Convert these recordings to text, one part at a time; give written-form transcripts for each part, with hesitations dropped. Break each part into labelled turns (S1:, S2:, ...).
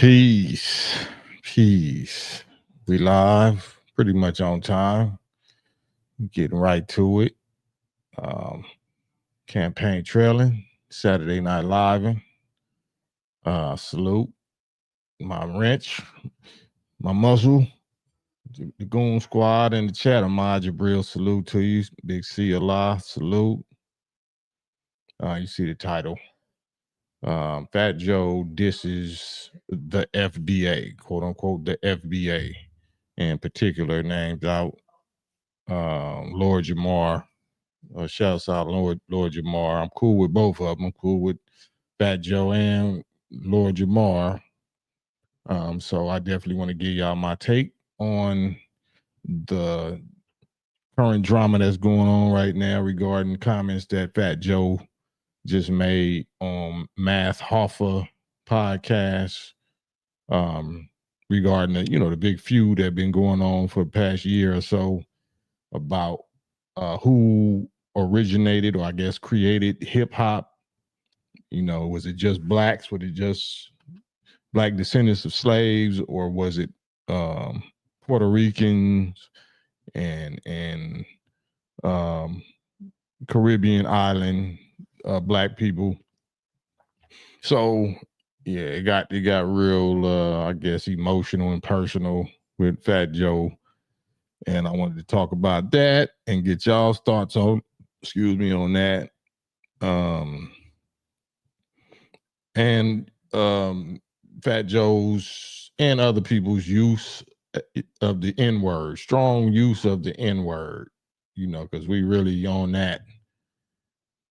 S1: Peace. Peace. We live pretty much on time. Getting right to it. Um, Campaign trailing. Saturday night living. Salute. My wrench. My muscle. The Goon Squad in the chat. Ahmad Jabril. Salute to you. Big C Allah. Salute. You see the title. Fat Joe disses the FBA, quote unquote, the FBA, in particular, named out Lord Jamar. Shouts out Lord Jamar. I'm cool with both of them. I'm cool with Fat Joe and Lord Jamar. So I definitely want to give y'all my take on the current drama that's going on right now regarding comments that Fat Joe just made on Math Hoffa podcast regarding the big feud that been going on for the past year or so about who originated or I guess created hip hop. Was it just blacks? Was it just black descendants of slaves, or was it Puerto Ricans and Caribbean island black people? So yeah, it got real I guess emotional and personal with Fat Joe. And I wanted to talk about that and get y'all's thoughts on that. Fat Joe's and other people's use of the N-word, strong use of the N-word, because we really on that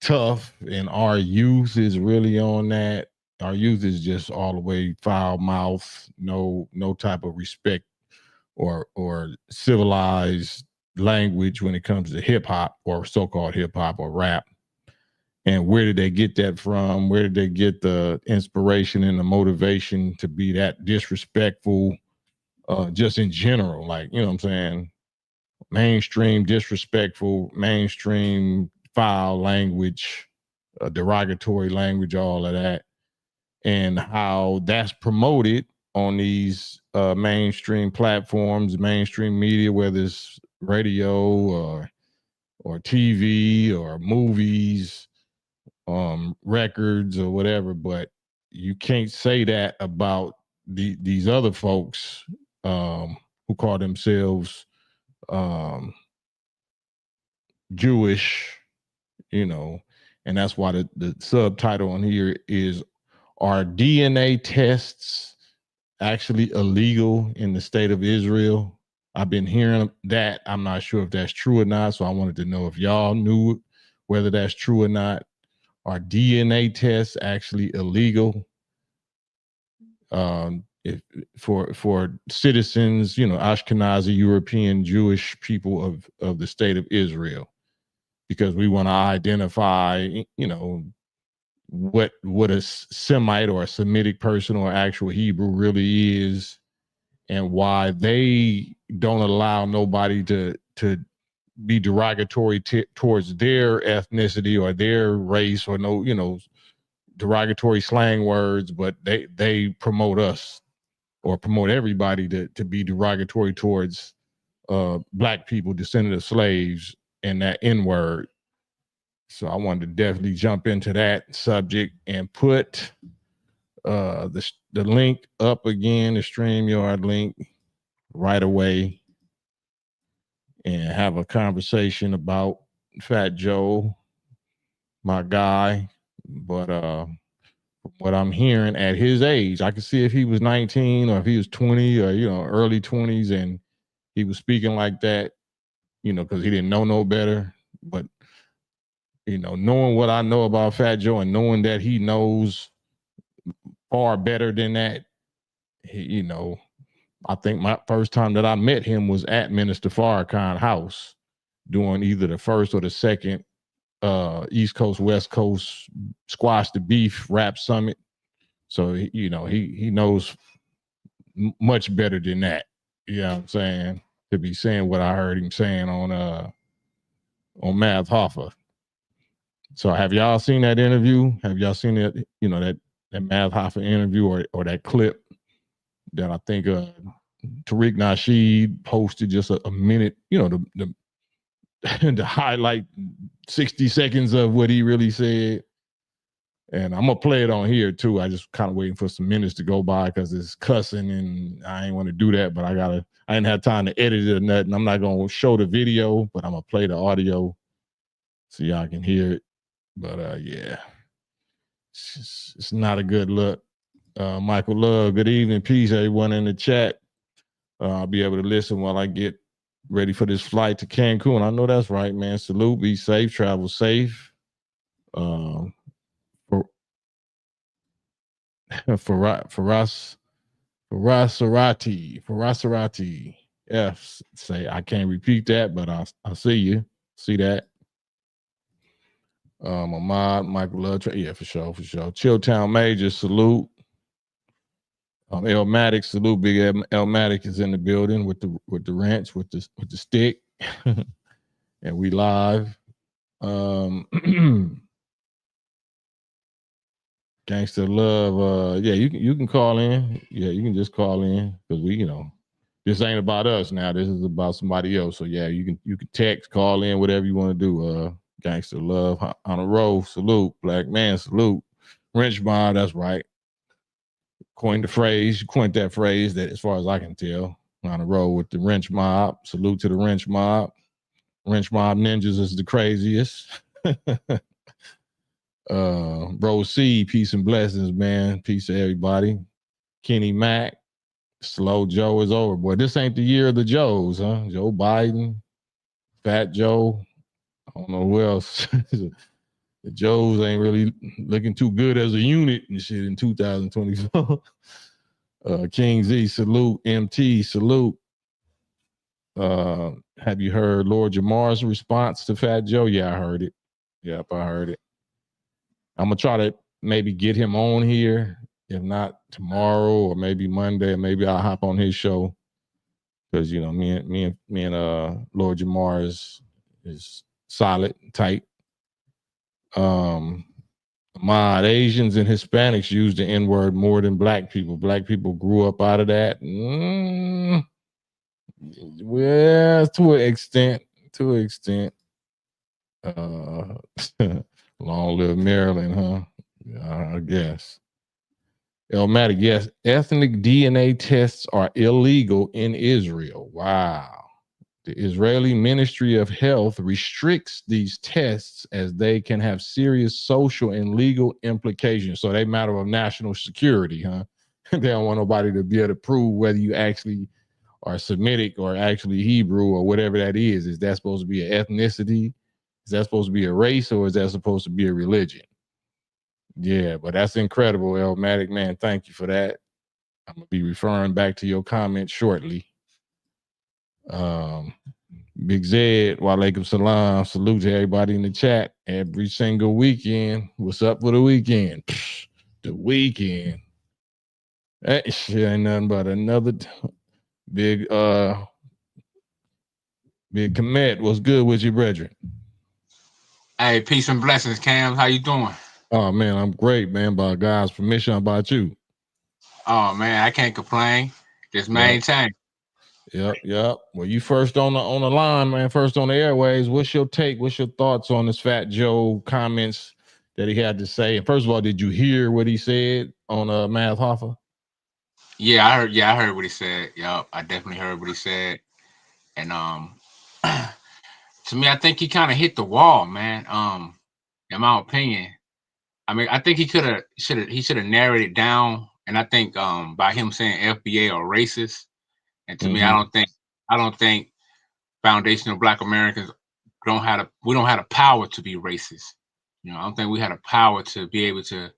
S1: tough, and our youth is really on that. Our youth is just all the way foul mouth, no type of respect or civilized language when it comes to hip hop or so-called hip hop or rap. And where did they get that from? Where did they get the inspiration and the motivation to be that disrespectful, just in general? Like, you know what I'm saying? Mainstream disrespectful, mainstream foul language, derogatory language, all of that. And how that's promoted on these mainstream platforms, mainstream media, whether it's radio or TV or movies, records or whatever. But you can't say that about these other folks who call themselves Jewish, and that's why the subtitle on here is, are DNA tests actually illegal in the state of Israel? I've been hearing that. I'm not sure if that's true or not. So I wanted to know if y'all knew whether that's true or not. Are DNA tests actually illegal? If for citizens, Ashkenazi, European, Jewish people of the state of Israel, because we want to identify, what a Semite or a Semitic person or actual Hebrew really is, and why they don't allow nobody to be derogatory towards their ethnicity or their race, or derogatory slang words, but they promote us or promote everybody to be derogatory towards black people, descendant of slaves, and that N-word. So I wanted to definitely jump into that subject and put the link up again, the StreamYard link, right away, and have a conversation about Fat Joe, my guy. But what I'm hearing at his age, I could see if he was 19 or if he was 20 or early 20s and he was speaking like that, because he didn't know no better. But knowing what I know about Fat Joe and knowing that he knows far better than that, I think my first time that I met him was at Minister Farrakhan's house doing either the first or the second East Coast, West Coast Squash the Beef rap summit. So, he knows much better than that. You know what I'm saying? To be saying what I heard him saying on Math Hoffa. So have y'all seen that interview? Have y'all seen that, that Math Hoffa interview or that clip that I think Tariq Nasheed posted just a minute, the to highlight 60 seconds of what he really said. And I'm gonna play it on here too. I just kind of waiting for some minutes to go by because it's cussing and I ain't want to do that, but I didn't have time to edit it or nothing. I'm not gonna show the video, but I'm gonna play the audio so y'all can hear it. But yeah, it's not a good look. Michael Love, good evening, peace, everyone in the chat. I'll be able to listen while I get ready for this flight to Cancun. I know that's right, man. Salute, be safe, travel safe. Farasarati. F say I can't repeat that, but I see you. See that. Ahmad, Michael Love, yeah, for sure. Chilltown Major, salute. Elmatic, salute. Big Elmatic is in the building with the wrench, with the stick, and we live. Gangster Love, yeah, you can call in. Yeah, you can just call in because we, this ain't about us now. This is about somebody else. So yeah, you can text, call in, whatever you want to do. Gangster Love on a roll, salute. Black man, salute. Wrench Mob, that's right. Coined that phrase that, as far as I can tell, on a roll with the Wrench Mob. Salute to the Wrench Mob. Wrench Mob Ninjas is the craziest. Bro C, peace and blessings, man. Peace to everybody. Kenny Mack, Slow Joe is over. Boy, this ain't the year of the Joes, huh? Joe Biden, Fat Joe. I don't know who else. The Joes ain't really looking too good as a unit and shit in 2024. King Z, salute. MT, salute. Have you heard Lord Jamar's response to Fat Joe? Yeah, I heard it. Yep, I heard it. I'm gonna try to maybe get him on here. If not tomorrow or maybe Monday, or maybe I'll hop on his show. Because me and Lord Jamar is solid, tight. My Asians and Hispanics use the N-word more than black people. Black people grew up out of that. Well, to an extent. Long live Maryland, huh? I guess. Elmatic, yes. Ethnic DNA tests are illegal in Israel. Wow. The Israeli Ministry of Health restricts these tests as they can have serious social and legal implications. So they matter of national security, huh? They don't want nobody to be able to prove whether you actually are Semitic or actually Hebrew or whatever that is. Is that supposed to be an ethnicity? Is that supposed to be a race, or is that supposed to be a religion? Yeah, but that's incredible, Elmatic, man. Thank you for that. I'm gonna be referring back to your comment shortly. Big Zed, walaikum salam. Salute to everybody in the chat every single weekend. What's up for the weekend? The weekend. That shit ain't nothing but another big commit. What's good with you, brethren?
S2: Hey, peace and blessings, Cam. How you doing?
S1: Oh man, I'm great, man. By God's permission, how about you?
S2: Oh man, I can't complain. Just maintain.
S1: Yep. Well, you first on the line, man. First on the airways. What's your take? What's your thoughts on this Fat Joe comments that he had to say? And first of all, did you hear what he said on Math Hoffa?
S2: Yeah, I heard. Yeah, I heard what he said. Yup, I definitely heard what he said. And to me, I think he kind of hit the wall, man. In my opinion, I mean, I think he should have narrowed it down. And I think by him saying FBA or racist, and to me, I don't think foundational Black Americans we don't have the power to be racist. I don't think we had a power to be able to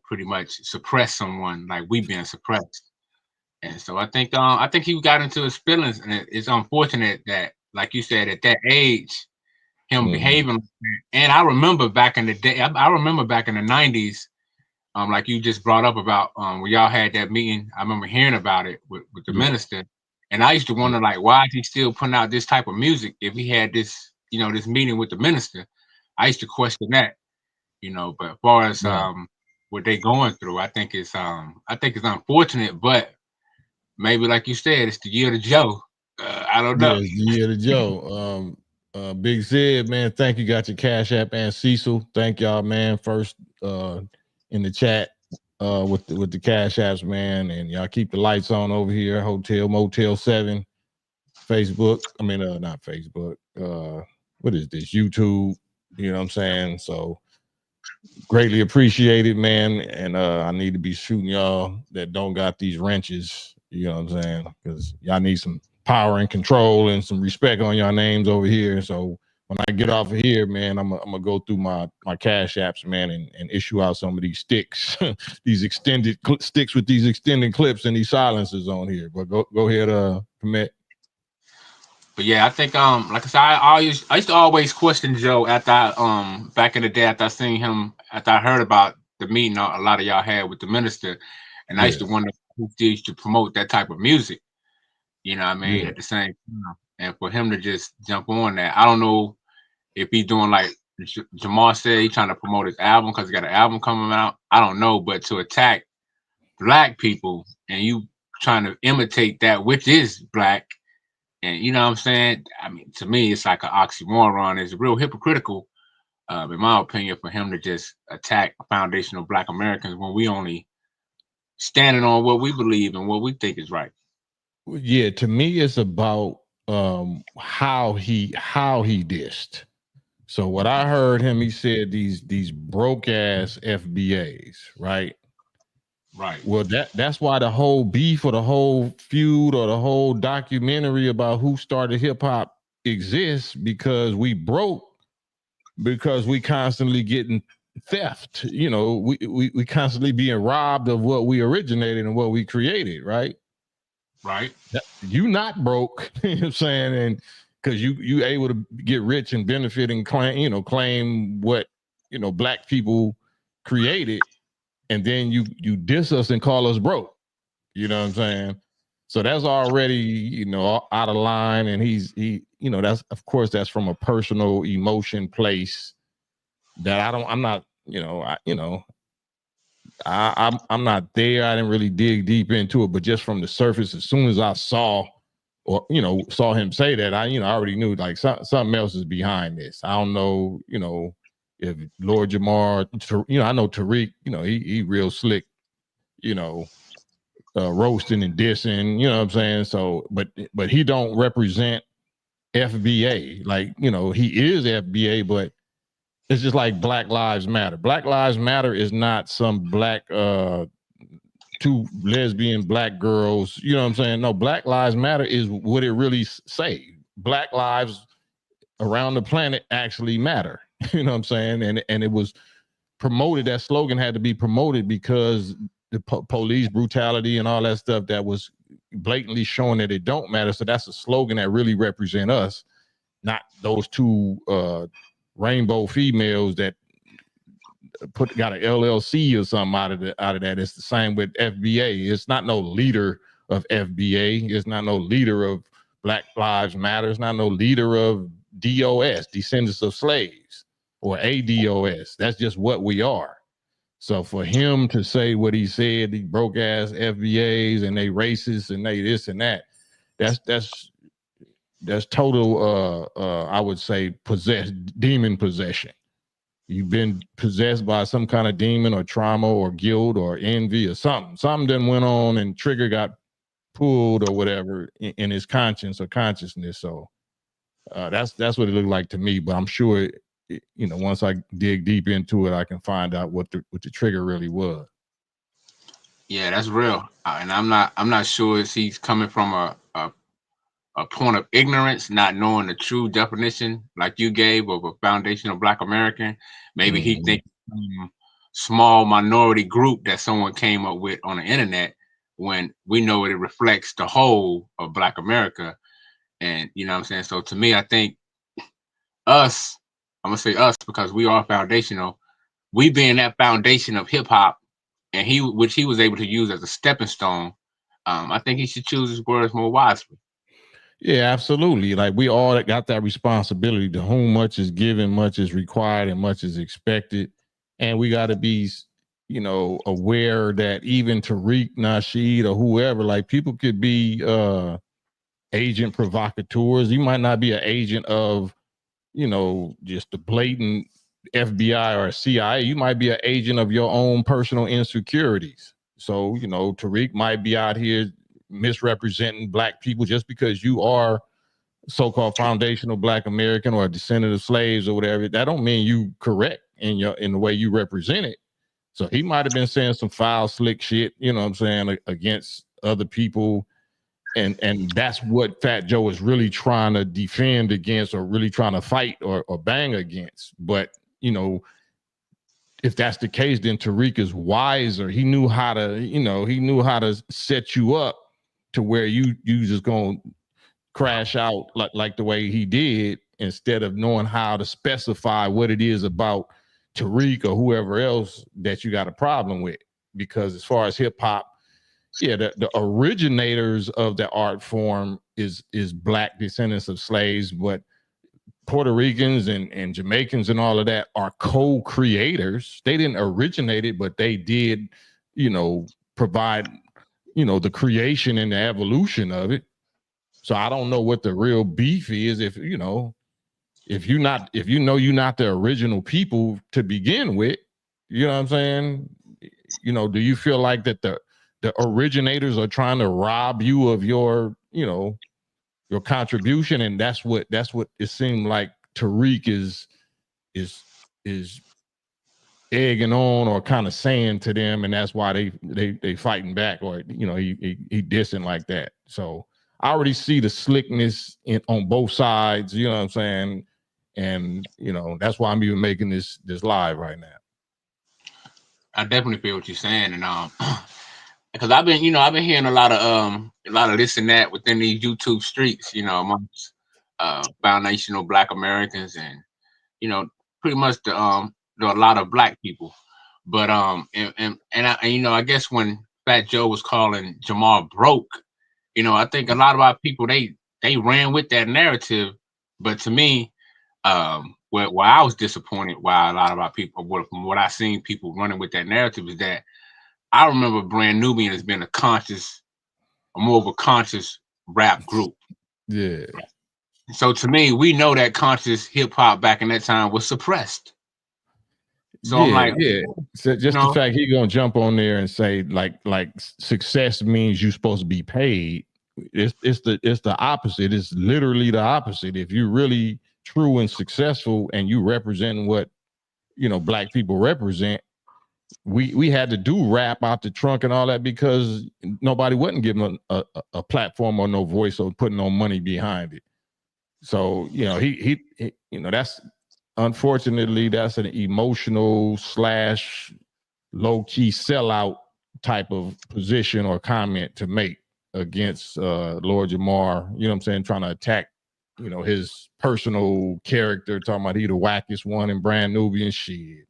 S2: pretty much suppress someone like we've been suppressed. And so I think he got into his feelings, and it's unfortunate that, like you said, at that age, him behaving. And I remember back in the day, I remember back in the 90s, like you just brought up about when y'all had that meeting. I remember hearing about it with the minister, and I used to wonder, like, why is he still putting out this type of music if he had this, this meeting with the minister? I used to question that, but as far as what they going through. I think it's unfortunate, but maybe like you said, it's the year to Joe. I don't know.
S1: Yes, yeah, to Joe. Big Zed, man, thank you. Got your Cash App and Cecil. Thank y'all, man. First in the chat with the Cash Apps, man. And y'all keep the lights on over here. Hotel Motel 7, Facebook. I mean, not Facebook. What is this? YouTube. You know what I'm saying? So greatly appreciated, man. And I need to be shooting y'all that don't got these wrenches. You know what I'm saying? Because y'all need some power and control and some respect on y'all names over here. So when I get off of here, man, I'm gonna go through my Cash Apps, man, and issue out some of these sticks, these extended sticks with these extended clips and these silencers on here. But go ahead, commit.
S2: But yeah, I think like I said, I used to always question Joe after back in the day after I seen him after I heard about the meeting a lot of y'all had with the minister, and I used to wonder who used to promote that type of music. You know what I mean?
S1: Yeah.
S2: At the same time, and for him to just jump on that, I don't know if he's doing like Jamal said, he's trying to promote his album because he got an album coming out. I don't know, but to attack black people and you trying to imitate that which is black. And you know what I'm saying? I mean, to me, it's like an oxymoron. It's real hypocritical, in my opinion, for him to just attack foundational Black Americans when we only standing on what we believe and what we think is right.
S1: Yeah, to me, it's about how he dissed. So what I heard him, he said these broke ass FBAs, right?
S2: Right.
S1: Well, that's why the whole beef or the whole feud or the whole documentary about who started hip hop exists because we broke because we constantly getting theft. You know, we constantly being robbed of what we originated and what we created, right?
S2: Right.
S1: You not broke, you know what I'm saying? And because you able to get rich and benefit and claim what black people created, and then you diss us and call us broke. You know what I'm saying? So that's already out of line, and that's of course that's from a personal emotion place that I'm not I'm not there. I didn't really dig deep into it, but just from the surface, as soon as I saw saw him say that, I already knew like something else is behind this. I don't know, if Lord Jamar, I know Tariq, he real slick, roasting and dissing, you know what I'm saying? So, but he don't represent FBA. Like, he is FBA, but it's just like Black Lives Matter. Black Lives Matter is not some black two lesbian black girls, you know what I'm saying? No, Black Lives Matter is what it really say. Black lives around the planet actually matter. You know what I'm saying? And it was promoted, that slogan had to be promoted because the police brutality and all that stuff that was blatantly showing that it don't matter. So that's a slogan that really represent us, not those two rainbow females that got an LLC or something out of that. It's the same with FBA. It's not no leader of FBA. It's not no leader of Black Lives Matter. It's not no leader of DOS, Descendants of Slaves, or ADOS. That's just what we are. So for him to say what he said, these broke ass FBAs and they racist and they this and that, that's total I would say demon possession. You've been possessed by some kind of demon or trauma or guilt or envy or something. Something then went on and trigger got pulled or whatever in his conscience or consciousness. So that's what it looked like to me. But I'm sure, once I dig deep into it, I can find out what the trigger really was.
S2: Yeah, that's real. And I'm not sure if he's coming from a point of ignorance, not knowing the true definition, like you gave, of a foundational Black American. Maybe he thinks small minority group that someone came up with on the internet, when we know it reflects the whole of Black America. And you know what I'm saying? So to me, I think us, I'm gonna say us because we are foundational. We being that foundation of hip hop, and which he was able to use as a stepping stone. I think he should choose his words more wisely.
S1: Yeah, absolutely. Like we all got that responsibility. To whom much is given, much is required, and much is expected. And we got to be aware that even Tariq Nasheed or whoever, like people could be agent provocateurs. You might not be an agent of, just the blatant FBI or CIA. You might be an agent of your own personal insecurities. So, Tariq might be out here misrepresenting black people just because you are so-called foundational black American or a descendant of slaves or whatever. That don't mean you correct in the way you represent it. So he might have been saying some foul, slick shit, against other people. And that's what Fat Joe is really trying to defend against, or really trying to fight or bang against. But, if that's the case, then Tariq is wiser. He knew how to set you up to where you just gonna crash out like the way he did, instead of knowing how to specify what it is about Tariq or whoever else that you got a problem with. Because as far as hip hop, yeah, the originators of the art form is black descendants of slaves, but Puerto Ricans and Jamaicans and all of that are co-creators. They didn't originate it, but they did, provide, the creation and the evolution of it. So I don't know what the real beef is if you're not the original people to begin with. You know what I'm saying? Do you feel like that the originators are trying to rob you of your contribution? And that's what it seemed like Tariq is egging on, or kind of saying to them, and that's why they fighting back, or he dissing like that. So I already see the slickness on both sides, you know what I'm saying? And that's why I'm even making this live right now.
S2: I definitely feel what you're saying, and because I've been hearing a lot of this and that within these YouTube streets, amongst foundational Black Americans, and pretty much a lot of Black people. But I guess when Fat Joe was calling Jamal broke, I think a lot of our people they ran with that narrative. But to me, where I was disappointed, why a lot of our people, from what I seen people running with that narrative, is that I remember Brand Nubian as being more of a conscious rap group.
S1: Yeah.
S2: So to me, we know that conscious hip hop back in that time was suppressed. So I'm like,
S1: So just the fact he gonna jump on there and say like success means you're supposed to be paid. It's the opposite. It's literally the opposite. If you're really true and successful and you represent what Black people represent, we had to do rap out the trunk and all that because nobody wasn't giving a platform or no voice or putting no money behind it. So he that's, unfortunately, that's an emotional / low-key sellout type of position or comment to make against Lord Jamar, you know what I'm saying, trying to attack, his personal character, talking about he the wackest one in Brand Nubian shit.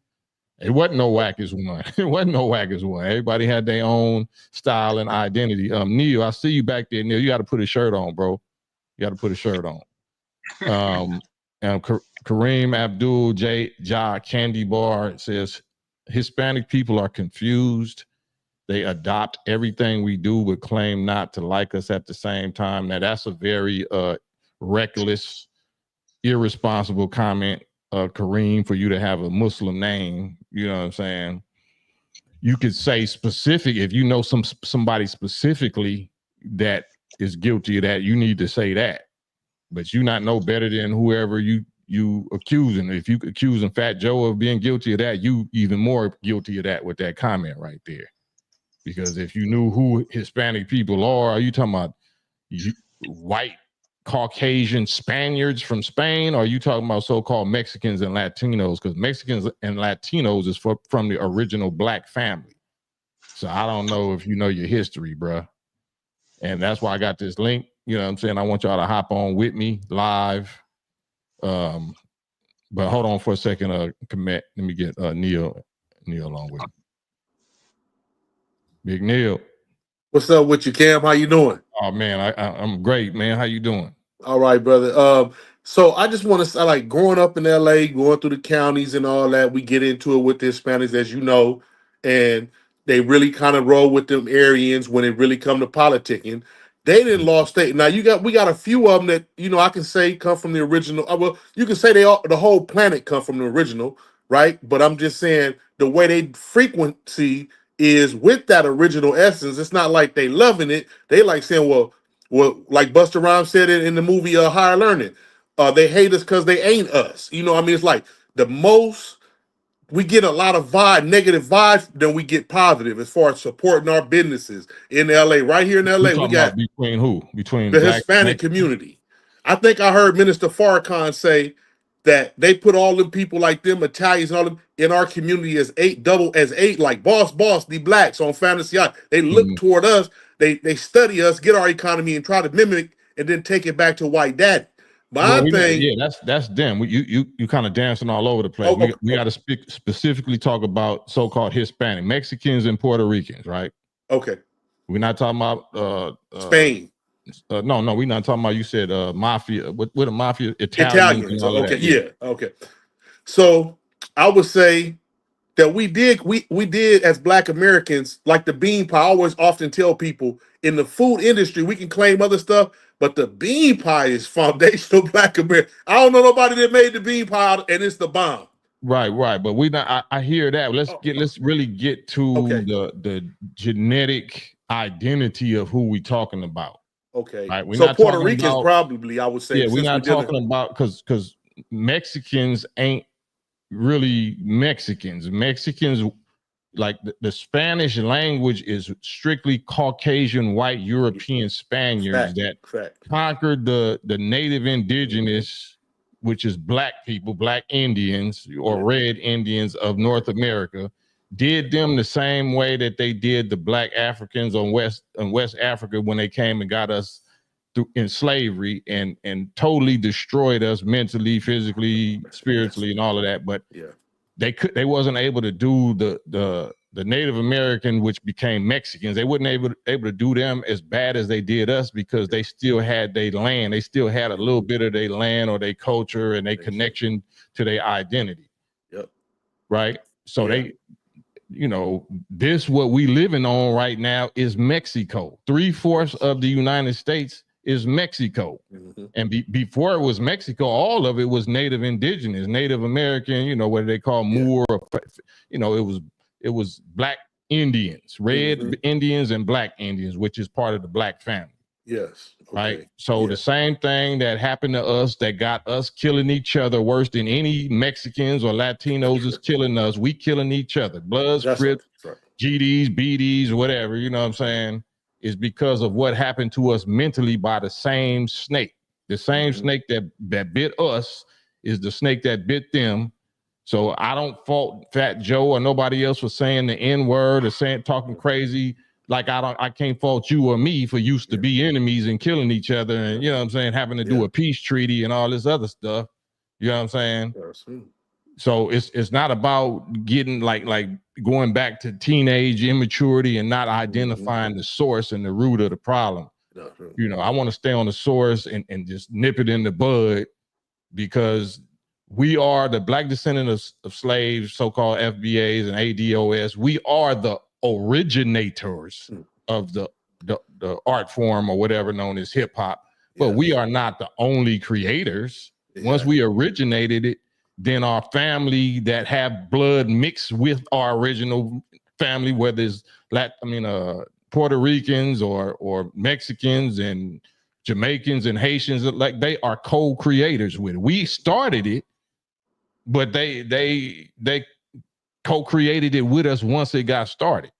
S1: It wasn't no wackest one. It wasn't no wackest one. Everybody had their own style and identity. Neil, I see you back there. Neil, you got to put a shirt on, bro. You got to put a shirt on. And Kareem Abdul Ja Candy Bar says Hispanic people are confused. They adopt everything we do, but claim not to like us at the same time. Now that's a very reckless, irresponsible comment, Kareem, for you to have a Muslim name. You know what I'm saying? You could say specific, if you know somebody specifically that is guilty of that, you need to say that. But you not know better than whoever you accusing. If you accusing Fat Joe of being guilty of that, you even more guilty of that with that comment right there. Because if you knew who Hispanic people are you talking about white Caucasian Spaniards from Spain, or are you talking about so-called Mexicans and Latinos? Because Mexicans and Latinos is from the original Black family. So I don't know if you know your history, bro. And that's why I got this link. You know what I'm saying? I want y'all to hop on with me live. But hold on for a second. Commit. Let me get Neil along with me. Big Neil.
S3: What's up with you, Cam? How you doing?
S1: Oh man, I'm great, man. How you doing?
S3: All right, brother. So I just want to say, like, growing up in LA, going through the counties and all that, we get into it with the Hispanics, as you know. and they really kind of roll with them Aryans when it really come to politicking. They didn't lost state. Now we got a few of them that I can say come from the original. Well, you can say the whole planet come from the original, right? But I'm just saying the way they frequency is with that original essence. It's not like they loving it. They like saying, well, like Busta Rhymes said it in the movie Higher Learning. They hate us because they ain't us. I mean, it's like the most we get a lot of negative vibes than we get positive as far as supporting our businesses in LA. Right here in
S1: You
S3: LA, we
S1: talking
S3: got
S1: about between who? Between
S3: the
S1: black
S3: Hispanic
S1: Mexicans?
S3: community. I think I heard Minister Farrakhan say that they put all them people like them, Italians and all them in our community as eight, like boss, the blacks on Fantasy Island. They look toward us, they study us, get our economy and try to mimic and then take it back to white daddy. My thing,
S1: that's them. You kind of dancing all over the place. We got to specifically talk about so-called Hispanic Mexicans and Puerto Ricans, right?
S3: Okay.
S1: We're not talking about
S3: Spain.
S1: No, we're not talking about. You said mafia. What a mafia? Italians. And all
S3: okay,
S1: that.
S3: Yeah. Okay. So I would say that we did as Black Americans, like the bean pie. I always often tell people in the food industry we can claim other stuff, but the bean pie is foundational Black American. I don't know nobody that made the bean pie and it's the bomb.
S1: Right. But we not. I hear that. Let's really get to the genetic identity of who we talking about.
S3: Okay.
S1: Right? We're
S3: so
S1: not
S3: Puerto Ricans probably, I would say.
S1: Yeah, we're not talking about because Mexicans ain't really Mexicans. Mexicans, like the Spanish language, is strictly Caucasian, white, European Spaniards that conquered the native indigenous, which is black people, black Indians or red Indians of North America, did them the same way that they did the black Africans on West Africa when they came and got us in slavery and totally destroyed us mentally, physically, spiritually, and all of that. But they wasn't able to do the Native American, which became Mexicans. They wasn't able to do them as bad as they did us because they still had their land. They still had a little bit of their land or their culture and their connection to their identity.
S3: Yep.
S1: Right. So this what we living on right now is Mexico. 3/4 of the United States is Mexico. And before it was Mexico, all of it was native indigenous, Native American, what they call Moor, it was black Indians, red Indians and black Indians, which is part of the black family.
S3: Yes. Okay.
S1: Right. So the same thing that happened to us that got us killing each other worse than any Mexicans or Latinos is killing us. We killing each other. Bloods, Crips, GDs, BDs, whatever, you know what I'm saying, is because of what happened to us mentally by the same snake. The same snake that bit us is the snake that bit them. So I don't fault Fat Joe or nobody else for saying the N-word or talking crazy. Like I can't fault you or me for used to be enemies and killing each other and you know what I'm saying, having to do a peace treaty and all this other stuff. You know what I'm saying? So it's not about getting like going back to teenage immaturity and not identifying the source and the root of the problem. I want to stay on the source and just nip it in the bud because we are the black descendants of slaves, so-called FBAs and ADOS. We are the originators of the art form or whatever known as hip hop, but we are not the only creators. Once we originated it, then our family that have blood mixed with our original family, whether it's Puerto Ricans or Mexicans and Jamaicans and Haitians, like they are co-creators with it. We started it, but they co-created it with us once it got started.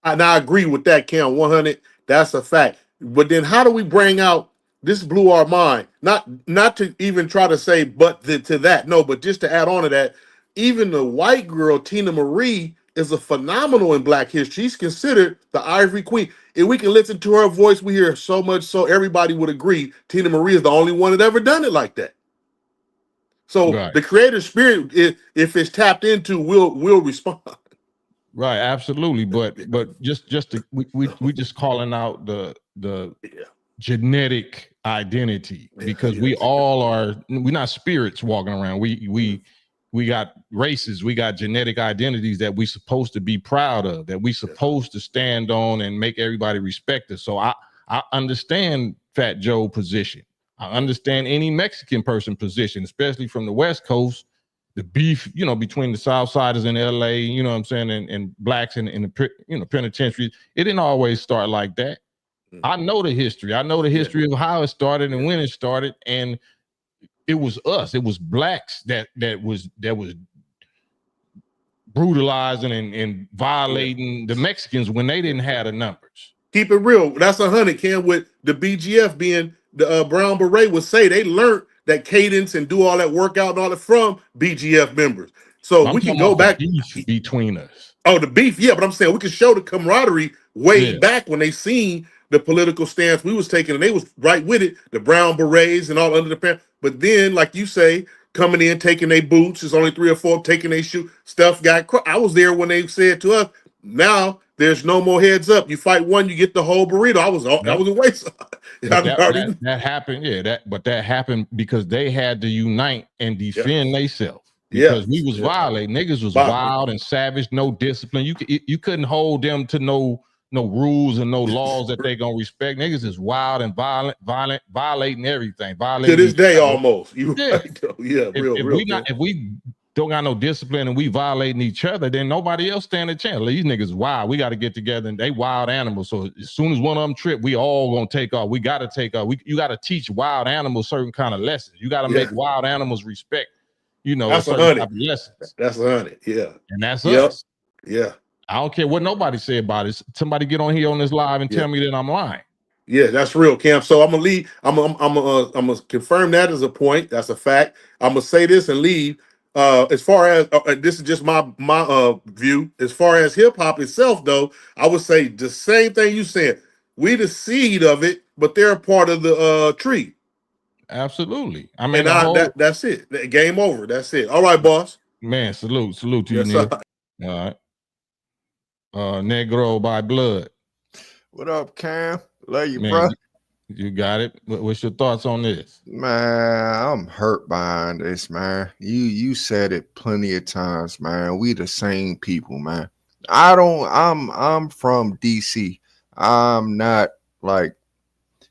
S3: And I agree with that, Cam, 100. That's a fact. But then how do we bring out, this blew our mind, not to even try to say to that, no, but just to add on to that, even the white girl, Tina Marie, is a phenomenal in Black history. She's considered the Ivory Queen. If we can listen to her voice, we hear so much so everybody would agree Tina Marie is the only one that ever done it like that. So the creative spirit, if it's tapped into, will respond.
S1: Right, absolutely, but we just calling out the genetic identity because we all are. We're not spirits walking around. We we got races, we got genetic identities that we supposed to be proud of, that we supposed to stand on and make everybody respect us. So I understand Fat Joe position. I understand any Mexican person position, especially from the West Coast. The beef, between the South Siders in LA, you know what I'm saying, and blacks in the penitentiary, it didn't always start like that. I know the history. I know the history of how it started and when it started, and it was us. It was blacks that was brutalizing and violating the Mexicans when they didn't have the numbers.
S3: Keep it real. That's 100, Cam, with the BGF being the Brown Beret would say they learned that cadence and do all that workout and all that from BGF members. So we can go back.
S1: Beef between us.
S3: Oh, the beef, yeah, but I'm saying we can show the camaraderie way back when they seen the political stance we was taking, and they was right with it, the Brown Berets and all under the pan. But then, like you say, coming in, taking their boots, there's only 3 or 4 taking their shoe, stuff got I was there when they said to us, now there's no more heads up. You fight one, you get the whole burrito. I was a waste.
S1: That happened, but that happened because they had to unite and defend themselves. Because we was violating. Niggas was wild and savage, no discipline. You couldn't hold them to no rules and no laws that they gonna respect. Niggas is wild and violent, violating everything. Violating
S3: to this day almost. Real.
S1: If we don't got no discipline and we violating each other, then nobody else stand a chance. These niggas wild. We got to get together, and they wild animals. So as soon as one of them trip, we all gonna take off. We got to take off. You got to teach wild animals certain kind of lessons. You got to make wild animals respect.
S3: That's 100. That's 100. Yeah,
S1: and that's us.
S3: Yeah,
S1: I don't care what nobody say about it. Somebody get on here on this live and tell me that I'm lying.
S3: Yeah, that's real, Cam. So I'm gonna leave. I'm gonna confirm that as a point. That's a fact. I'm gonna say this and leave. As far as this is just my view. As far as hip hop itself, though, I would say the same thing you said. We the seed of it, but they're a part of the tree.
S1: Absolutely. I mean,
S3: that's it. Game over. That's it. All right, boss.
S1: Man, salute to you, Nick. All right. Negro by blood.
S4: What up, Cam? Love you, bro.
S1: You got it. What's your thoughts on this?
S4: Man, I'm hurt behind this, man. You said it plenty of times, man. We the same people, man. I'm from DC. I'm not like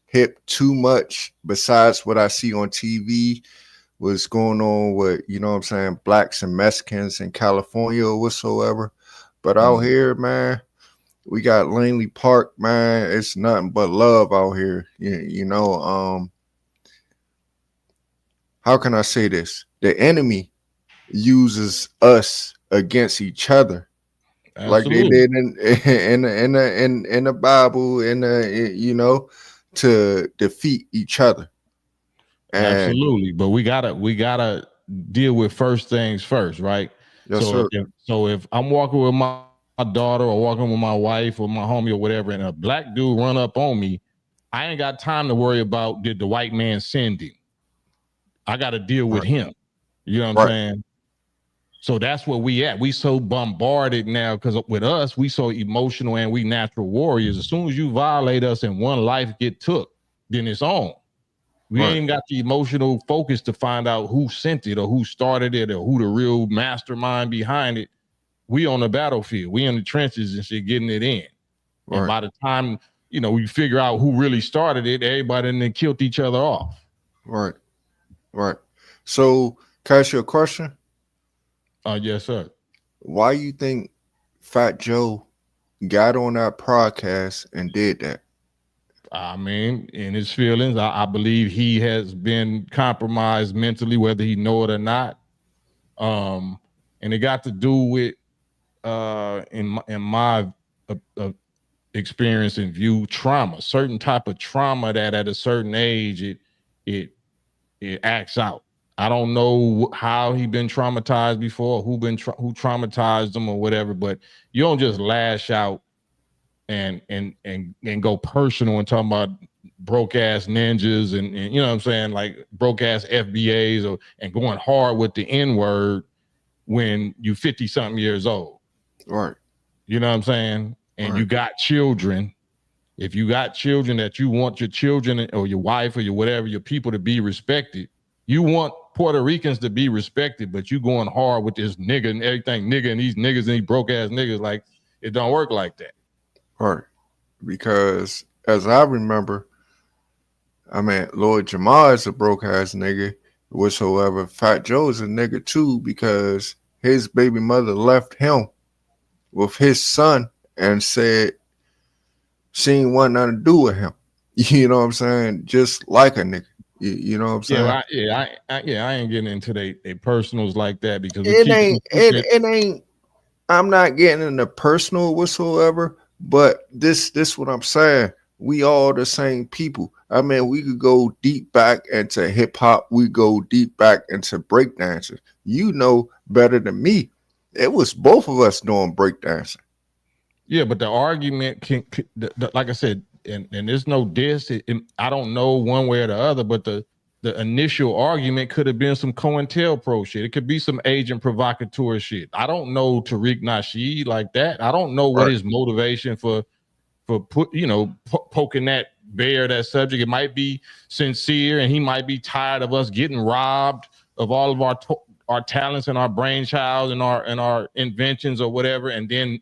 S4: hip too much besides what I see on TV, what's going on with, what I'm saying, blacks and Mexicans in California or whatsoever. But out here, man, we got Langley Park, man. It's nothing but love out here. How can I say this? The enemy uses us against each other. Absolutely. Like they did in the Bible, to defeat each other.
S1: Absolutely, but we gotta deal with first things first, right?
S4: Yes, sir.
S1: So if I'm walking with my daughter or walking with my wife or my homie or whatever, and a black dude run up on me, I ain't got time to worry about did the white man send him. I got to deal with him. You know what I'm saying? So that's where we at. We so bombarded now because with us, we so emotional and we natural warriors. As soon as you violate us and one life get took, then it's on. We ain't got the emotional focus to find out who sent it or who started it or who the real mastermind behind it. We on the battlefield. We in the trenches and shit getting it in. And by the time, we figure out who really started it, everybody then killed each other off.
S4: Right. So, can I ask you a question?
S1: Yes, sir.
S4: Why you think Fat Joe got on that podcast and did that?
S1: I mean, in his feelings, I believe he has been compromised mentally, whether he know it or not. And it got to do with, in my experience and view, trauma, certain type of trauma that at a certain age it acts out. I don't know how he been traumatized before, who traumatized him or whatever, but you don't just lash out and go personal and talking about broke ass ninjas and you know what I'm saying, like broke ass FBAs and going hard with the N-word when you 50 something years old.
S4: Right.
S1: You know what I'm saying? And you got children. If you got children that you want your children or your wife or your whatever, your people to be respected, you want Puerto Ricans to be respected, but you going hard with this nigga and everything, nigga and these niggas and these broke ass niggas, like it don't work like that.
S4: Right. Because as I remember, I mean, Lord Jamar is a broke ass nigga, whatsoever. Fat Joe is a nigga too, because his baby mother left him with his son and said she ain't want nothing to do with him. You know what I'm saying? Just like a nigga. You know what I'm saying?
S1: I ain't getting into they personals like that because
S4: it ain't. I'm not getting into personal whatsoever. But this what I'm saying. We all the same people. I mean, we could go deep back into hip hop. We go deep back into breakdancing. You know better than me. It was both of us doing breakdancing.
S1: Yeah, but the argument can like I said, and there's no diss. I don't know one way or the other, but the initial argument could have been some COINTELPRO shit. It could be some agent provocateur shit. I don't know Tariq Nasheed like that. I don't know what his motivation for poking that that subject. It might be sincere, and he might be tired of us getting robbed of all of our talents and our brainchild and our inventions or whatever, and then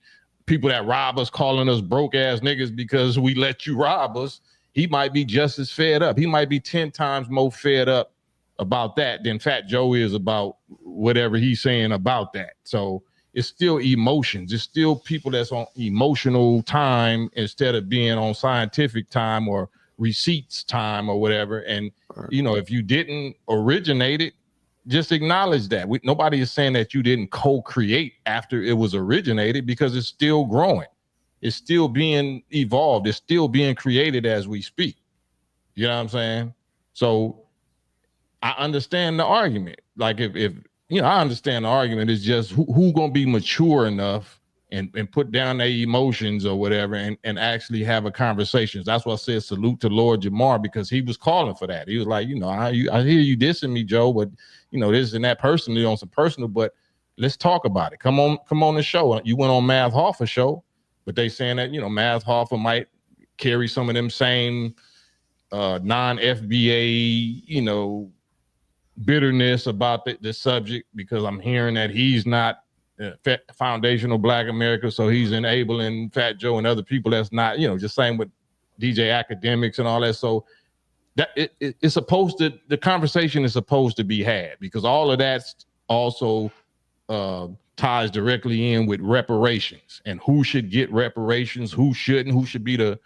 S1: people that rob us calling us broke ass niggas because we let you rob us. He might be just as fed up. He might be 10 times more fed up about that than Fat Joe is about whatever he's saying about that. So it's still emotions. It's still people that's on emotional time instead of being on scientific time or receipts time or whatever. And, if you didn't originate it, just acknowledge that. Nobody is saying that you didn't co-create after it was originated, because it's still growing. It's still being evolved. It's still being created as we speak. You know what I'm saying? So I understand the argument. Like if I understand the argument. It's just who gonna be mature enough and put down their emotions or whatever and actually have a conversation. That's why I said salute to Lord Jamar, because he was calling for that. He was like, I hear you dissing me, Joe, but this and that personally on some personal, but let's talk about it. Come on the show. You went on Math Hoffa show, but they saying that, Math Hoffa might carry some of them same non-FBA, bitterness about the subject, because I'm hearing that he's not foundational Black America, so he's enabling Fat Joe and other people that's not, just same with DJ Academics and all that. So that it's supposed to, the conversation is supposed to be had, because all of that's also ties directly in with reparations and who should get reparations, who shouldn't, who should be the,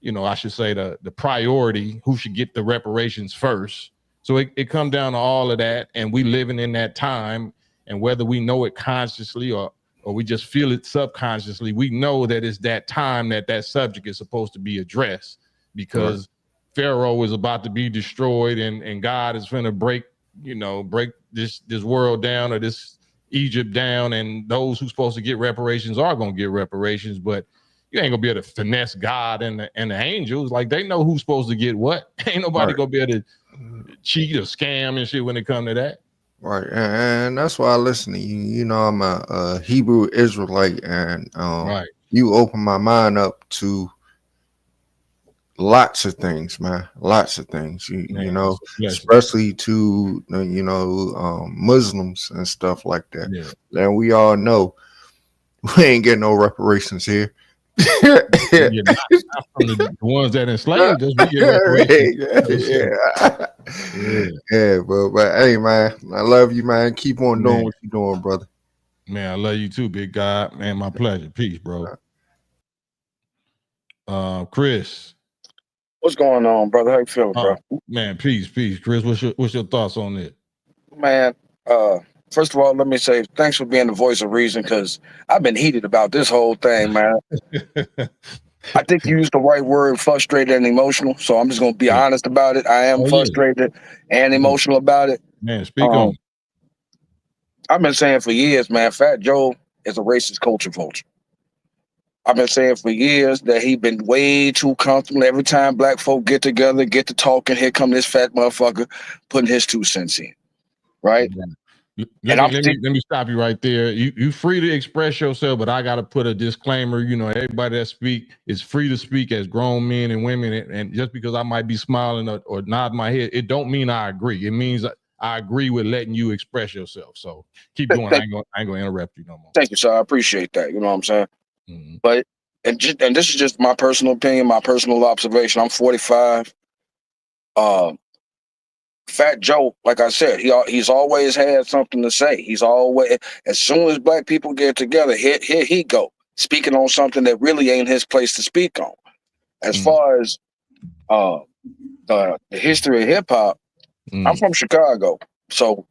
S1: I should say the priority, who should get the reparations first. So it comes down to all of that, and we living in that time, and whether we know it consciously or we just feel it subconsciously, we know that it's that time that subject is supposed to be addressed, because Pharaoh is about to be destroyed, and God is going to break this world down, or this Egypt down, and those who's supposed to get reparations are going to get reparations, but you ain't gonna be able to finesse God and the angels. Like, they know who's supposed to get what. Ain't nobody gonna be able to cheat or scam and shit when it come to that.
S4: Right, and that's why I listen to you. I'm a Hebrew Israelite, and you open my mind up to lots of things, man. Lots of things, especially to Muslims and stuff like that. Yeah. And we all know we ain't getting no reparations here.
S1: Not from the ones that enslaved us.
S4: But hey, man, I love you, man. Keep on doing what you're doing, brother.
S1: Man, I love you too, big God. Man, my pleasure. Peace, bro. Chris,
S5: what's going on, brother? How you feeling, bro?
S1: Man, peace. Chris, what's your thoughts on it?
S5: Man, first of all, let me say thanks for being the voice of reason, because I've been heated about this whole thing, man. I think you used the right word, frustrated and emotional. So I'm just going to be honest about it. I am frustrated and emotional about it.
S1: Man, speak on it.
S5: I've been saying for years, man, Fat Joe is a racist culture vulture. I've been saying for years that he been way too comfortable. Every time Black folk get together, get to talking, here come this fat motherfucker putting his 2 cents in. Right?
S1: Let me stop you right there. You free to express yourself, but I got to put a disclaimer. Everybody that speak is free to speak as grown men and women. And just because I might be smiling or nodding my head, it don't mean I agree. It means I agree with letting you express yourself. So keep going. I ain't gonna interrupt you no more.
S5: Thank you, sir. I appreciate that. You know what I'm saying?
S1: Mm-hmm.
S5: But and this is just my personal opinion, my personal observation. I'm 45. Fat Joe, like I said, he's always had something to say. He's always, as soon as black people get together, here he go, speaking on something that really ain't his place to speak on. As far as the history of hip hop, I'm from Chicago, so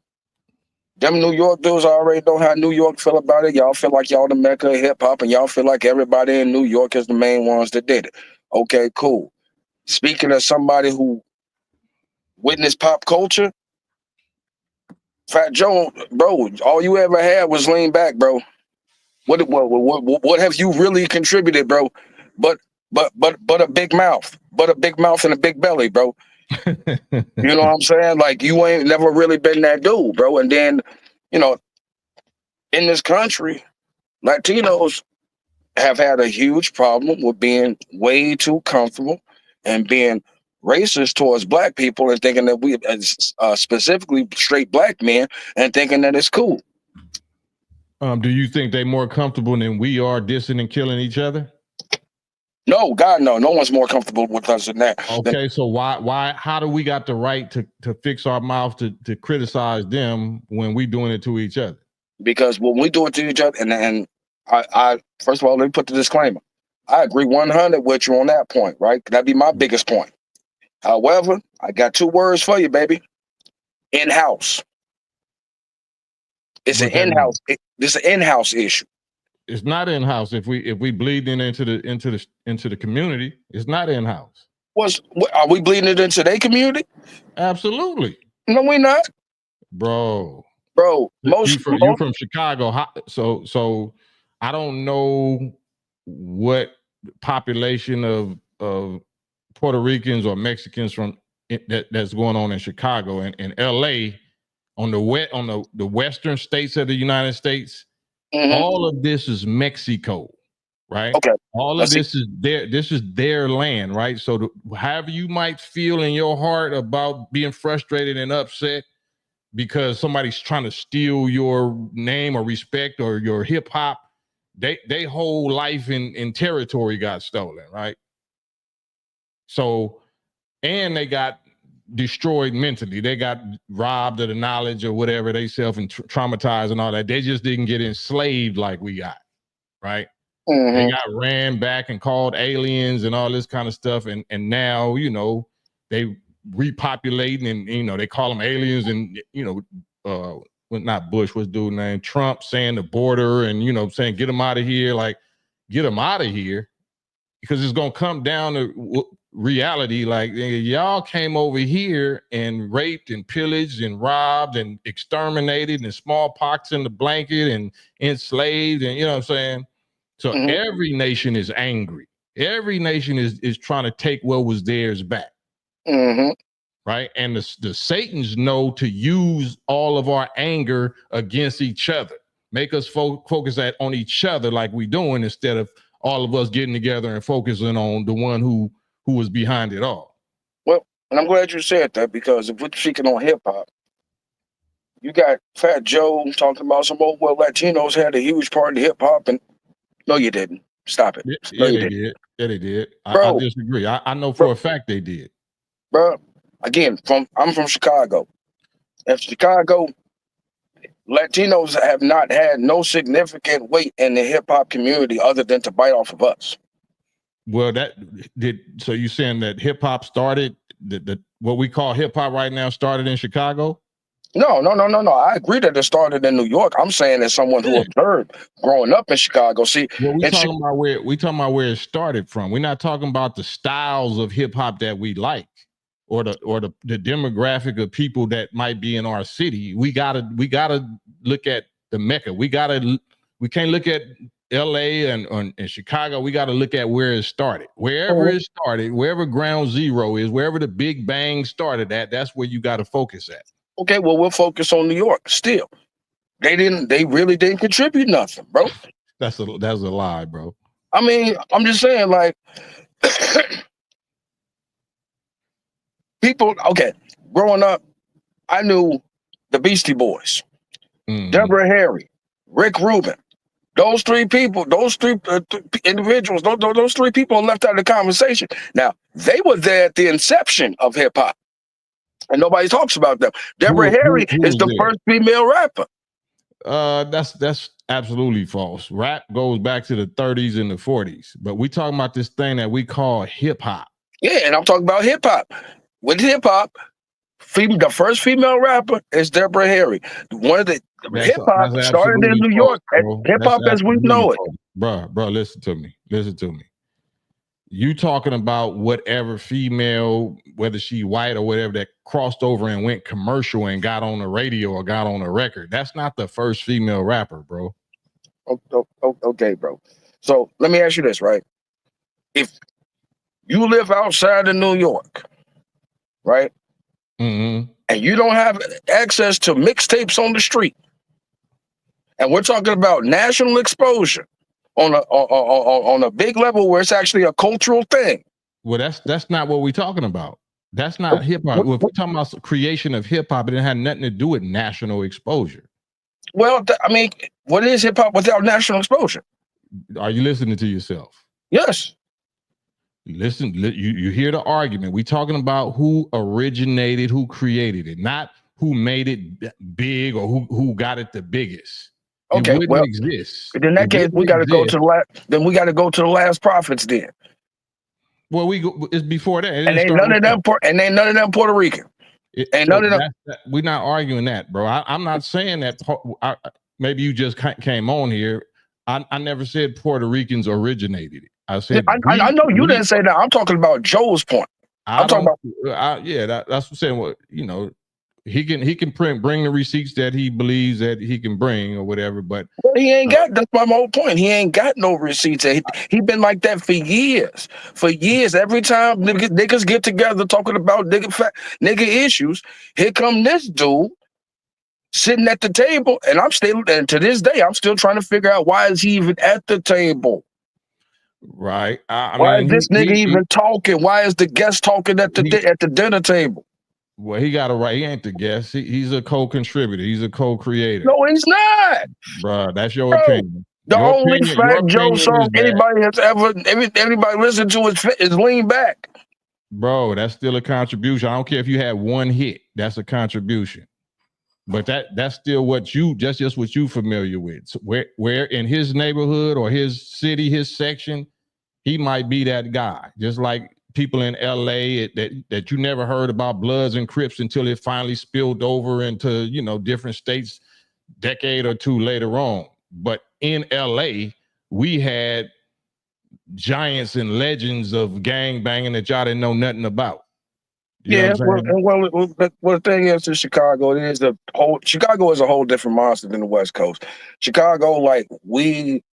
S5: them New York dudes already know how New York feel about it. Y'all feel like y'all the mecca of hip hop, and y'all feel like everybody in New York is the main ones that did it. Okay, cool. Speaking of somebody who witnessed pop culture, Fat Joe, bro, all you ever had was lean back, bro. What have you really contributed, bro? But a big mouth, and a big belly, bro. You know what I'm saying? Like you ain't never really been that dude, bro. And then, you know, in this country, Latinos have had a huge problem with being way too comfortable and being racist towards black people and thinking that we, specifically straight black men, and thinking that it's cool.
S1: Do you think they're more comfortable than we are dissing and killing each other?
S5: No, God, no. No one's more comfortable with us than that.
S1: Okay, so how do we got the right to fix our mouth to criticize them when we doing it to each other?
S5: Because when we do it to each other, and I first of all, let me put the disclaimer. I agree 100 with you on that point, right? That'd be my biggest point. However, I got two words for you, baby. In-house. It's an in-house. This is an in-house issue.
S1: It's not in-house. If we bleeding into the community, it's not in-house.
S5: Are we bleeding it into their community?
S1: Absolutely.
S5: No, we're not,
S1: bro.
S5: You
S1: from Chicago, so I don't know what population of Puerto Ricans or Mexicans that's going on in Chicago and LA on the western states of the United States. Mm-hmm. All of this is Mexico, right?
S5: Okay.
S1: All of this is their land, right? So however you might feel in your heart about being frustrated and upset because somebody's trying to steal your name or respect or your hip hop, they whole life in territory got stolen, right? So, and they got destroyed mentally. They got robbed of the knowledge or whatever they self and traumatized and all that. They just didn't get enslaved like we got, right? Mm-hmm. They got ran back and called aliens and all this kind of stuff. And now, you know, they repopulating and, you know, they call them aliens and, you know, not Bush, what's dude's name? Trump saying the border and, you know, saying, get them out of here. Like, get them out of here. Because it's going to come down to reality. Like, y'all came over here and raped and pillaged and robbed and exterminated and smallpox in the blanket and enslaved. And, you know what I'm saying? So every nation is angry. Every nation is trying to take what was theirs back. Mm-hmm. Right? And the Satans know to use all of our anger against each other. Make us focus on each other like we doing instead of all of us getting together and focusing on the one who was behind it all.
S5: Well, and I'm glad you said that because if we're speaking on hip hop, you got Fat Joe talking about some old Latinos had a huge part in hip hop, and no, you didn't. Stop it.
S1: Yeah, they did. Yeah, they did. I disagree. I know for a fact they did.
S5: Bro, again, I'm from Chicago. In Chicago, Latinos have not had no significant weight in the hip hop community other than to bite off of us.
S1: Well, so you saying that hip hop started what we call hip hop right now started in Chicago?
S5: No. I agree that it started in New York. I'm saying as someone who observed growing up in Chicago. See,
S1: well, we talking about where it started from. We're not talking about the styles of hip hop that we like or the demographic of people that might be in our city. We gotta look at the Mecca. We can't look at LA and Chicago. We got to look at where it started. Wherever it started, wherever ground zero is, wherever the Big Bang started at, that's where you got to focus at.
S5: Okay, well, we'll focus on New York still. They really didn't contribute nothing, bro.
S1: That's a lie, bro.
S5: I mean, I'm just saying, like, people, okay, growing up, I knew the Beastie Boys,
S1: Mhm.
S5: Deborah Harry, Rick Rubin. Those three people, those three individuals, those three people are left out of the conversation. Now, they were there at the inception of hip hop, and nobody talks about them. Deborah Harry
S1: who
S5: is
S1: was
S5: the
S1: there?
S5: first female rapper.
S1: That's absolutely false. Rap goes back to the 30s and the 40s, but we talking about this thing that we call hip hop.
S5: Yeah, and I'm talking about hip hop. With hip hop, the first female rapper is Deborah Harry. One of the hip hop
S1: That's
S5: started in
S1: absolutely
S5: New
S1: false,
S5: York.
S1: bro.
S5: Hip
S1: That's
S5: hop as we
S1: absolutely
S5: know it.
S1: false. Bro, listen to me. Listen to me. You talking about whatever female, whether she white or whatever, that crossed over and went commercial and got on the radio or got on a record. That's not the first female rapper, bro.
S5: Okay, bro. So let me ask you this, right? If you live outside of New York, right,
S1: Mm-hmm.
S5: and you don't have access to mixtapes on the street, and we're talking about national exposure on a big level where it's actually a cultural thing.
S1: Well, that's not what we're talking about. That's not hip hop. If we're talking about creation of hip hop, it didn't have nothing to do with national exposure.
S5: Well, I mean, what is hip hop without national exposure?
S1: Are you listening to yourself?
S5: Yes.
S1: Listen, you hear the argument. We're talking about who originated, who created it, not who made it big or who got it the biggest.
S5: Okay,
S1: it wouldn't exist.
S5: In that case, we got to go to the last. Then we got to go to the last prophets. Then.
S1: Well, it's before that,
S5: and ain't none of them. And ain't none of them Puerto Rican. Ain't none of them.
S1: We're not arguing that, bro. I'm not saying that. Maybe you just came on here. I never said Puerto Ricans originated it. I said
S5: I know you didn't say that. I'm talking about Joe's point. I'm talking about.
S1: That's what I'm saying. What he can bring the receipts that he believes that he can bring or whatever, but
S5: he ain't got. That's my whole point. He ain't got no receipts. He been like that for years. For years, every time niggas get together talking about nigga issues, here come this dude sitting at the table, and and to this day, I'm still trying to figure out why is he even at the table.
S1: Right.
S5: Why is this nigga even talking? Why is the guest talking at the dinner table?
S1: Well, he got a right. He ain't the guest. He's a co-contributor. He's a co-creator.
S5: No, he's not.
S1: Bro, that's your opinion.
S5: The only Fat Joe song anybody has anybody listened to is Lean Back.
S1: Bro, that's still a contribution. I don't care if you had one hit. That's a contribution. But that's still what just what you familiar with. So where in his neighborhood or his city, his section, he might be that guy. Just like people in LA that you never heard about Bloods and Crips until it finally spilled over into, different states decade or two later on. But in LA, we had giants and legends of gang banging that y'all didn't know nothing about.
S5: Well, the thing is, in Chicago, Chicago is a whole different monster than the West Coast. Chicago, like we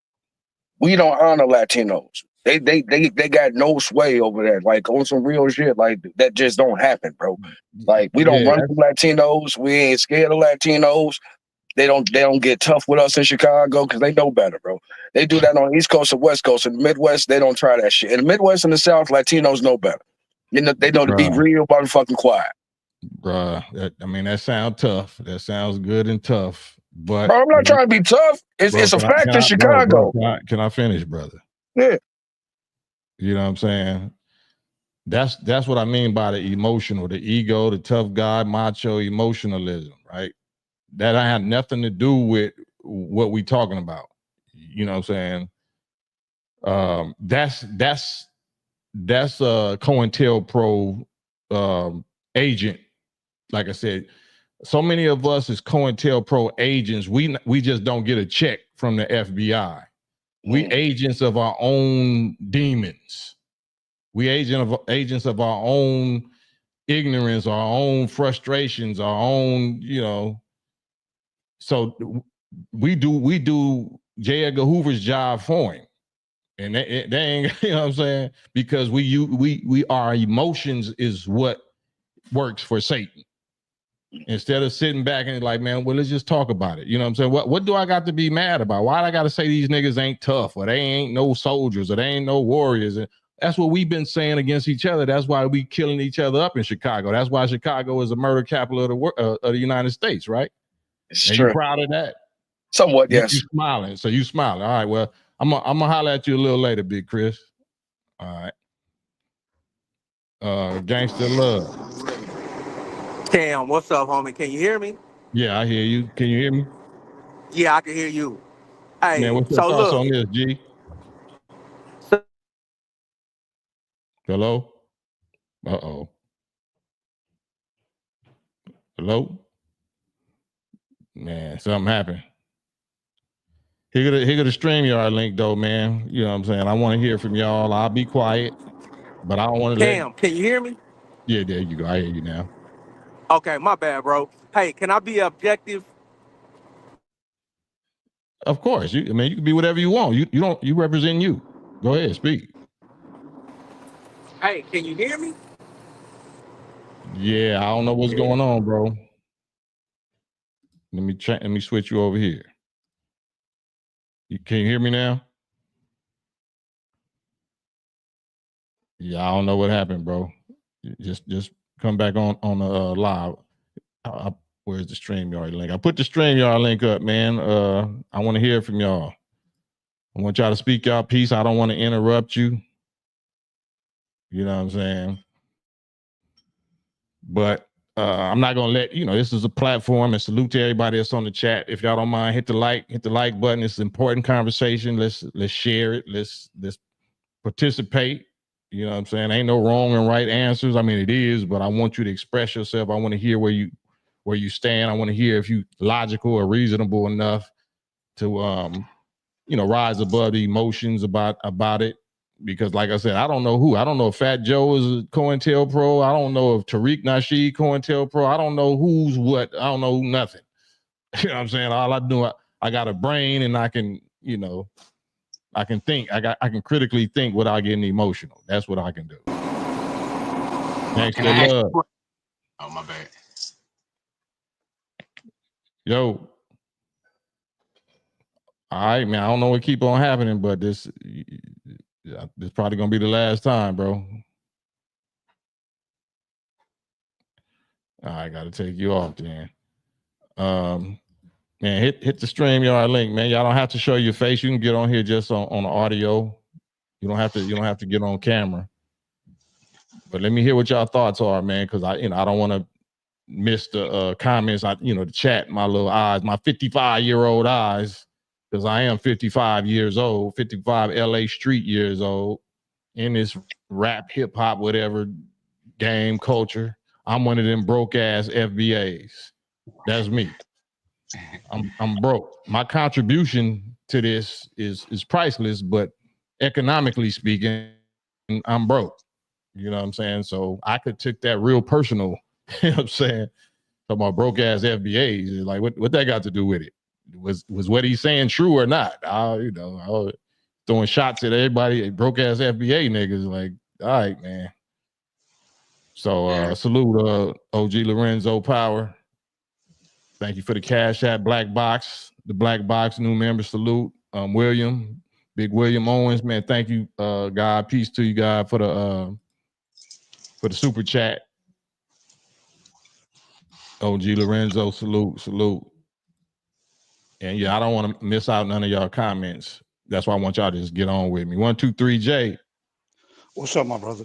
S5: don't honor Latinos. They got no sway over that. Like on some real shit, like that just don't happen, bro. Like we don't run from Latinos. We ain't scared of Latinos. They don't get tough with us in Chicago because they know better, bro. They do that on the East Coast and West Coast. In the Midwest, they don't try that shit. In the Midwest and the South, Latinos know better. They know to be real motherfucking quiet.
S1: Bruh, that sounds tough. That sounds good and tough. But
S5: bro, I'm not trying to be tough. It's a fact in Chicago.
S1: Can I finish, brother?
S5: Yeah.
S1: You know what I'm saying? That's what I mean by the emotional, the ego, the tough guy, macho emotionalism, right? That I had nothing to do with what we talking about. You know what I'm saying? That's a COINTELPRO agent. Like I said, so many of us as COINTELPRO agents, we just don't get a check from the FBI. We agents of our own demons. We agents of our own ignorance, our own frustrations, our own, So we do J. Edgar Hoover's job for him. And they ain't, you know what I'm saying? Because our emotions is what works for Satan. Instead of sitting back and like, man, well, let's just talk about it. You know what I'm saying? What do I got to be mad about? Why do I got to say these niggas ain't tough or they ain't no soldiers or they ain't no warriors? And That's what we've been saying against each other. That's why we killing each other up in Chicago. That's why Chicago is a murder capital of the United States, right?
S5: It's
S1: Are
S5: true.
S1: you proud of that?
S5: Somewhat, yes.
S1: You smiling. So you smiling. All right. Well, I'm gonna holler at you a little later, Big Chris. All right. Gangster Love.
S6: Cam, what's up, homie? Can you hear me?
S1: Yeah, I hear you. Can you hear me?
S6: Yeah, I can hear you.
S1: Man,
S6: Hey,
S1: what's your
S6: so
S1: thoughts
S6: look.
S1: on this, G? Hello? Uh-oh. Hello? Man, something happened. Here go the StreamYard link, though, man. You know what I'm saying? I want to hear from y'all. I'll be quiet, but I don't want to let...
S6: Cam, can you hear me?
S1: Yeah, there you go. I hear you now.
S6: Okay, my bad, bro. Hey, can I be objective?
S1: Of course. You can be whatever you want. You represent you. Go ahead, speak.
S6: Hey, can you hear me?
S1: Yeah, I don't know what's going on, bro. Let me switch you over here. Can you hear me now? Yeah, I don't know what happened, bro. Just come back on the live. Where's the StreamYard link? I put the StreamYard link up, man. I want to hear from y'all. I want y'all to speak y'all piece. I don't want to interrupt you. You know what I'm saying? But I'm not gonna let this is a platform, and salute to everybody that's on the chat. If y'all don't mind, hit the like button. It's an important conversation. Let's share it. Let's participate. You know what I'm saying? Ain't no wrong and right answers. I mean, it is, but I want you to express yourself. I want to hear where you stand. I want to hear if you logical or reasonable enough to rise above the emotions about it. Because like I said, I don't know who. I don't know if Fat Joe is a COINTELPRO. I don't know if Tariq Nasheed COINTELPRO. I don't know who's what. I don't know nothing. You know what I'm saying? All I do, I got a brain and I can, I can think. I can critically think without getting emotional. That's what I can do. Thanks
S2: Can
S1: to
S2: I ask
S1: love.
S2: you? Oh, my bad.
S1: Yo. All right, man. I don't know what keep on happening, but this probably gonna be the last time, bro. I gotta take you off, then. Man, hit the StreamYard link, man. Y'all don't have to show your face. You can get on here just on the audio. You don't have to get on camera. But let me hear what y'all thoughts are, man, because I don't want to miss the comments. The chat, my little eyes, my 55-year-old eyes, because I am 55 years old, 55 LA street years old in this rap, hip hop, whatever game culture. I'm one of them broke ass FBAs. That's me. I'm broke. My contribution to this is priceless, but economically speaking, I'm broke. You know what I'm saying? So I could take that real personal. You know what I'm saying? Talking about broke ass FBAs. Like what that got to do with it? Was what he's saying true or not? I was throwing shots at everybody, broke ass FBA niggas. Like, all right, man. So salute OG Lorenzo Power. Thank you for the cash app Black Box, the Black Box new member salute. William, Big William Owens, man. Thank you, God. Peace to you, God, for the super chat. OG Lorenzo, salute. And yeah, I don't want to miss out none of y'all comments. That's why I want y'all to just get on with me. 1, 2, 3, J.
S7: What's up, my brother?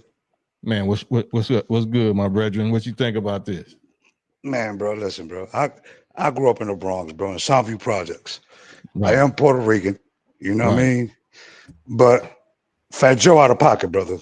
S1: Man, what's good, my brethren? What you think about this?
S7: Man, bro, listen, bro. I grew up in the Bronx, bro, in Soundview Projects.
S1: Right.
S7: I am Puerto Rican, you know what I
S1: Right.
S7: mean? But Fat Joe out of pocket, brother.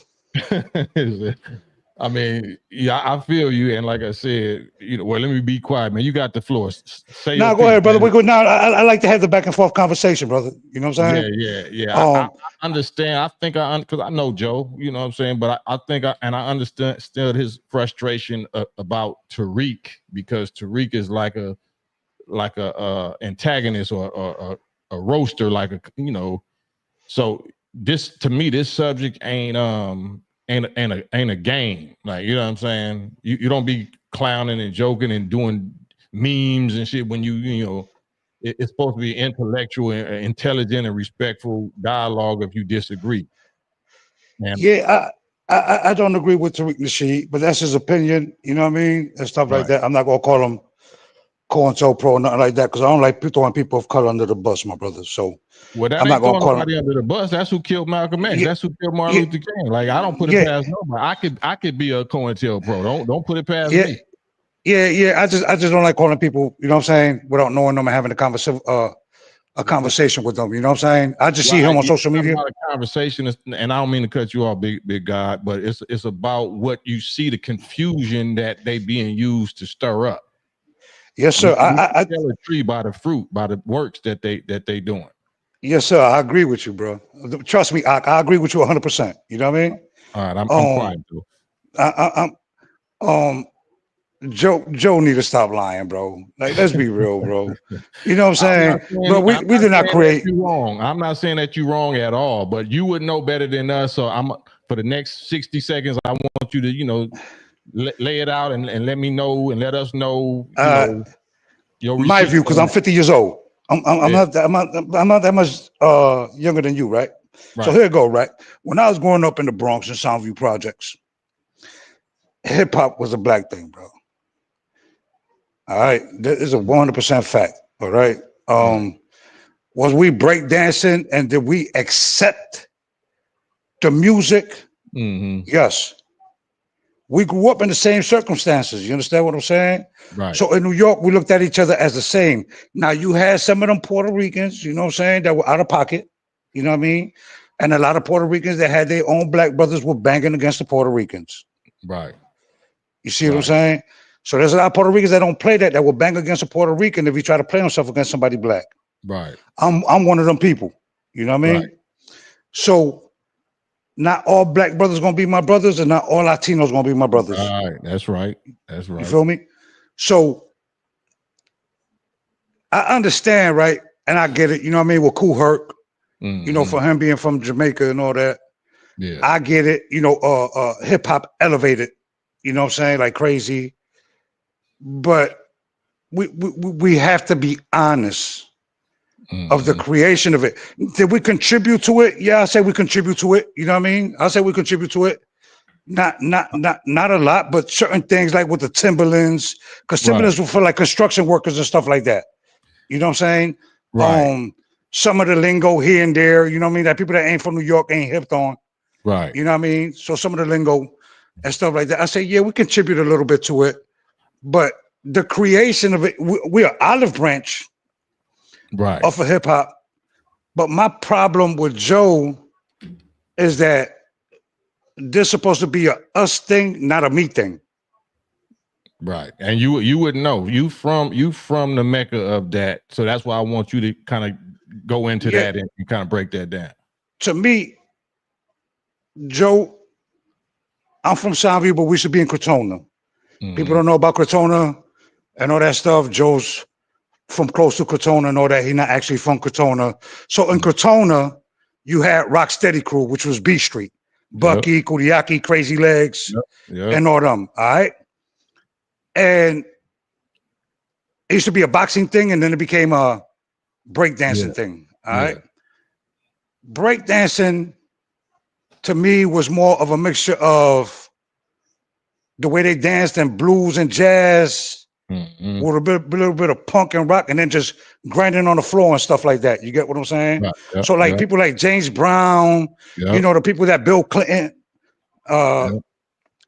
S1: I mean, yeah, I feel you. And like I said, well, let me be quiet, man. You got the floor. Say
S7: Now,
S1: your
S7: go
S1: piece,
S7: ahead, brother.
S1: man.
S7: We go now. I like to have the back and forth conversation, brother. You know what I'm saying?
S1: Yeah. I understand. I think because I know Joe, you know what I'm saying, but I think I understand still his frustration about Tariq, because Tariq is like a antagonist or a roaster, like so this, to me, this subject ain't a game. Like, you know what I'm saying? You don't be clowning and joking and doing memes and shit when it's supposed to be intellectual and intelligent and respectful dialogue if you disagree. And
S7: I don't agree with Tariq Nasheed, but that's his opinion. You know what I mean, and stuff like
S1: right.
S7: that. I'm not gonna call him COINTELPRO or nothing like that because I don't like throwing people of color under the bus, my brother. So
S1: Well, that
S7: I'm not
S1: ain't
S7: gonna
S1: throwing
S7: call him.
S1: nobody under the bus. That's who killed Malcolm X.
S7: Yeah,
S1: That's who killed Martin
S7: yeah,
S1: Luther King. Like, I don't put it
S7: yeah,
S1: past nobody. I could be a COINTELPRO. Don't put it past
S7: yeah,
S1: me.
S7: yeah. I just don't like calling people. You know what I'm saying? Without knowing them and having a conversation with them. You know what I'm saying? I just see him on
S1: It's
S7: social
S1: not
S7: media.
S1: about a conversation, and I don't mean to cut you off, big God, but it's about what you see, the confusion that they being used to stir up.
S7: Yes, sir.
S1: I tell a tree by the fruit, by the works that they doing.
S7: Yes, sir. I agree with you, bro. Trust me, I agree with you 100%. You know what I mean?
S1: All right, I'm quiet too.
S7: I'm Joe need to stop lying, bro. Like, let's be real, bro. You know what I'm saying? Bro, we did not create.
S1: You wrong. I'm not saying that you're wrong at all, but you would know better than us. So for the next 60 seconds, I want you to, lay it out and let me know and let us know, your
S7: My view, because I'm 50 years old. I'm not that much younger than you, right? So here you go, right? When I was growing up in the Bronx and Soundview projects, hip hop was a black thing, bro. All right, that is a 100% fact. All right. Was we breakdancing and did we accept the music?
S1: Mm-hmm.
S7: Yes. We grew up in the same circumstances. You understand what I'm saying?
S1: Right.
S7: So in New York, we looked at each other as the same. Now you had some of them Puerto Ricans, you know what I'm saying, that were out of pocket. You know what I mean? And a lot of Puerto Ricans that had their own black brothers were banging against the Puerto Ricans.
S1: Right.
S7: You see what I'm saying? So there's a lot of Puerto Ricans that don't play that will bang against a Puerto Rican if he try to play himself against somebody black.
S1: Right.
S7: I'm one of them people. You know what I mean?
S1: Right.
S7: So not all black brothers gonna be my brothers, and not all Latinos gonna be my brothers.
S1: All right, that's right. That's right.
S7: You feel me? So I understand, right? And I get it. You know what I mean? With Kool Herc, for him being from Jamaica and all that.
S1: Yeah.
S7: I get it. Hip hop elevated. You know what I'm saying? Like crazy. But we have to be honest of the creation of it. Did we contribute to it? Yeah, I say we contribute to it. You know what I mean? I say we contribute to it. Not a lot, but certain things like with the Timberlands, because Timberlands were for like construction workers and stuff like that. You know what I'm saying?
S1: Right.
S7: Some of the lingo here and there, you know what I mean, that people that ain't from New York ain't hipped on.
S1: Right.
S7: You know what I mean? So some of the lingo and stuff like that. I say, yeah, we contribute a little bit to it, but the creation of it, we are olive branch off of hip hop. But my problem with Joe is that this is supposed to be a us thing, not a me thing.
S1: Right. And you wouldn't know. You from the Mecca of that. So that's why I want you to kind of go into that and kind of break that down.
S7: To me, Joe, I'm from Soundview, but we should be in Crotona. People don't know about Crotona and all that stuff. Joe's from close to Crotona and all that. He's not actually from Crotona. So in Crotona, you had Rocksteady Crew, which was B Street. Bucky, Kuriaki, Crazy Legs, and all them. All right. And it used to be a boxing thing, and then it became a breakdancing thing. All right. Breakdancing to me was more of a mixture of the way they danced and blues and jazz with a little bit of punk and rock, and then just grinding on the floor and stuff like that. You get what I'm saying?
S1: Right.
S7: So like people like James Brown, the people that Bill Clinton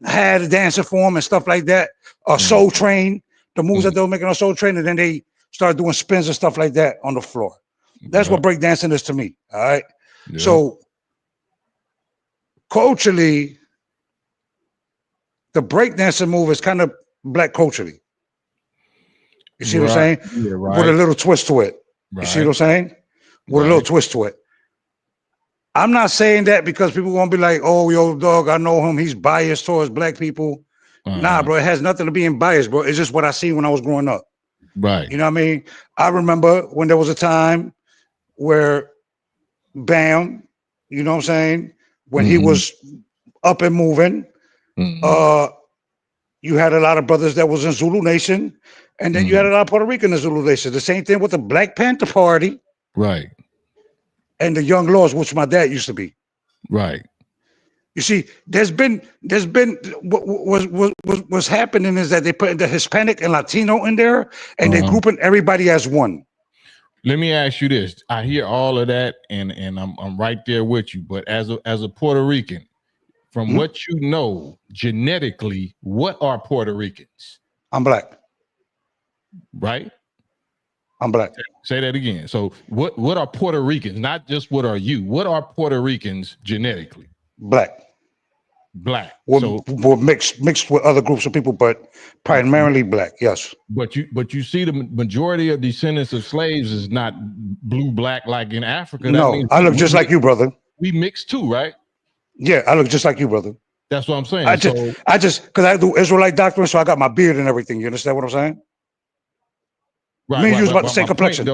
S7: had dancing for him and stuff like that. Soul Train, the moves that they were making on Soul Train, and then they started doing spins and stuff like that on the floor. That's what breakdancing is to me. All right. So culturally, the breakdancing move is kind of black culturally. You see what I'm saying?
S1: Yeah,
S7: with a little twist to it. You see what I'm saying? With a little twist to it. I'm not saying that because people won't be like, oh, yo, dog, I know him. He's biased towards black people. Nah, bro, it has nothing to being biased, bro. It's just what I seen when I was growing up.
S1: Right.
S7: You know what I mean? I remember when there was a time where Bam, you know what I'm saying? When he was up and moving, you had a lot of brothers that was in Zulu Nation, and then you had a lot of Puerto Rican in Zulu Nation. The same thing with the Black Panther Party.
S1: Right.
S7: And the Young Lords, which my dad used to be.
S1: Right.
S7: You see, there's been what's happening is that they put the Hispanic and Latino in there, and they're grouping everybody as one.
S1: Let me ask you this. I hear all of that, and I'm right there with you. But as a Puerto Rican, from what you know genetically, what are Puerto Ricans?
S7: I'm black.
S1: Right?
S7: I'm black.
S1: Say that again. So what are Puerto Ricans? Not just what are you. What are Puerto Ricans genetically?
S7: Black.
S1: Black.
S7: We're mixed with other groups of people, but primarily black. Yes.
S1: But you see, the majority of descendants of slaves is not blue black like in Africa.
S7: No,
S1: that means
S7: I look just like you, brother.
S1: We mix too, right?
S7: Yeah, I look just like you, brother.
S1: That's what I'm saying.
S7: I just because I do Israelite doctrine, so I got my beard and everything. You understand what I'm saying?
S1: Right.
S7: Me and you was about the same complexion.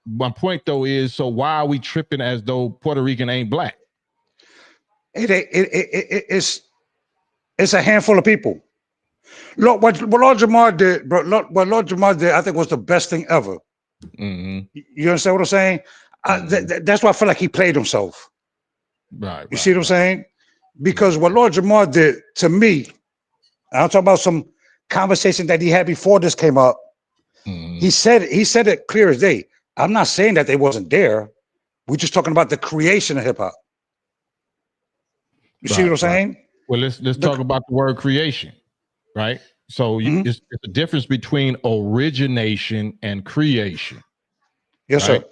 S1: My point though is, so why are we tripping as though Puerto Rican ain't black?
S7: It's a handful of people. Look, what Lord Jamar did, bro. What Lord Jamar did, I think was the best thing ever. You understand what I'm saying? That's why I feel like he played himself.
S1: Right.
S7: You see what I'm saying? Because what Lord Jamar did to me, I'll talk about some conversation that he had before this came up. He said it clear as day. I'm not saying that they wasn't there. We're just talking about the creation of hip hop. You see what I'm saying?
S1: Well, let's talk about the word creation, right? So it's a difference between origination and creation.
S7: Yes,
S1: right?
S7: sir.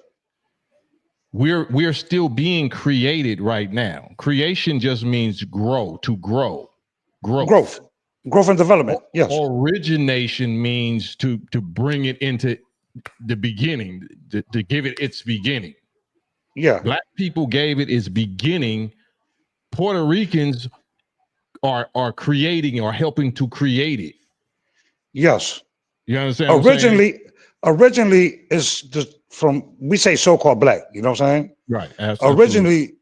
S1: We're still being created right now. Creation just means grow, to grow, growth
S7: and development. Yes.
S1: Origination means to bring it into the beginning, to give it its beginning.
S7: Yeah.
S1: Black people gave it its beginning. Puerto Ricans are creating or helping to create it.
S7: Yes.
S1: You understand?
S7: Originally is just from, we say so-called black. You know what I'm saying?
S1: Right. Absolutely.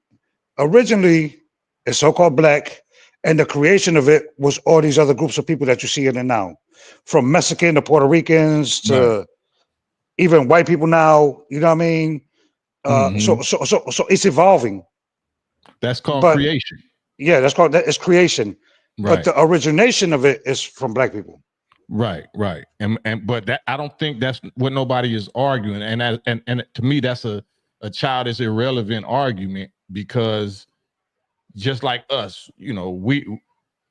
S7: Originally it's so-called black, and the creation of it was all these other groups of people that you see in it now, from Mexican to Puerto Ricans to even white people now. You know what I mean? So it's evolving.
S1: That's called creation.
S7: Yeah, it's creation.
S1: Right.
S7: But the origination of it is from black people.
S1: Right. But that, I don't think that's what nobody is arguing. And to me, that's a childish, irrelevant argument, because just like us, you know,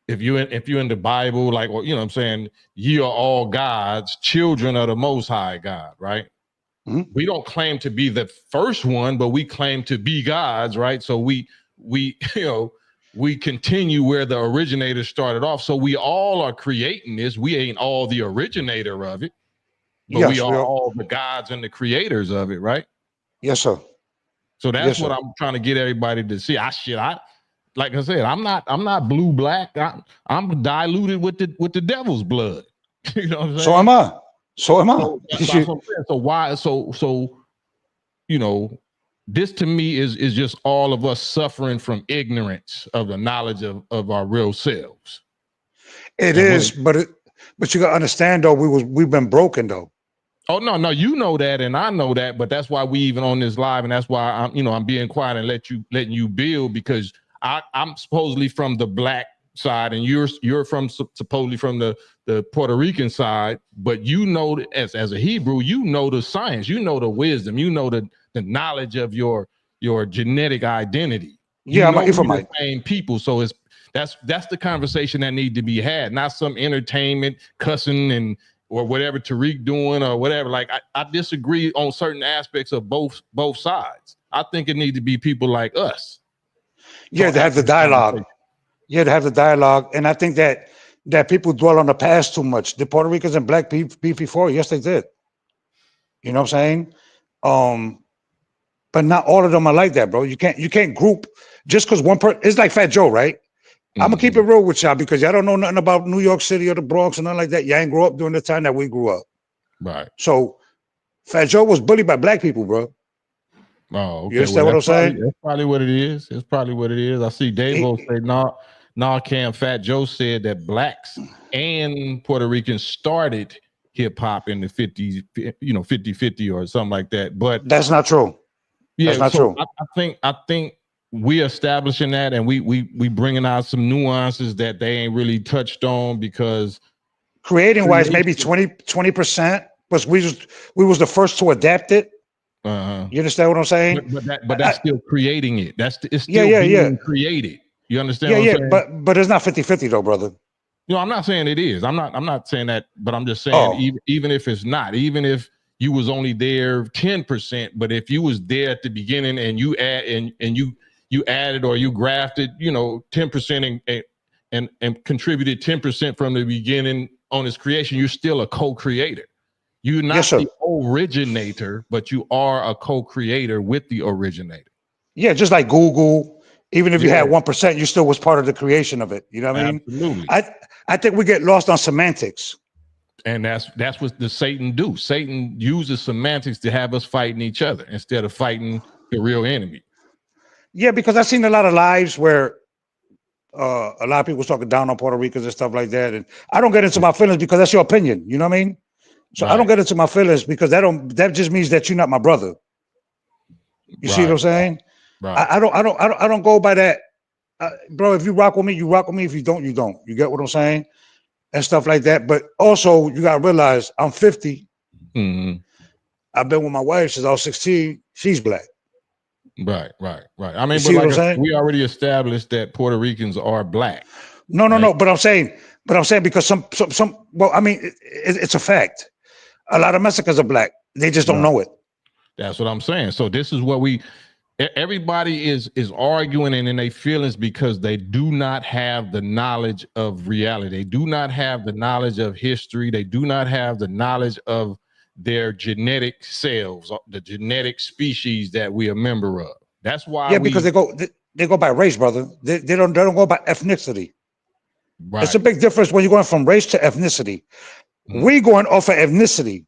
S1: if you're in the Bible, like, or, you know what I'm saying, ye are all gods, children of the Most High God, right? We don't claim to be the first one, but we claim to be gods, right? So we we continue where the originator started off. So we all are creating this. We ain't all the originator of it, but we are all the gods and the creators of it, right?
S7: Yes, sir.
S1: So that's what I'm trying to get everybody to see. Like I said, I'm not blue black. I'm diluted with the devil's blood. You know what I'm saying?
S7: So am I.
S1: So why? So you know, this to me is just all of us suffering from ignorance of the knowledge of our real selves.
S7: It is, but you gotta understand though, we've been broken though.
S1: Oh no, you know that, and I know that, but that's why we even on this live, and that's why I'm being quiet and letting you build, because I'm supposedly from the black side, and you're from supposedly from the Puerto Rican side, but you know, as a Hebrew, you know the science, you know the wisdom, you know the knowledge of your genetic identity.
S7: Yeah, I'm an Ephraimite.
S1: The same people, so that's the conversation that need to be had, not some entertainment cussing or whatever Tariq doing or whatever. Like I disagree on certain aspects of both sides. I think it needs to be people like us.
S7: Yeah, to have the dialogue. Yeah, to have the dialogue. And I think that people dwell on the past too much. The Puerto Ricans and black beef before, yes, they did. You know what I'm saying? But not all of them are like that, bro. You can't group just because one person. It's like Fat Joe, right? I'm gonna keep it real with y'all, because y'all don't know nothing about New York City or the Bronx and nothing like that. Y'all ain't grow up during the time that we grew up.
S1: Right.
S7: So Fat Joe was bullied by black people, bro.
S1: Oh, okay.
S7: You understand what I'm saying?
S1: That's probably what it is. It's probably what it is. I see Davo say, nah, Cam, Fat Joe said that blacks and Puerto Ricans started hip hop in the 50s, 50-50 or something like that. But
S7: that's not true.
S1: Yeah,
S7: that's not true.
S1: I think we establishing that, and we bringing out some nuances that they ain't really touched on because
S7: creating wise maybe 20%, but we was the first to adapt it. You understand what I'm saying?
S1: But that's still creating it. It's still being created. You understand what I'm saying?
S7: But it's not 50-50 though, brother.
S1: No, I'm not saying it is. I'm not saying that, but I'm just saying even if it's not, even if you was only there 10%, but if you was there at the beginning and you add and you added or you grafted, 10% and contributed 10% from the beginning on its creation, you're still a co-creator. You're not the originator, but you are a co-creator with the originator.
S7: Yeah, just like Google. Even if you had 1%, you still was part of the creation of it. You know what I mean?
S1: Absolutely.
S7: I think we get lost on semantics.
S1: And that's what the Satan do. Satan uses semantics to have us fighting each other instead of fighting the real enemy.
S7: Yeah, because I've seen a lot of lives where a lot of people was talking down on Puerto Ricans and stuff like that. And I don't get into my feelings because that's your opinion. You know what I mean? So I don't get into my feelings because that just means that you're not my brother. You see what I'm saying?
S1: Right.
S7: I don't go by that. Bro, if you rock with me, you rock with me. If you don't, you don't. You get what I'm saying? And stuff like that. But also, you got to realize I'm 50.
S1: Mm-hmm.
S7: I've been with my wife since I was 16. She's black.
S1: Right. I mean, but we already established that Puerto Ricans are black.
S7: No. But I'm saying because some. Well, I mean, it's a fact. A lot of Mexicans are black. They just don't know it.
S1: That's what I'm saying. So this is what everybody is arguing and in their feelings because they do not have the knowledge of reality. They do not have the knowledge of history. They do not have the knowledge of their genetic selves, the genetic species that we are a member of. That's why
S7: because they go by race, brother. They don't go by ethnicity.
S1: Right.
S7: It's a big difference when you're going from race to ethnicity. We going off of ethnicity.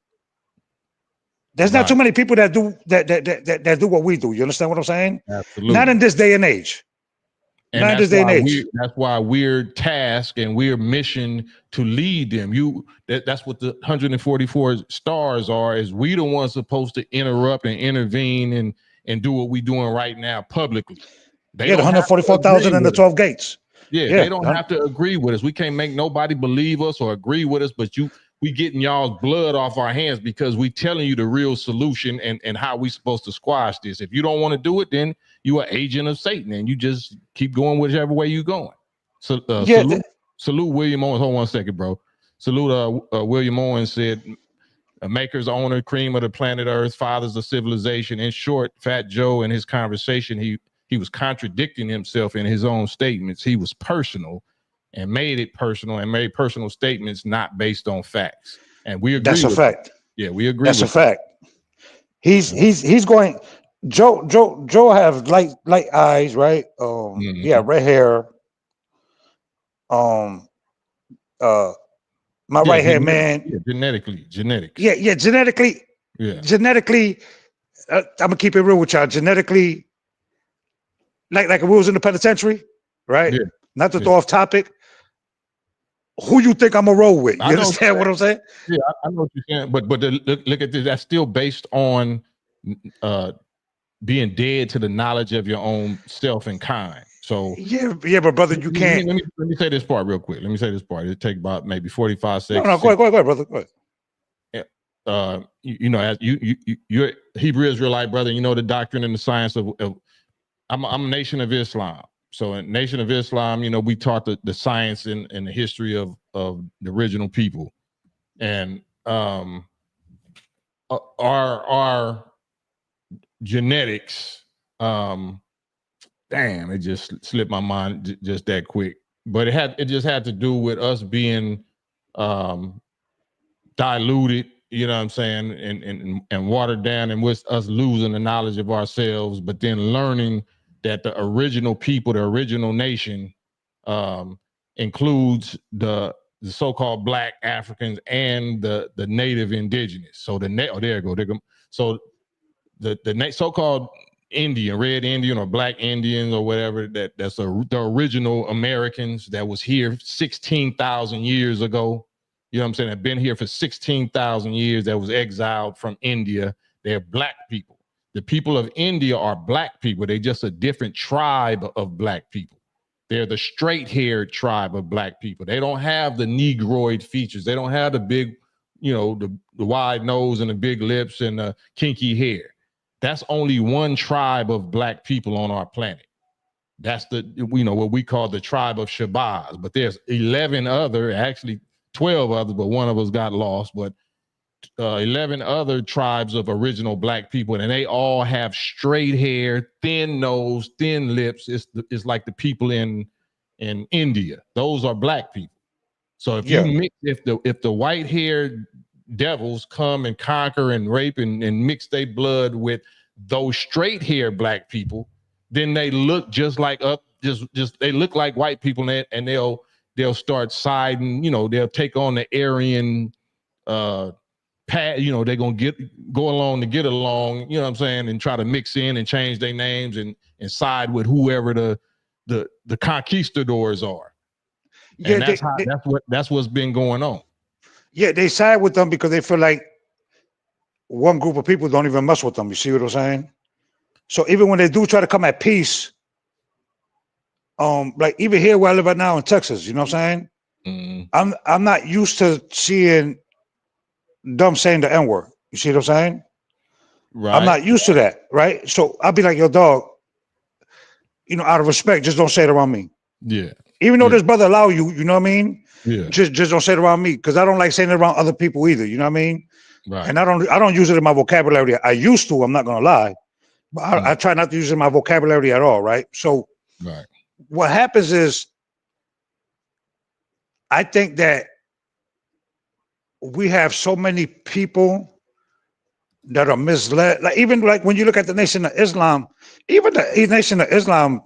S7: There's not too many people that do what we do. You understand what I'm saying?
S1: Absolutely.
S7: Not in this day and age.
S1: And that's why we're tasked and we're mission to lead them. That's what the 144 stars are. Is we the ones supposed to interrupt and intervene and do what we're doing right now publicly.
S7: The 144,000 and the 12 gates.
S1: Yeah, they don't have to agree with us. We can't make nobody believe us or agree with us, but we getting y'all's blood off our hands because we telling you the real solution and how we supposed to squash this. If you don't want to do it, then you are agent of Satan and you just keep going whichever way you going. So salute William Owens. Hold on 1 second, bro. Salute William Owens said, makers, owner, cream of the planet Earth, fathers of civilization. In short, Fat Joe in his conversation, he was contradicting himself in his own statements. He was personal and made it personal and made personal statements not based on facts. And we agree.
S7: That's a fact.
S1: Yeah, we agree.
S7: That's a fact. He's going. Joe have light eyes, right? Yeah, red hair. My right hand man.
S1: Yeah, genetics.
S7: Yeah, genetically.
S1: Yeah.
S7: Genetically, I'm gonna keep it real with y'all. Genetically, like if we was in the penitentiary, right? Yeah. Not to throw off topic. Who you think I'm gonna roll with? You understand what I'm saying?
S1: Yeah, I know what you're saying. But look at this. That's still based on being dead to the knowledge of your own self and kind. So
S7: yeah, but brother, you can't.
S1: Let me say this part real quick. It'll take about maybe 45 seconds.
S7: No, go ahead, brother. Go
S1: ahead. As you're Hebrew Israelite brother, you know the doctrine and the science of I'm a Nation of Islam. So in Nation of Islam, we taught the science and the history of the original people, and our genetics. Damn, it just slipped my mind just that quick. But it just had to do with us being diluted, you know what I'm saying, and watered down, and with us losing the knowledge of ourselves, but then learning that the original people, the original nation, includes the so-called Black Africans and the native indigenous. So there you go. So the so-called Indian, red Indian or Black Indians or whatever, that's the original Americans that was here 16,000 years ago. You know what I'm saying? Have been here for 16,000 years, that was exiled from India. They're Black people. The people of India are black people. They're just a different tribe of black people. They're the straight-haired tribe of black people. They don't have the negroid features. They don't have the big, the wide nose and the big lips and the kinky hair. That's only one tribe of black people on our planet. That's what we call the tribe of Shabazz. But there's 11 other, actually 12 others, but one of us got lost. But 11 other tribes of original black people, and they all have straight hair, thin nose, thin lips. It's like the people in India. Those are black people. So if you mix, if the white haired devils come and conquer and rape and mix their blood with those straight haired black people, then they look just like they look like white people, and they'll start siding. They'll take on the Aryan they're gonna go along to get along, you know what I'm saying, and try to mix in and change their names and side with whoever the conquistadors are. And that's what's been going on.
S7: Yeah, they side with them because they feel like one group of people don't even mess with them. You see what I'm saying? So even when they do try to come at peace, like even here where I live right now in Texas, you know what I'm saying? I'm not used to seeing them saying the N-word. You see what I'm saying?
S1: Right.
S7: I'm not used to that, right? So I'll be like, yo, dog, out of respect, just don't say it around me.
S1: Yeah.
S7: Even though this brother allow you, you know what I mean?
S1: Yeah.
S7: Just don't say it around me, because I don't like saying it around other people either. You know what I mean?
S1: Right.
S7: And I don't use it in my vocabulary. I used to. I'm not gonna lie, but I try not to use it in my vocabulary at all. Right. So what happens is, I think that we have so many people that are misled. Like even like when you look at the Nation of Islam, even the Nation of Islam,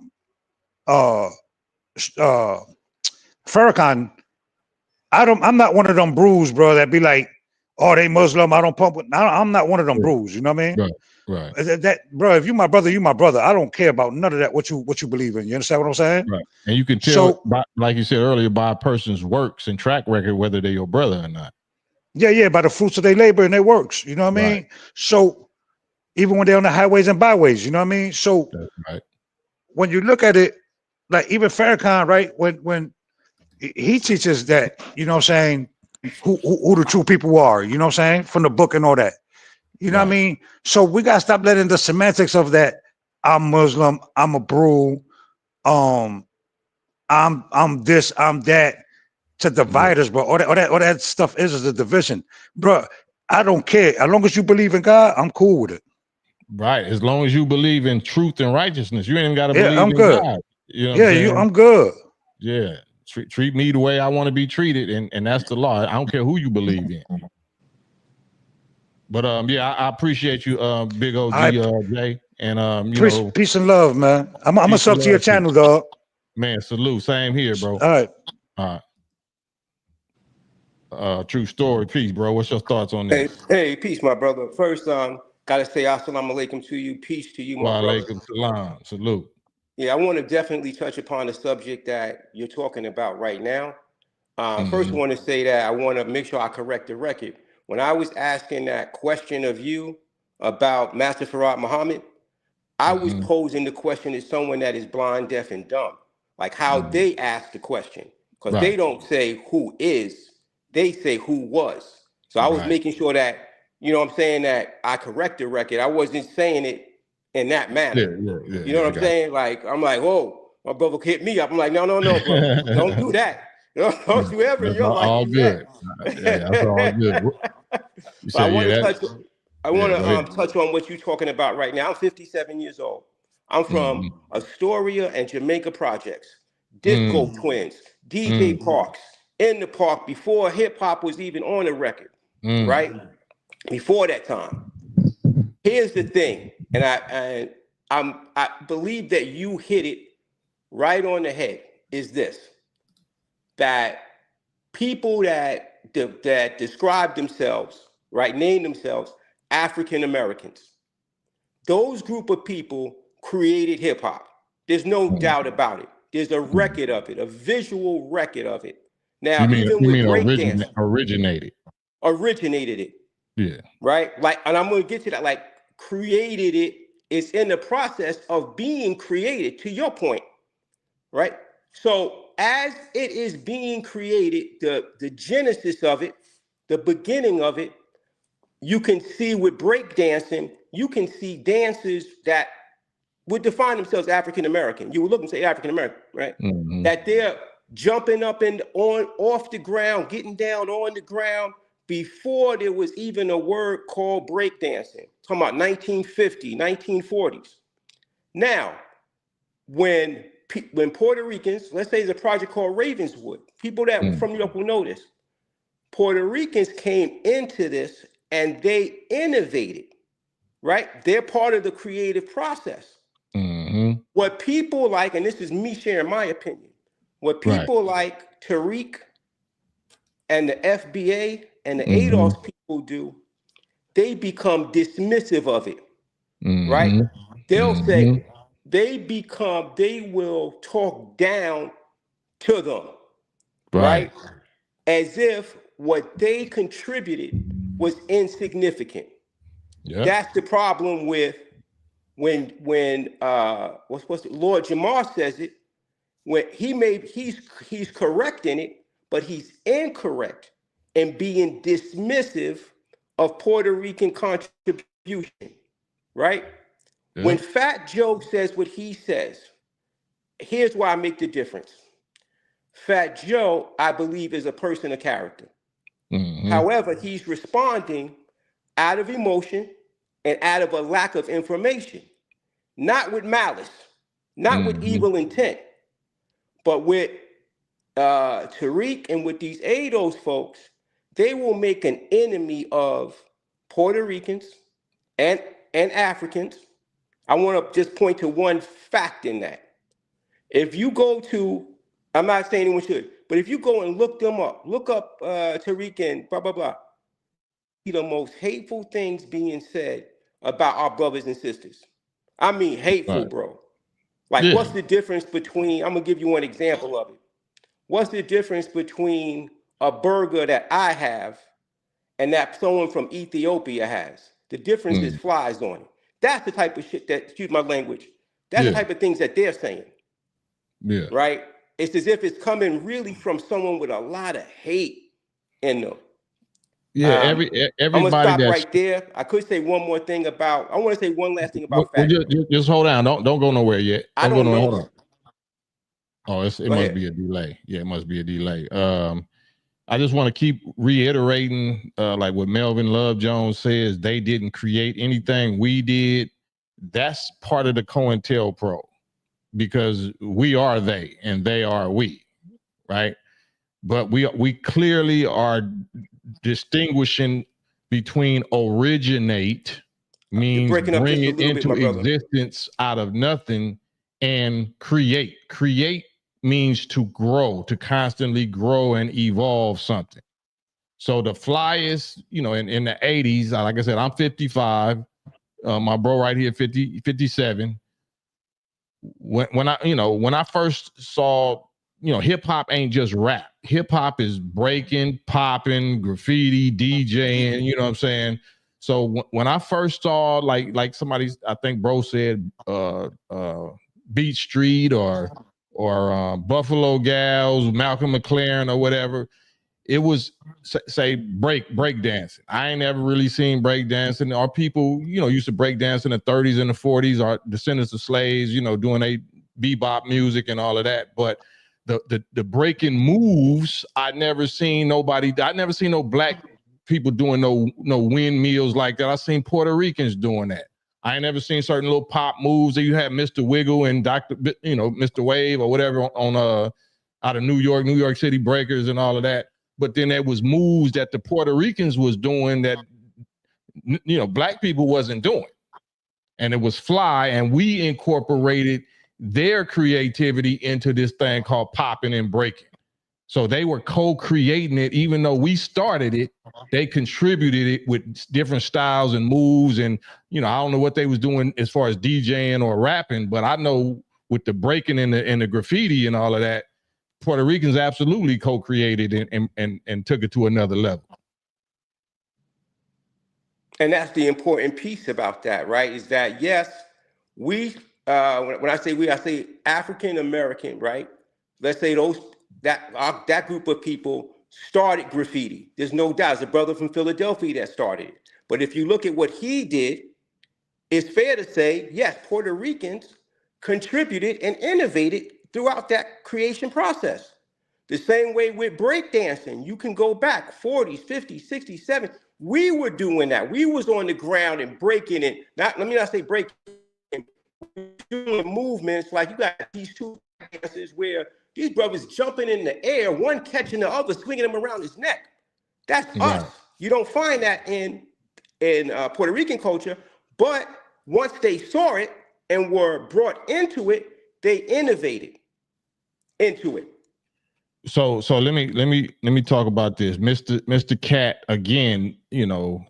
S7: Farrakhan, I'm not one of them brews, bro, that be like, oh, they Muslim, I don't pump with. I'm not one of them brews, you know what I mean?
S1: Right.
S7: That bro, if you my brother, you my brother. I don't care about none of that. What you believe in? You understand what I'm saying?
S1: Right. And you can tell, like you said earlier, by a person's works and track record whether they're your brother or not.
S7: Yeah, by the fruits of their labor and their works. You know what I mean? So even when they're on the highways and byways, you know what I mean? So when you look at it, like even Farrakhan, right? When he teaches that, you know what I'm saying, who the true people are, you know what I'm saying, from the book and all that. You know what I mean? So we gotta stop letting the semantics of that. I'm Muslim, I'm a brew, I'm this, I'm that, to divide us, bro. All that stuff is a division, bro. I don't care. As long as you believe in God, I'm cool with it.
S1: Right. As long as you believe in truth and righteousness, you ain't even got to believe
S7: I'm
S1: in
S7: good.
S1: God. You know what I'm saying?
S7: I'm good.
S1: Yeah. Treat me the way I want to be treated, and that's the law. I don't care who you believe in. But I appreciate you, Big OG Jay, and
S7: peace and love, man. I'm gonna sub to your channel, dog.
S1: Man, salute. Same here, bro.
S7: All
S1: right. True story. Peace, bro. What's your thoughts on this?
S8: Hey, peace, my brother. First, gotta say assalamu alaikum to you. Peace to you, my brother.
S1: Wa alaikum salam. Salute.
S8: Yeah, I want to definitely touch upon the subject that you're talking about right now. First, I want to say that I want to make sure I correct the record. When I was asking that question of you about Master Farad Muhammad, I was posing the question as someone that is blind, deaf, and dumb. Like how they ask the question. Because they don't say who is, they say who was. So I was making sure that, you know what I'm saying, that I correct the record. I wasn't saying it in that manner. You know what I'm saying? Like, I'm like, oh, my brother hit me up. I'm like, no, bro. Don't do that. Don't you ever in your life.
S1: All good. That's all good.
S8: I want to touch on what you're talking about right now. I'm 57 years old. I'm from Astoria and Jamaica Projects, Disco Twins, DJ Parks, in the park before hip hop was even on the record, right? Before that time. Here's the thing, and I believe that you hit it right on the head. Is this that people that describe themselves, right, name themselves African Americans, those group of people created hip hop. There's no doubt about it. There's a record of it, a visual record of it. Now, even with breakdance, originated it.
S1: Yeah.
S8: Right. Like, and I'm going to get to that. Like, created it it's in the process of being created, to your point, right? So as it is being created, the genesis of it, the beginning of it, you can see with breakdancing, you can see dancers that would define themselves African American. You would look and say African American, right?
S1: Mm-hmm.
S8: That they're jumping up and on off the ground, getting down on the ground before there was even a word called breakdancing. Talking about 1950, 1940s. Now, when Puerto Ricans, let's say there's a project called Ravenswood, people that from New York will know this. Puerto Ricans came into this and they innovated, right? They're part of the creative process.
S1: Mm-hmm.
S8: What people like, and this is me sharing my opinion, what people like Tariq and the FBA and the ADOS people do, they become dismissive of it, right? They'll say, they will talk down to them, right? As if what they contributed was insignificant.
S1: Yeah.
S8: That's the problem with when what's Lord Jamar says it, when he's correct in it, but he's incorrect in being dismissive of Puerto Rican contribution, right? Yeah. When Fat Joe says what he says, here's why I make the difference. Fat Joe, I believe, is a person of character. However, he's responding out of emotion and out of a lack of information, not with malice, not with evil intent, but with Tariq and with these ADOS folks, they will make an enemy of Puerto Ricans and Africans. I want to just point to one fact in that. If you go to, I'm not saying anyone should, but if you go and look them up, look up Tariq and blah, blah, blah, the most hateful things being said about our brothers and sisters. I mean, hateful, bro. Like, what's the difference between, I'm going to give you one example of it. What's the difference between a burger that I have and that someone from Ethiopia has? The difference is flies on it. That's the type of shit that, excuse my language, that's the type of things that they're saying. Yeah. Right? It's as if it's coming really from someone with a lot of hate in them.
S1: Yeah,
S8: everybody. I'm gonna stop right there. I could say one more thing about. I want to say one last thing about Fat Joe.
S1: Just hold on. Don't go nowhere yet.
S8: I don't know. Hold on.
S1: Oh, it must be a delay. Yeah, it must be a delay. I just want to keep reiterating, like what Melvin Love Jones says. They didn't create anything. We did. That's part of the COINTELPRO, because we are they and they are we, right? But we clearly are distinguishing between originate, means bring it into existence out of nothing, and create. Create means to grow, to constantly grow and evolve something. So the flyest, in the 80s, like I said, I'm 55. My bro right here, 57. When I first saw, hip hop ain't just rap. Hip hop is breaking, popping, graffiti, DJing, you know what I'm saying? So when I first saw, like somebody, I think bro said, Beat Street or Buffalo Gals, Malcolm McLaren or whatever, it was say break dancing. I ain't ever really seen break dancing. Our people, used to break dance in the 30s and the 40s, our descendants of slaves, doing a bebop music and all of that. But the breaking moves, I never seen no black people doing no windmills like that. I seen Puerto Ricans doing that. I ain't never seen certain little pop moves that you had Mr. Wiggle and Mr. Wave or whatever on out of New York City Breakers and all of that. But then there was moves that the Puerto Ricans was doing that, black people wasn't doing. And it was fly, and we incorporated their creativity into this thing called popping and breaking. So they were co-creating it. Even though we started it, they contributed it with different styles and moves. And, I don't know what they was doing as far as DJing or rapping, but I know with the breaking and the graffiti and all of that, Puerto Ricans absolutely co-created and took it to another level.
S8: And that's the important piece about that, right? Is that, yes, we when I say we, I say African American, right? Let's say that group of people started graffiti. There's no doubt. It's a brother from Philadelphia that started it. But if you look at what he did, it's fair to say, yes, Puerto Ricans contributed and innovated throughout that creation process. The same way with breakdancing, you can go back 40s, 50s, 60s, 70s. We were doing that. We was on the ground and breaking it. Let me not say breaking, doing movements like you got these two dances where these brothers jumping in the air, one catching the other, swinging them around his neck. That's us. You don't find that in Puerto Rican culture, but once they saw it and were brought into it, they innovated into it.
S1: So let me talk about this, Mr. Cat. Again, you know,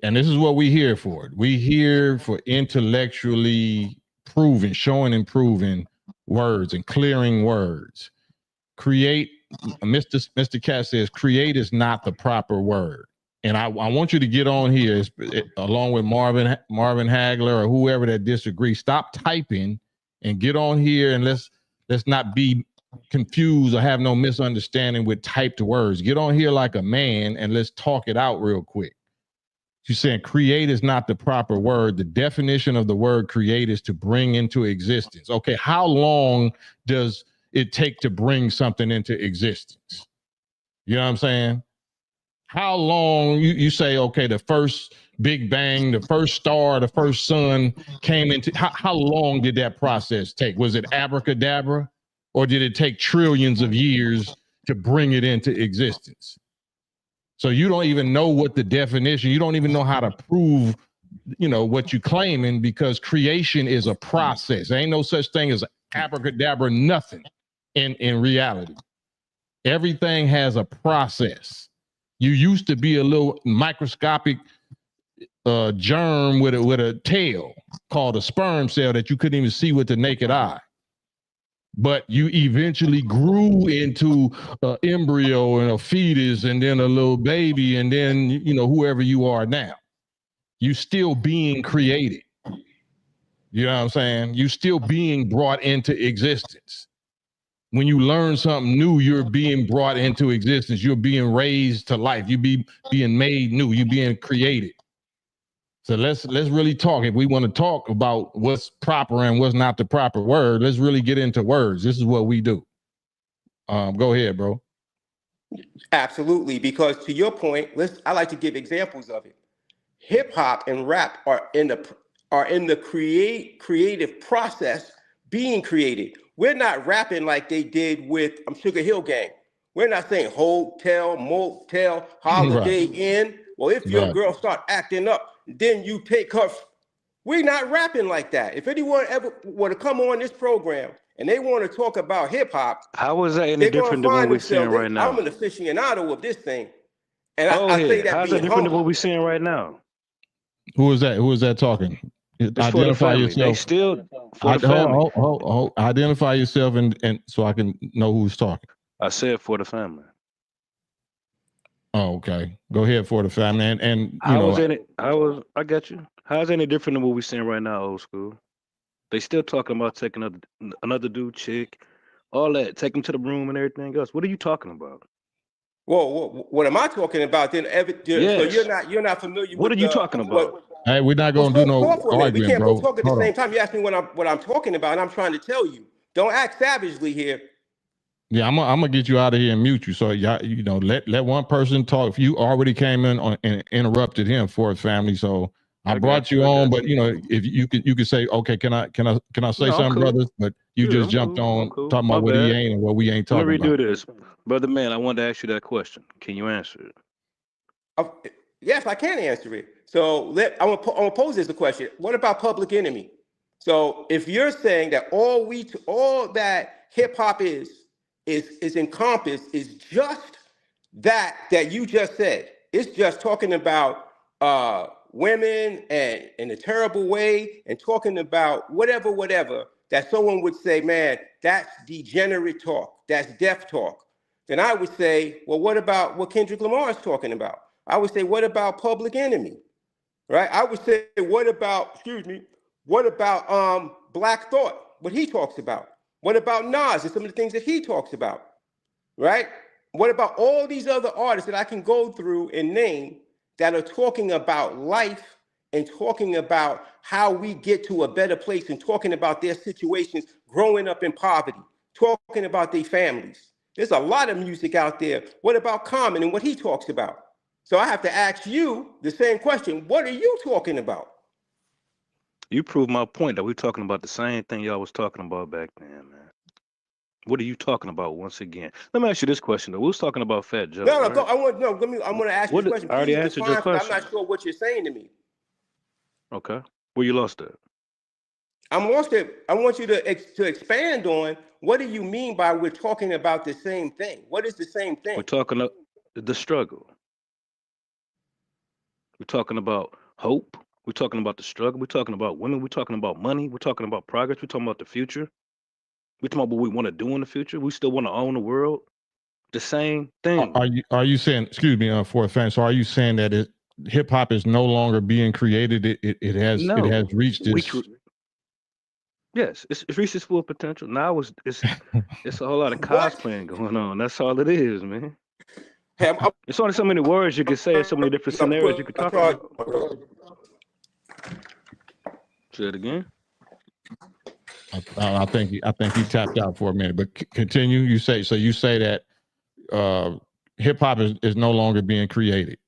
S1: and this is what we here for. We here for intellectually proving, showing and proving words and clearing words. Create, Mr. Cat says, create is not the proper word. And I want you to get on here along with Marvin Hagler or whoever that disagrees. Stop typing and get on here, and let's not be confused or have no misunderstanding with typed words. Get on here like a man and let's talk it out real quick. She's saying create is not the proper word. The definition of the word create is to bring into existence. Okay, how long does it take to bring something into existence? You know what I'm saying? How long you say, okay, the first Big Bang, the first star, the first sun came into, how long did that process take? Was it abracadabra, or did it take trillions of years to bring it into existence? So you don't even know what the definition, you don't even know how to prove, you know, what you're claiming, because creation is a process. There ain't no such thing as abracadabra, nothing in reality. Everything has a process. You used to be a little microscopic germ with a tail called a sperm cell that you couldn't even see with the naked eye. But you eventually grew into an embryo and a fetus and then a little baby and then, you know, whoever you are now. You still being created. You know what I'm saying? You still being brought into existence. When you learn something new, you're being brought into existence. You're being raised to life. You being made new. You're being created. So let's really talk. If we want to talk about what's proper and what's not the proper word, let's really get into words. This is what we do. Go ahead, bro.
S8: Absolutely, because to your point, I like to give examples of it. Hip hop and rap are in the creative process being created. We're not rapping like they did with Sugar Hill Gang. We're not saying hotel, motel, Holiday Inn. Well, if your girl start acting up, then you take her. We're not rapping like that. If anyone ever were to come on this program and they want to talk about hip hop,
S9: how is that any different than what we're seeing right now?
S8: I'm an aficionado of this thing, and
S9: I
S8: say that
S9: how's that different than what we're seeing right now?
S1: Who is that? Who is that talking?
S9: It's
S1: identify
S9: yourself. They still for the family.
S1: Identify yourself and so I can know who's talking.
S9: I said for the family.
S1: Oh, okay. Go ahead, for the family. And
S9: I got you. How's any different than what we're seeing right now, old school? They still talking about taking another dude, chick, all that, take him to the room and everything else. What are you talking about?
S8: Well, what am I talking about then?
S9: Yes.
S8: So you're not familiar.
S9: What are you talking about?
S1: Hey, we're not gonna do no argument,
S8: we can't
S1: bro.
S8: both talk at the same time. You ask me what I'm talking about, and I'm trying to tell you. Don't act savagely here.
S1: Yeah, I'm gonna get you out of here and mute you. So let one person talk. If you already came in and interrupted him for his family, so I brought you on. But if you could say, okay, can I say something, brothers? But you just jumped on talking about what he ain't and what we ain't talking about.
S9: Let me redo this, brother man. I wanted to ask you that question. Can you answer it?
S8: Yes, I can answer it. So I'm gonna pose this a question. What about Public Enemy? So if you're saying that all that hip hop is encompassed is just that you just said. It's just talking about women and in a terrible way and talking about whatever that someone would say, man, that's degenerate talk. That's deaf talk. Then I would say, well, what about what Kendrick Lamar is talking about? I would say, what about Public Enemy? Right? I would say, what about What about Black Thought? What he talks about? What about Nas and some of the things that he talks about? Right? What about all these other artists that I can go through and name that are talking about life and talking about how we get to a better place and talking about their situations growing up in poverty, talking about their families? There's a lot of music out there. What about Common and what he talks about? So I have to ask you the same question. What are you talking about?
S9: You proved my point that we're talking about the same thing y'all was talking about back then, man. What are you talking about once again? Let me ask you this question though. We was talking about Fat Joe.
S8: No,
S9: right?
S8: I want to ask you this question.
S9: I already
S8: Please
S9: answered your
S8: define, because I'm
S9: question.
S8: not sure what you're saying to me.
S9: Okay. Where you lost that?
S8: I want you to expand on what do you mean by we're talking about the same thing? What is the same thing?
S9: We're talking about the struggle. We're talking about hope. We're talking about the struggle. We're talking about women. We're talking about money. We're talking about progress. We're talking about the future. We're talking about what we want to do in the future. We still want to own the world. The same thing.
S1: Are you saying? Excuse me, for a fan. So are you saying that hip hop is no longer being created? It has reached this.
S9: Yes, it's reached its full potential. Now it's a whole lot of cosplaying going on. That's all it is, man. It's only so many words you can say, so many different scenarios you could talk about. Say it again.
S1: I think he tapped out for a minute, but continue. You say that hip hop is no longer being created.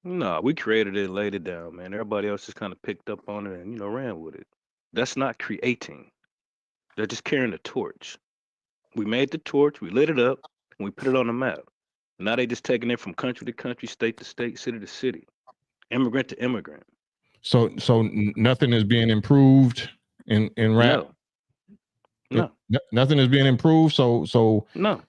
S9: No, we created it and laid it down, man. Everybody else just kind of picked up on it and ran with it. That's not creating. They're just carrying the torch. We made the torch, we lit it up, and we put it on the map. Now they just taking it from country to country, state to state, city to city, immigrant to immigrant.
S1: So nothing is being improved in rap.
S9: No.
S1: Nothing is being improved. So
S9: no.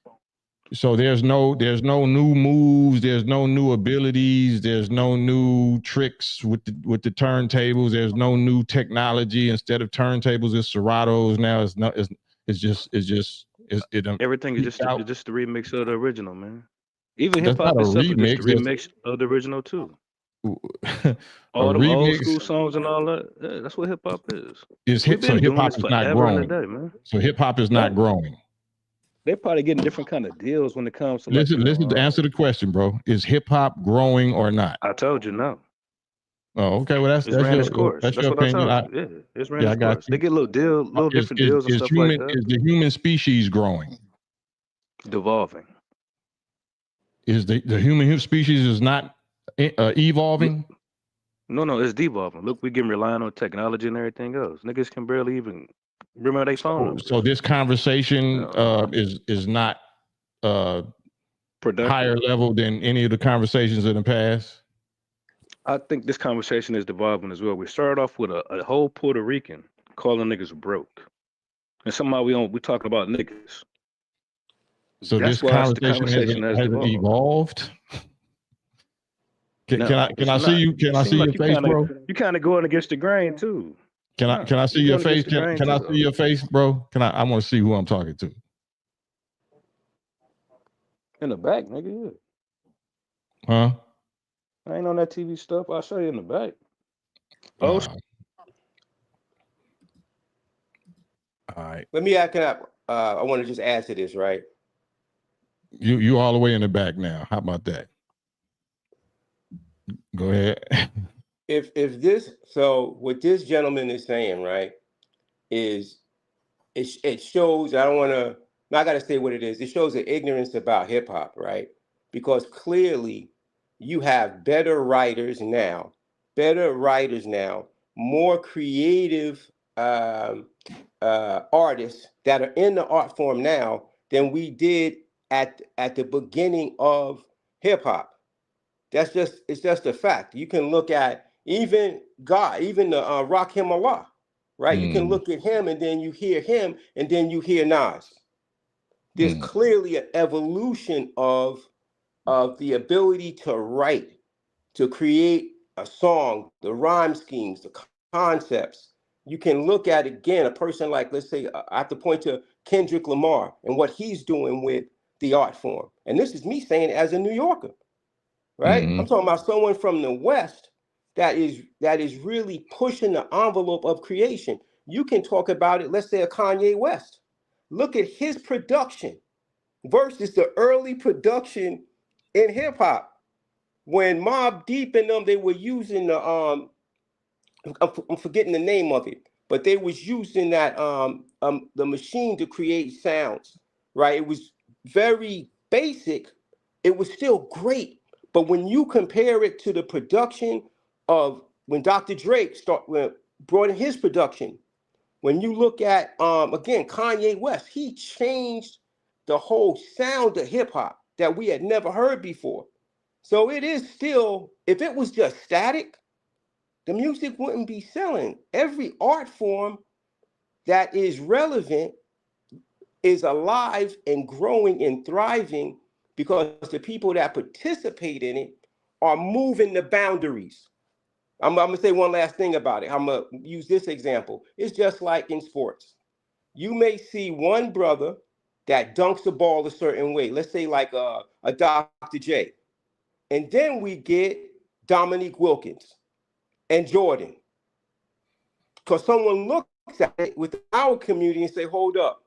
S1: So there's no new moves, there's no new abilities, there's no new tricks with the turntables, there's no new technology. Instead of turntables, it's Seratos. Now
S9: everything is just the remix of the original, man. Even hip hop
S1: itself is
S9: just a remix of the original too. All them old school songs and all that. Yeah, that's what hip hop is.
S1: So hip hop is not growing. So hip hop is not growing.
S9: They're probably getting different kind of deals when it comes to
S1: listen to answer the question, bro. Is hip hop growing or not?
S9: I told you no.
S1: Oh, okay. Well, that's
S9: ran its course.
S1: That's your opinion.
S9: It's ran its course. They get little different deals and stuff like that.
S1: Is the human species growing?
S9: Devolving.
S1: Is the human species is not evolving?
S9: No, it's devolving. Look, we getting relying on technology and everything else. Niggas can barely even remember their phone numbers.
S1: So this conversation is not higher level than any of the conversations in the past.
S9: I think this conversation is devolving as well. We started off with a whole Puerto Rican calling niggas broke, and somehow we talking about niggas.
S1: So this conversation hasn't evolved. Can I see you? Can I see your face, bro?
S9: You kind of going against the grain too.
S1: Can I see your face? Can I see your face, bro? I want to see who I'm talking to.
S9: In the back, nigga.
S1: Huh?
S9: I ain't on that TV stuff. I'll show you in the back.
S1: All right.
S8: Let me add. I want to just add to this, right?
S1: You all the way in the back now. How about that? Go ahead.
S8: What this gentleman is saying, right, is it shows. I got to say what it is. It shows an ignorance about hip hop, right? Because clearly, you have better writers now, more creative artists that are in the art form now than we did at the beginning of hip hop. It's just a fact. You can look at even the Rakim Allah, right? You can look at him and then you hear him and then you hear Nas. There's clearly an evolution of the ability to write, to create a song, the rhyme schemes, the concepts. You can look at, again, a person like, let's say, I have to point to Kendrick Lamar and what he's doing with the art form. And this is me saying as a New Yorker, right? I'm talking about someone from the West that is really pushing the envelope of creation. You can talk about it, let's say a Kanye West. Look at his production versus the early production in hip hop. When Mobb Deep and them, they were using the I'm forgetting the name of it, but they was using that the machine to create sounds, right? It was very basic. It was still great, but when you compare it to the production of when Dr. Drake brought in his production, when you look at again Kanye West, he changed the whole sound of hip hop that we had never heard before. So it is still, if it was just static, the music wouldn't be selling. Every art form that is relevant is alive and growing and thriving because the people that participate in it are moving the boundaries. I'm going to say one last thing about it. I'm going to use this example. It's just like in sports. You may see one brother that dunks the ball a certain way. Let's say like a Dr. J. And then we get Dominique Wilkins and Jordan. Because someone looks at it with our community and say, hold up,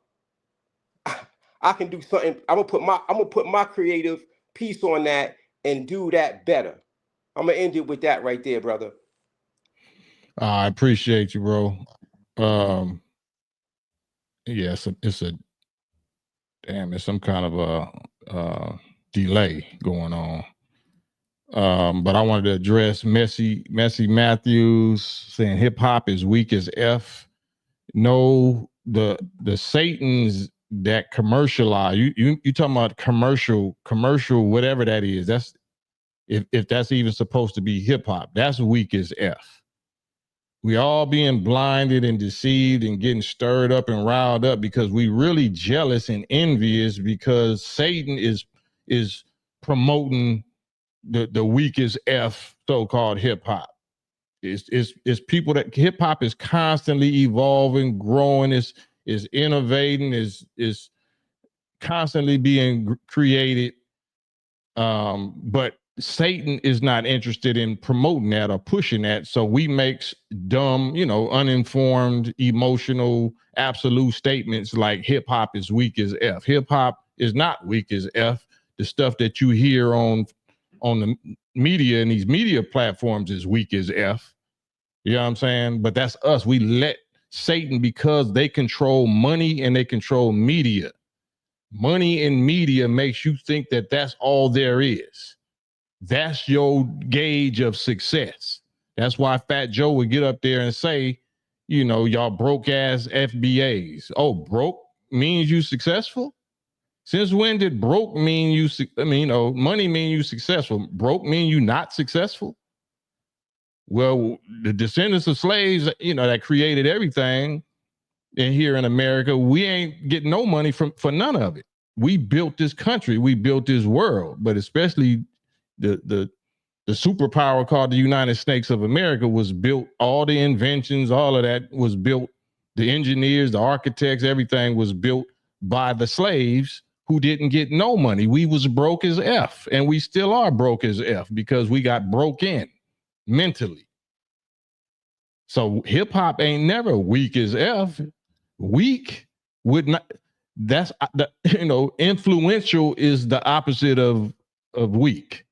S8: I can do something. I'm gonna put my creative piece on that and do that better. I'm gonna end it with that right there, brother.
S1: I appreciate you, bro. Yeah, it's some kind of a delay going on. But I wanted to address Messi Matthews saying hip hop is weak as F. No, the Satans that commercialize you talking about commercial whatever that is. That's if that's even supposed to be hip hop. That's weak as F. We all being blinded and deceived and getting stirred up and riled up because we really jealous and envious because Satan is promoting the weakest F so-called hip hop. It's people that hip hop is constantly evolving, growing, is innovating, is constantly being created. But Satan is not interested in promoting that or pushing that. So we make dumb, uninformed, emotional, absolute statements like hip hop is weak as F. Hip hop is not weak as F. The stuff that you hear on the media and these media platforms is weak as F. You know what I'm saying? But that's us. We let Satan, because they control money and they control media. Money and media makes you think that that's all there is. That's your gauge of success. That's why Fat Joe would get up there and say, y'all broke ass FBAs. Oh, broke means you successful? Since when did broke mean you, money mean you successful? Broke mean you not successful? Well, the descendants of slaves, that created everything in here in America, we ain't getting no money for none of it. We built this country, we built this world, but especially the superpower called the United States of America was built. All the inventions, all of that was built. The engineers, the architects, everything was built by the slaves who didn't get no money. We was broke as F, and we still are broke as F because we got broke in mentally. So hip hop ain't never weak as F. Weak would not. That's influential is the opposite of weak.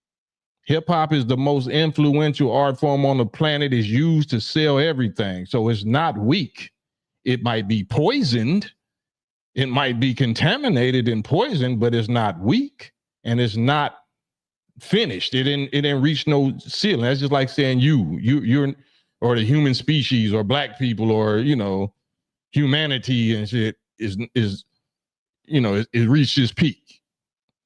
S1: Hip hop is the most influential art form on the planet. Is used to sell everything. So it's not weak. It might be poisoned. It might be contaminated and poisoned, but it's not weak and it's not finished. It didn't reach no ceiling. That's just like saying you're or the human species or black people or humanity and shit is it reached its peak.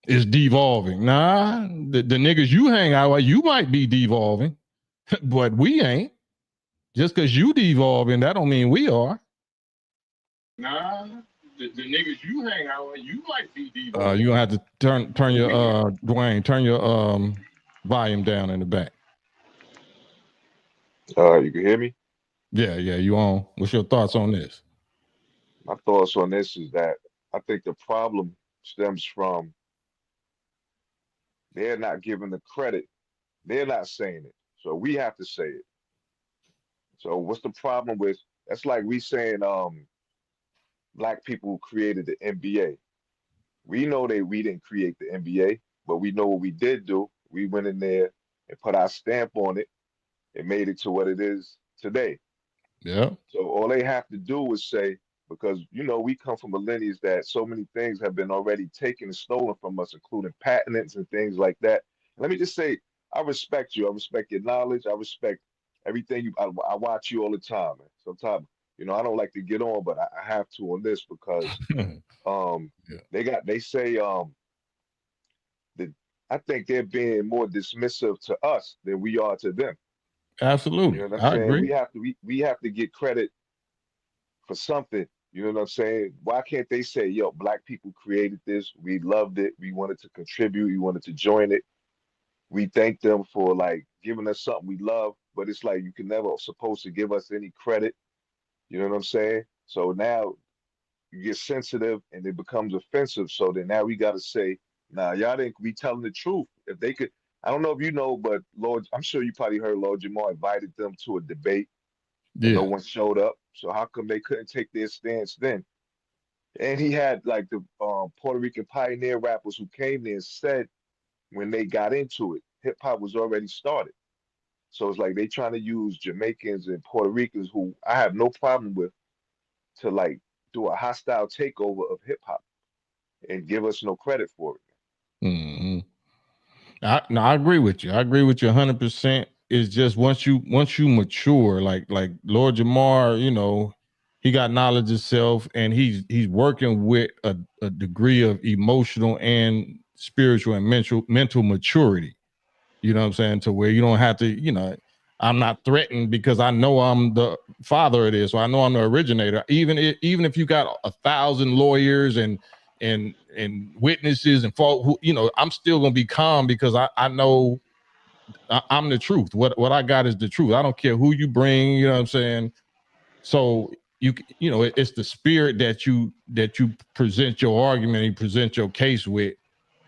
S1: It's devolving. Nah, the niggas you hang out with, you might be devolving, but we ain't. Just because you devolving, that don't mean we are. Nah, the niggas you hang out with, you might be devolving. You're gonna have to turn your Dwayne, turn your volume down in the back.
S10: You can hear me?
S1: Yeah, you on. What's your thoughts on this?
S10: My thoughts on this is that I think the problem stems from they're not giving the credit. They're not saying it. So we have to say it. So what's the problem with that's like we saying black people created the NBA. We know that we didn't create the NBA, but we know what we did do. We went in there and put our stamp on it and made it to what it is today.
S1: Yeah.
S10: So all they have to do is say, because we come from millennials that so many things have been already taken and stolen from us, including patents and things like that. Let me just say, I respect you. I respect your knowledge. I respect everything you. I watch you all the time. Man. Sometimes, I don't like to get on, but I have to on this because
S1: Yeah.
S10: they say that I think they're being more dismissive to us than we are to them. You
S1: Absolutely.
S10: know what I'm
S1: I
S10: saying?
S1: agree.
S10: We have to get credit for something. You know what I'm saying? Why can't they say, yo, black people created this, we loved it, we wanted to contribute, we wanted to join it. We thank them for like giving us something we love, but it's like you can never supposed to give us any credit. You know what I'm saying? So now you get sensitive and it becomes offensive. So then now we gotta say, nah, y'all didn't be telling the truth. If they could, I don't know if you know, but Lord, I'm sure you probably heard Lord Jamar invited them to a debate and no
S1: Yeah.
S10: one showed up. So how come they couldn't take their stance then? And he had like the Puerto Rican pioneer rappers who came there and said when they got into it, hip hop was already started. So it's like they trying to use Jamaicans and Puerto Ricans who I have no problem with to like do a hostile takeover of hip hop and give us no credit for it.
S1: Mm-hmm. I agree with you. I agree with you 100%. It's just once you mature, like Lord Jamar, he got knowledge of self, and he's working with a degree of emotional and spiritual and mental maturity. You know what I'm saying? To where you don't have to, I'm not threatened because I know I'm the father of this, or I know I'm the originator. Even if you got 1,000 lawyers and witnesses and fault, I'm still gonna be calm because I know I'm the truth. What I got is the truth. I don't care who you bring. You know what I'm saying? So it's the spirit that you present your argument, you present your case with,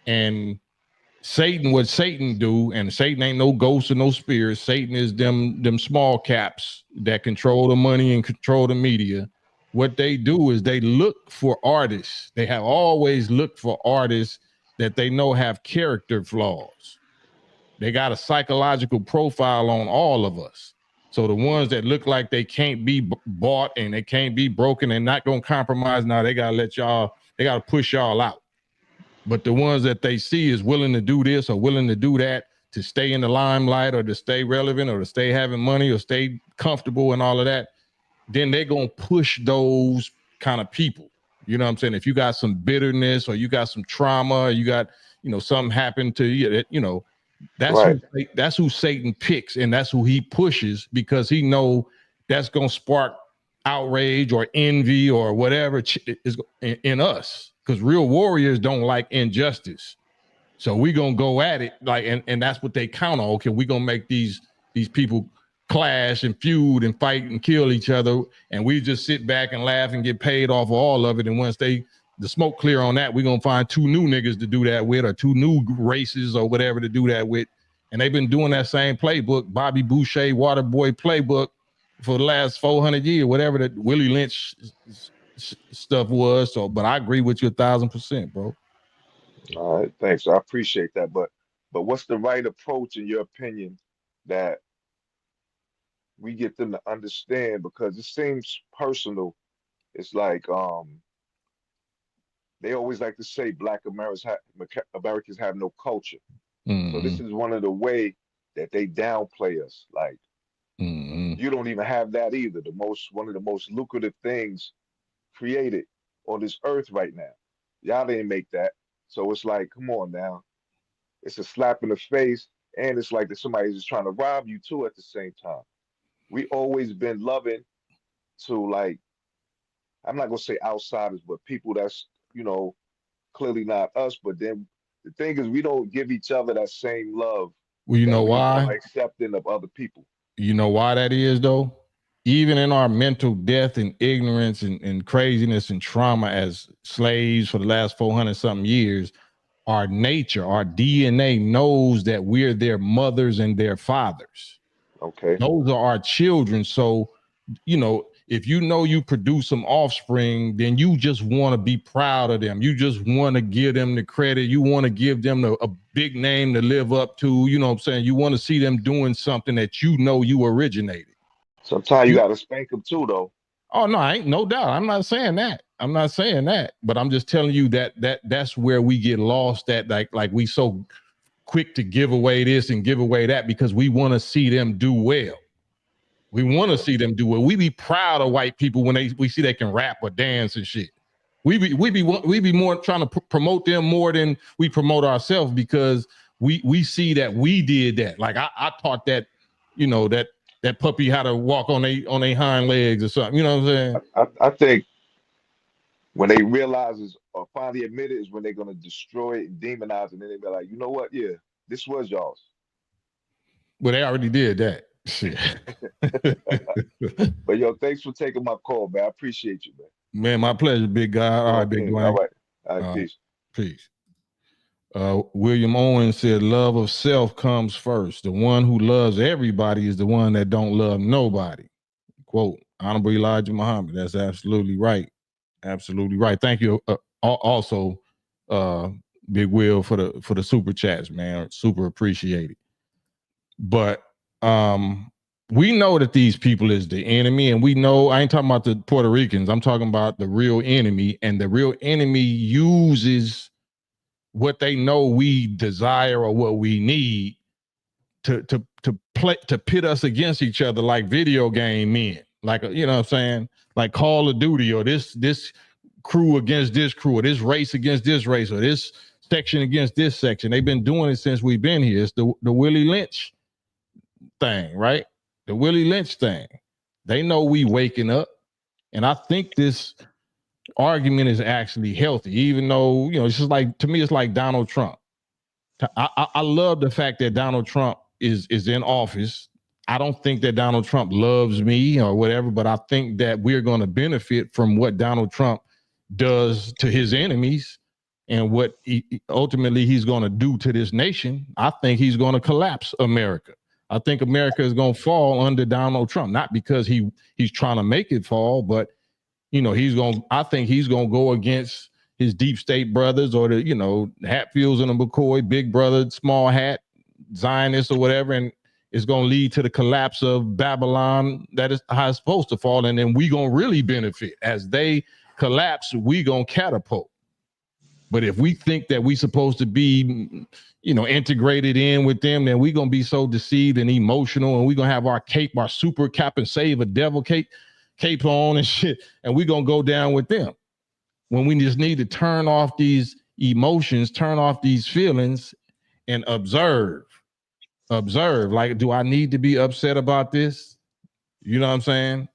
S1: and Satan, what Satan do, and Satan ain't no ghost or no spirit. Satan is them small caps that control the money and control the media. What they do is they look for artists. They have always looked for artists that they know have character flaws. They got a psychological profile on all of us. So the ones that look like they can't be bought and they can't be broken and not gonna compromise, now they gotta they gotta push y'all out. But the ones that they see is willing to do this or willing to do that to stay in the limelight or to stay relevant or to stay having money or stay comfortable and all of that, then they're going to push those kind of people. You know what I'm saying? If you got some bitterness or you got some trauma, or you got, something happened to you, that's
S10: Right.
S1: who Satan picks, and that's who he pushes because he know that's going to spark outrage or envy or whatever is in us, because real warriors don't like injustice. So we gonna go at it like, and that's what they count on. Okay, we gonna make these people clash and feud and fight and kill each other, and we just sit back and laugh and get paid off of all of it. And once the smoke clear on that, we're gonna find two new niggas to do that with, or two new races or whatever to do that with. And they've been doing that same playbook, Bobby Boucher, Waterboy playbook, for the last 400 years, whatever that Willie Lynch stuff was. So, but I agree with you 1,000%, bro.
S10: All right, thanks. I appreciate that. But what's the right approach in your opinion that we get them to understand? Because it seems personal. It's like they always like to say Americans have no culture. So this
S1: Mm-hmm.
S10: is one of the way that they downplay us. Like
S1: Mm-hmm.
S10: you don't even have that either. One of the most lucrative things created on this earth right now. Y'all didn't make that. So it's like, come on now. It's a slap in the face, and it's like that somebody's just trying to rob you too at the same time. We always been loving to like, I'm not gonna say outsiders, but people that's, you know, clearly not us. But then the thing is we don't give each other that same love
S1: Well, you
S10: that
S1: know
S10: we are
S1: why?
S10: accepting of other people.
S1: You know why that is, though? Even in our mental death and ignorance and craziness and trauma as slaves for the last 400 something years, our nature, our DNA knows that we're their mothers and their fathers.
S10: Okay.
S1: Those are our children. So, you know, if you know you produce some offspring, then you just want to be proud of them. You just want to give them the credit. You want to give them a big name to live up to. You know what I'm saying? You want to see them doing something that you know you originated.
S10: Sometimes you got to spank them too, though.
S1: Oh no, I ain't no doubt. I'm not saying that. I'm not saying that. But I'm just telling you that's where we get lost at. Like we so quick to give away this and give away that because we want to see them do well. We want to see them do well. We be proud of white people when we see they can rap or dance and shit. We be more trying to promote them more than we promote ourselves because we see that we did that. Like I taught that, you know, that puppy how to walk on they hind legs or something. You know what I'm saying?
S10: I think when they realize is or finally admit it is when they're gonna destroy it and demonize it, and then they be like, you know what? Yeah, this was y'all's.
S1: Well, they already did that. Shit.
S10: But yo, thanks for taking my call, man. I appreciate you, man.
S1: Man, my pleasure, big guy. All right, big Dwayne.
S10: All right, peace.
S1: Peace. William Owens said, love of self comes first. The one who loves everybody is the one that don't love nobody. Quote, Honorable Elijah Muhammad. That's absolutely right. Absolutely right. Thank you. Also, Big Will for the super chats, man. Super appreciated. But we know that these people is the enemy, and we know I ain't talking about the Puerto Ricans. I'm talking about the real enemy, and the real enemy uses what they know we desire or what we need to pit us against each other like video game men, like you know what I'm saying, like Call of Duty or this crew against this crew or this race against this race or this section against this section. They've been doing it since we've been here. It's the Willie Lynch thing, right? The Willie Lynch thing. They know we waking up, and I think this argument is actually healthy, even though, you know, it's just like, to me, it's like Donald Trump. I love the fact that Donald Trump is in office. I don't think that Donald Trump loves me or whatever, but I think that we're going to benefit from what Donald Trump does to his enemies and what ultimately he's going to do to this nation. I think he's going to collapse America. I think America is going to fall under Donald Trump, not because he's trying to make it fall, but you know, I think he's going to go against his deep state brothers or the, you know, Hatfields and the McCoy, big brother, small hat, Zionists or whatever. And it's going to lead to the collapse of Babylon. That is how it's supposed to fall. And then we going to really benefit as they collapse. We going to catapult. But if we think that we supposed to be, you know, integrated in with them, then we going to be so deceived and emotional, and we going to have our cape, our super cap and save a devil cape on and shit, and we going to go down with them. When we just need to turn off these emotions, turn off these feelings, and observe. Like, do I need to be upset about this? You know what I'm saying?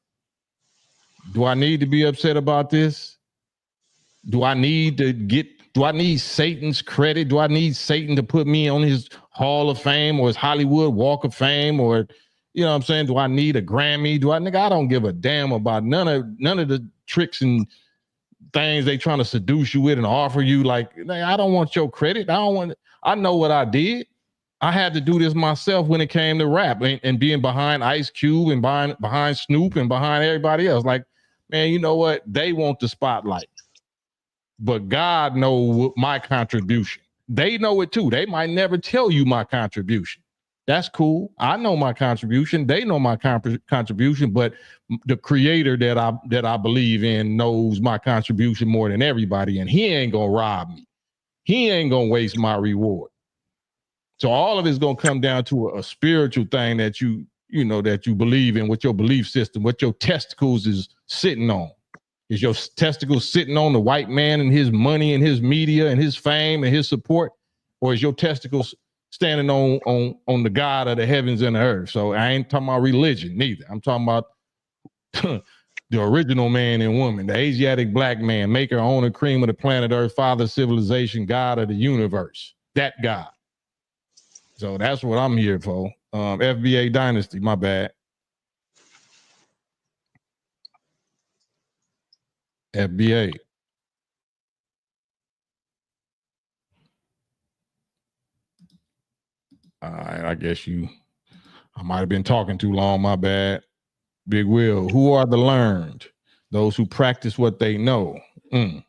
S1: Do I need to be upset about this? Do I need Satan's credit? Do I need Satan to put me on his Hall of Fame or his Hollywood Walk of Fame? Or, you know what I'm saying? Do I need a Grammy? I don't give a damn about none of the tricks and things they trying to seduce you with and offer you. Like, I don't want your credit. I know what I did. I had to do this myself when it came to rap and being behind Ice Cube and behind Snoop and behind everybody else. Like, man, you know what? They want the spotlight. But God knows my contribution. They know it too. They might never tell you my contribution. That's cool. I know my contribution. They know my contribution, but the creator that I believe in knows my contribution more than everybody, and he ain't gonna rob me. He ain't gonna waste my reward. So all of it's gonna come down to a spiritual thing that you believe in, what your belief system, what your testicles is sitting on. Is your testicles sitting on the white man and his money and his media and his fame and his support? Or is your testicles standing on the God of the heavens and the earth? So I ain't talking about religion neither. I'm talking about the original man and woman, the Asiatic black man, maker, owner, cream of the planet Earth, father of civilization, God of the universe. That God. So that's what I'm here for. FBA Dynasty, my bad. FBA. All right, I guess you I might have been talking too long, my bad. Big Will, who are the learned? Those who practice what they know. Man,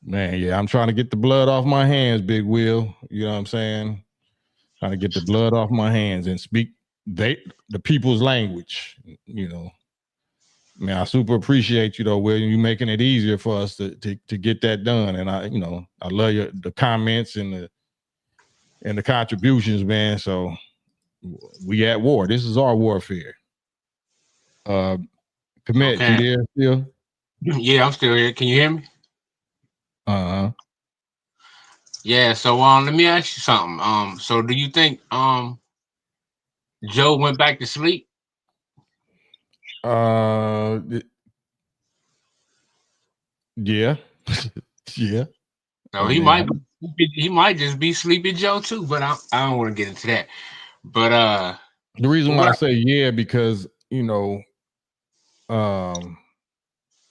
S1: yeah, I'm trying to get the blood off my hands, Big Will. You know what I'm saying? Trying to get the blood off my hands and speak the people's language, you know. Man, I super appreciate you though, William. You making it easier for us to get that done. And I love the comments and the contributions, man. So we at war. This is our warfare. Commit,
S2: Okay.
S1: you there still?
S2: Yeah, I'm still here. Can you hear me?
S1: Uh-huh.
S2: Yeah, so let me ask you something. So do you think Joe went back to sleep?
S1: Yeah. Yeah.
S2: So he might just be Sleepy Joe too, but I don't want to get into that. But
S1: the reason why I say yeah, because I ain't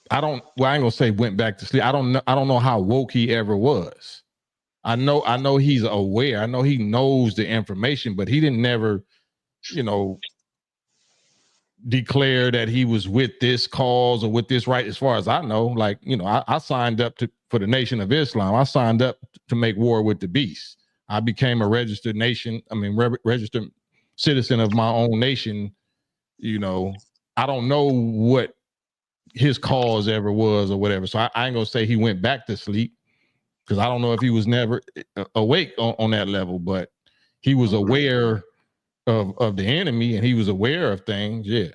S1: gonna say went back to sleep. I don't know how woke he ever was. I know he's aware. I know he knows the information, but he didn't never, declare that he was with this cause or with this right. As far as I know, like, I signed up for the Nation of Islam. I signed up to make war with the beast. I became a registered registered citizen of my own nation. I don't know what his cause ever was or whatever. So I ain't gonna say he went back to sleep, because I don't know if he was never awake on that level, but he was aware of the enemy and he was aware of things. Yeah.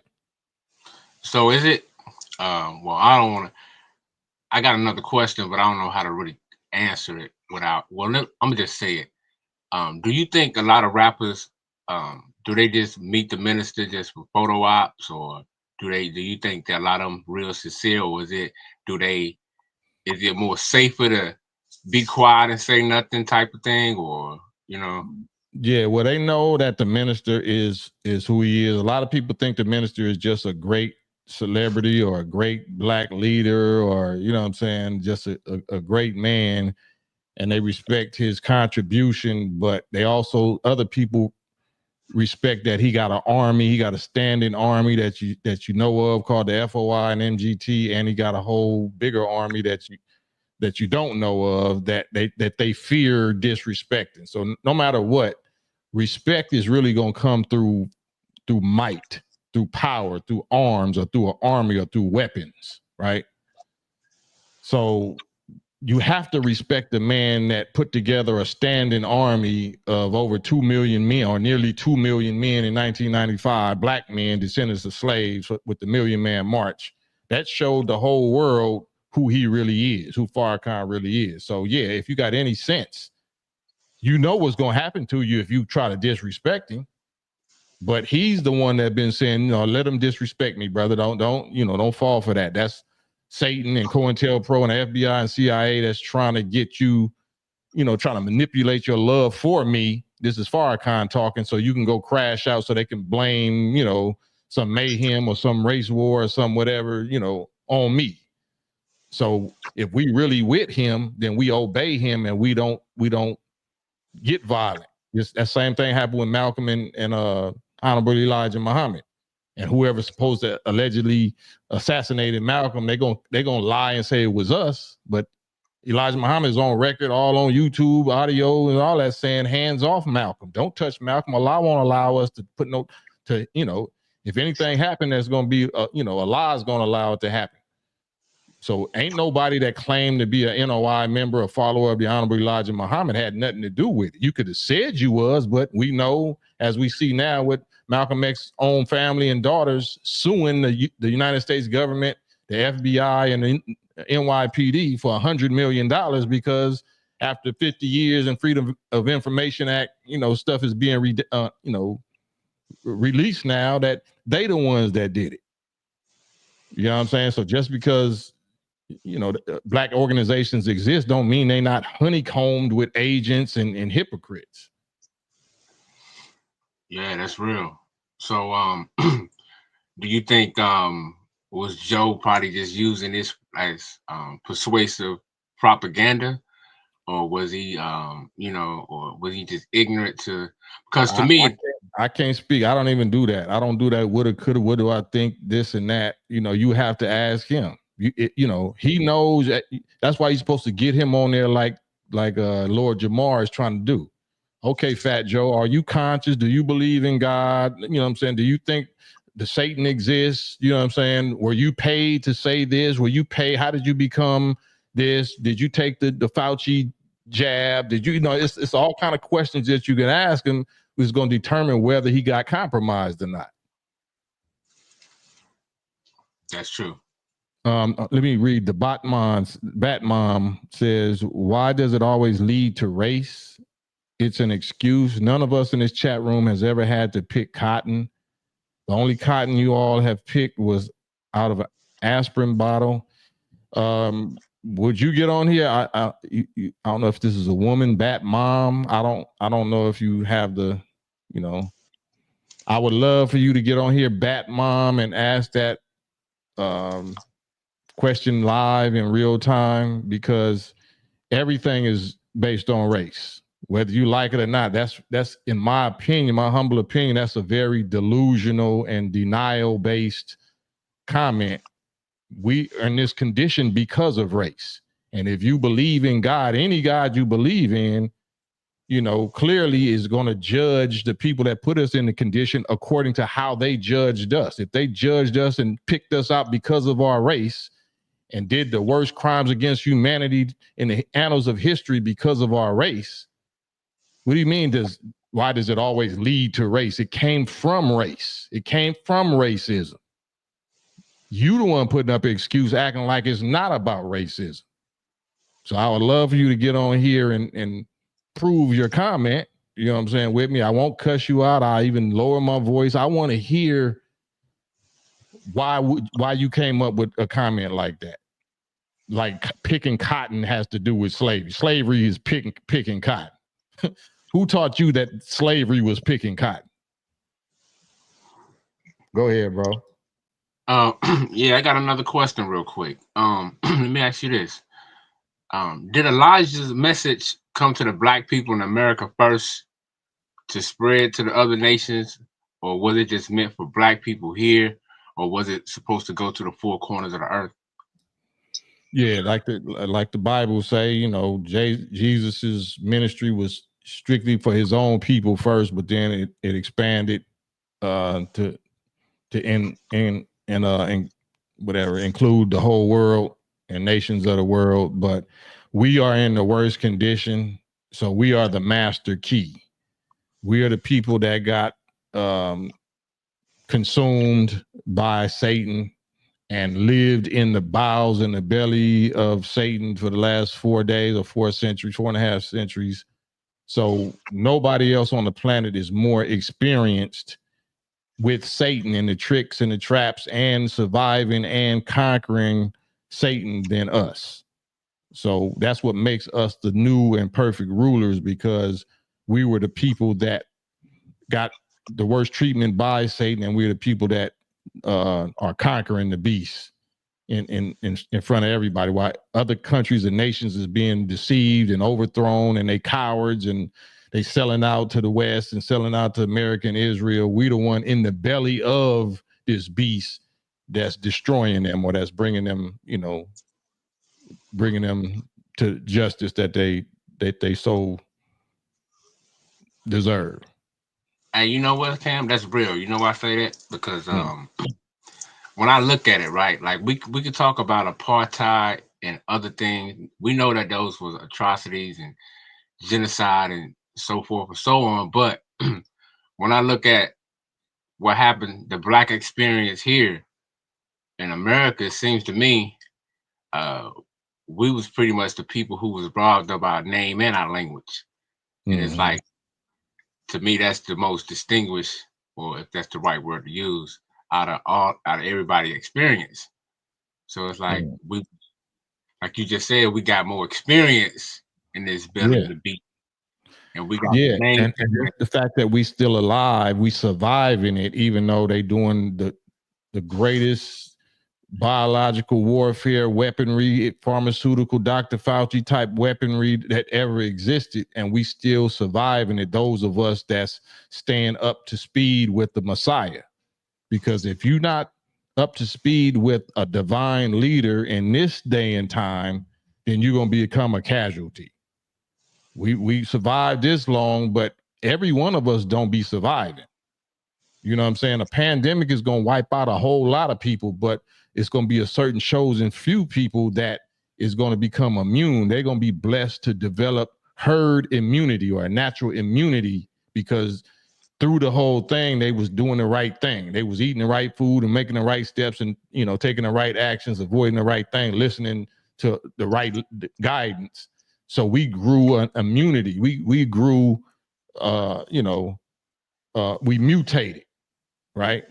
S2: So is it? Well, I don't want to. I got another question, but I don't know how to really answer it without. Well, I'm gonna just say it. Do you think a lot of rappers do they just meet the minister just for photo ops, or do you think that a lot of them real sincere, or is it more safer to be quiet and say nothing type of thing, or
S1: Yeah, well, they know that the minister is who he is. A lot of people think the minister is just a great celebrity or a great black leader, or what I'm saying, just a great man, and they respect his contribution, but they also, other people respect that he got an army, he got a standing army that you know of, called the FOI and MGT, and he got a whole bigger army that you don't know of, that they fear disrespecting. So no matter what, respect is really going to come through might, through power, through arms, or through an army, or through weapons, right? So you have to respect the man that put together a standing army of over 2 million men, or nearly 2 million men in 1995, black men, descendants of slaves, with the Million Man March. That showed the whole world who he really is, who Farrakhan really is. So yeah, if you got any sense, you know what's going to happen to you if you try to disrespect him. But he's the one that been saying, let him disrespect me, brother. Don't fall for that. That's Satan and COINTELPRO and the FBI and CIA that's trying to get you, trying to manipulate your love for me. This is Farrakhan talking, so you can go crash out, so they can blame, some mayhem or some race war or some whatever, on me. So if we really with him, then we obey him, and we don't get violent. That same thing happened with Malcolm and Honorable Elijah Muhammad. And whoever's supposed to allegedly assassinated Malcolm, they're gonna lie and say it was us. But Elijah Muhammad is on record, all on YouTube, audio, and all that, saying, hands off Malcolm. Don't touch Malcolm. Allah won't allow us to if anything happened, that's gonna be Allah is gonna allow it to happen. So ain't nobody that claimed to be a NOI member or follower of the Honorable Elijah Muhammad had nothing to do with it. You could have said you was, but we know, as we see now with Malcolm X's own family and daughters suing the United States government, the FBI, and the NYPD for $100 million, because after 50 years and Freedom of Information Act, stuff is being released now, that they the ones that did it. You know what I'm saying? So just because black organizations exist don't mean they're not honeycombed with agents and hypocrites.
S2: Yeah, that's real. So do you think was Joe probably just using this as persuasive propaganda, or was he, or was he just ignorant to? Because to me,
S1: I can't speak. I don't even do that. I don't do that. Woulda, coulda. What do I think? This and that. You have to ask him. He knows. That's why you're supposed to get him on there, like Lord Jamar is trying to do. Okay, Fat Joe, are you conscious? Do you believe in God? You know what I'm saying? Do you think the Satan exists? You know what I'm saying? Were you paid to say this? Were you paid? How did you become this? Did you take the Fauci jab? Did you, it's all kind of questions that you can ask him, who's going to determine whether he got compromised or not.
S2: That's true.
S1: Let me read the Batmom says, why does it always lead to race? It's an excuse. None of us in this chat room has ever had to pick cotton. The only cotton you all have picked was out of an aspirin bottle. Would you get on here? I don't know if this is a woman, Batmom. I don't know if you have the, I would love for you to get on here, Batmom, and ask that question live in real time, because everything is based on race, whether you like it or not. That's in my opinion, my humble opinion, that's a very delusional and denial based comment. We are in this condition because of race. And if you believe in God, any God you believe in, clearly is going to judge the people that put us in the condition according to how they judged us. If they judged us and picked us out because of our race and did the worst crimes against humanity in the annals of history because of our race, what do you mean why does it always lead to race? It came from race. It came from racism. You the one putting up an excuse, acting like it's not about racism. So I would love for you to get on here and prove your comment, you know what I'm saying, with me. I won't cuss you out. I even lower my voice. I want to hear why you came up with a comment like that. Like picking cotton has to do with slavery. Slavery is picking cotton. Who taught you that slavery was picking cotton? Go ahead, bro.
S2: Yeah, I got another question real quick. Let me ask you this. Did Elijah's message come to the black people in America first to spread to the other nations, or was it just meant for black people here, or was it supposed to go to the four corners of the earth?
S1: Yeah, like the Bible say, Jesus's ministry was strictly for his own people first, but then it expanded to whatever, include the whole world and nations of the world. But we are in the worst condition, so we are the master key. We are the people that got consumed by Satan and lived in the bowels and the belly of Satan for the last 4 days or 4 centuries, 4.5 centuries. So nobody else on the planet is more experienced with Satan and the tricks and the traps and surviving and conquering Satan than us. So that's what makes us the new and perfect rulers, because we were the people that got the worst treatment by Satan, and we're the people that are conquering the beast in front of everybody, while other countries and nations is being deceived and overthrown, and they cowards and they selling out to the West and selling out to America and Israel. We the one in the belly of this beast that's destroying them, or that's bringing them to justice that they so deserve.
S2: Hey, you know what, Cam? That's real. You know why I say that? Because when I look at it, right, like we could talk about apartheid and other things. We know that those was atrocities and genocide and so forth and so on. But when I look at what happened, the black experience here in America, it seems to me we was pretty much the people who was robbed of our name and our language. And it's like, to me, that's the most distinguished, or if that's the right word to use, out of everybody's experience. So it's like we, like you just said, we got more experience in this belly of the beast. And we got
S1: and the fact that we still alive, we surviving it, even though they doing the greatest biological warfare, weaponry, pharmaceutical, Dr. Fauci type weaponry that ever existed, and we still surviving it. Those of us that's staying up to speed with the Messiah. Because if you're not up to speed with a divine leader in this day and time, then you're going to become a casualty. We survived this long, but every one of us don't be surviving. You know what I'm saying? A pandemic is going to wipe out a whole lot of people, but it's going to be a certain chosen few people that is going to become immune. They're going to be blessed to develop herd immunity or a natural immunity, because through the whole thing, they was doing the right thing. They was eating the right food and making the right steps and, you know, taking the right actions, avoiding the right thing, listening to the right guidance. So we grew an immunity. We grew, we mutated, right?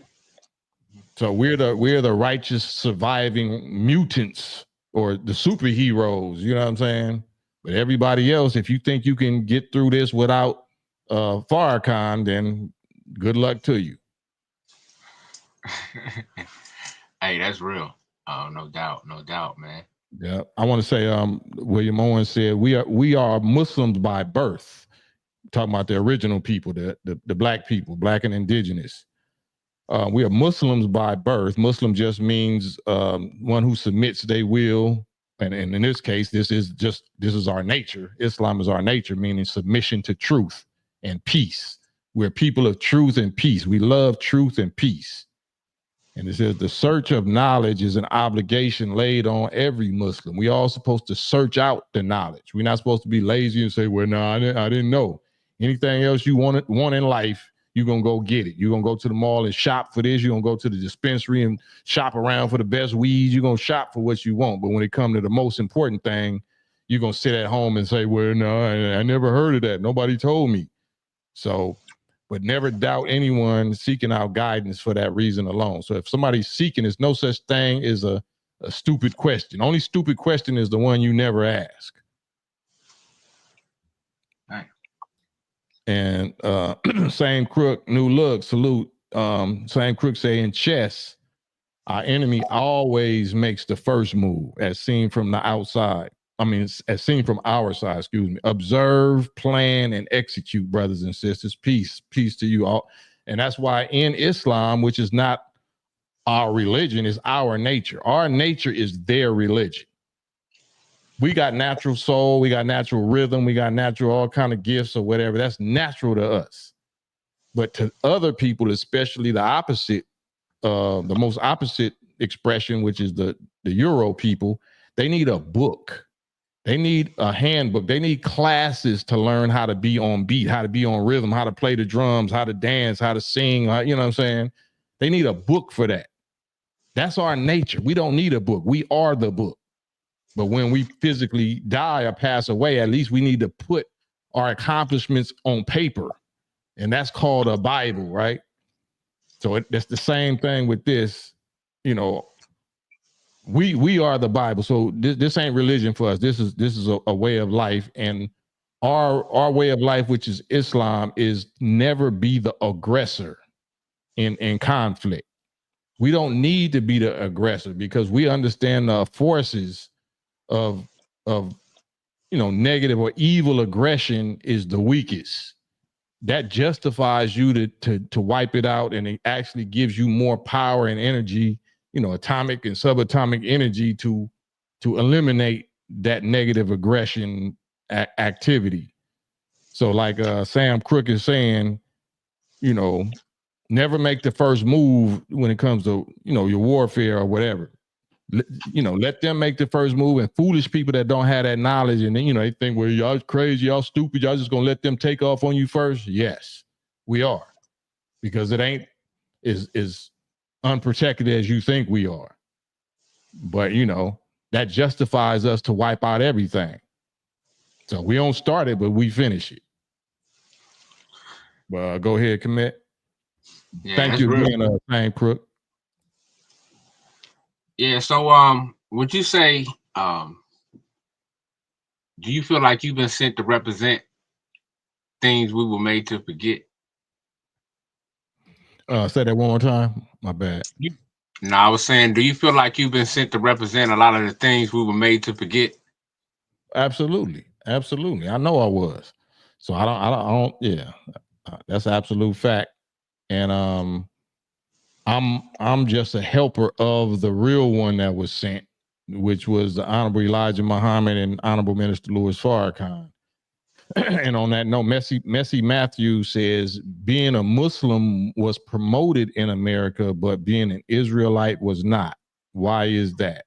S1: So we're the righteous surviving mutants or the superheroes. You know what I'm saying? But everybody else, if you think you can get through this without Farrakhan, then good luck to you.
S2: Hey, that's real. No doubt, man.
S1: Yeah, I want to say, William Owens said, we are Muslims by birth. Talking about the original people, the black people, black and indigenous. We are Muslims by birth. Muslim just means one who submits their will, and in this case, this is our nature. Islam is our nature, meaning submission to truth and peace. We're people of truth and peace. We love truth and peace. And it says the search of knowledge is an obligation laid on every Muslim. We all supposed to search out the knowledge. We're not supposed to be lazy and say, well, no, I didn't know. Anything else you want in life, you're going to go get it. You're going to go to the mall and shop for this. You're going to go to the dispensary and shop around for the best weeds. You're going to shop for what you want. But when it comes to the most important thing, you're going to sit at home and say, well, no, I never heard of that. Nobody told me. So, but never doubt anyone seeking out guidance for that reason alone. So if somebody's seeking, there's no such thing as a stupid question. Only stupid question is the one you never ask.
S2: Right.
S1: And same crook, new look, salute. Same crook say in chess, our enemy always makes the first move as seen from the outside. I mean, as seen from our side, excuse me. Observe, plan, and execute, brothers and sisters. Peace to you all. And that's why in Islam, which is not our religion, is our nature. Our nature is their religion. We got natural soul, we got natural rhythm, we got natural all kind of gifts or whatever. That's natural to us. But to other people, especially the opposite, the most opposite expression, which is the Euro people, they need a book. They need a handbook. They need classes to learn how to be on beat, how to be on rhythm, how to play the drums, how to dance, how to sing. You know what I'm saying? They need a book for that. That's our nature. We don't need a book. We are the book. But when we physically die or pass away, at least we need to put our accomplishments on paper. And that's called a Bible, right? So that's the same thing with this. You know, we are the Bible. So this ain't religion for us. This is a way of life. And our way of life, which is Islam, is never be the aggressor in conflict. We don't need to be the aggressor because we understand the forces of negative or evil aggression is the weakest. That justifies you to wipe it out, and it actually gives you more power and energy, atomic and subatomic energy to eliminate that negative aggression activity. So like Sam Crook is saying, never make the first move when it comes to, your warfare or whatever. Let them make the first move, and foolish people that don't have that knowledge and then, they think, well, y'all crazy, y'all stupid, y'all just gonna let them take off on you first. Yes, we are, because it ain't as unprotected as you think we are. But that justifies us to wipe out everything. So we don't start it, but we finish it. Well, go ahead, commit.
S2: Yeah,
S1: thank you again, Sam Crook.
S2: Yeah, so would you say do you feel like you've been sent to represent things we were made to forget?
S1: Say that one more time. My bad.
S2: No, I was saying, do you feel like you've been sent to represent a lot of the things we were made to forget?
S1: Absolutely. I know I was. So I don't yeah. That's absolute fact. And I'm just a helper of the real one that was sent, which was the Honorable Elijah Muhammad and Honorable Minister Louis Farrakhan. And on that note, Messi Matthews says being a Muslim was promoted in America, but being an Israelite was not. Why is that?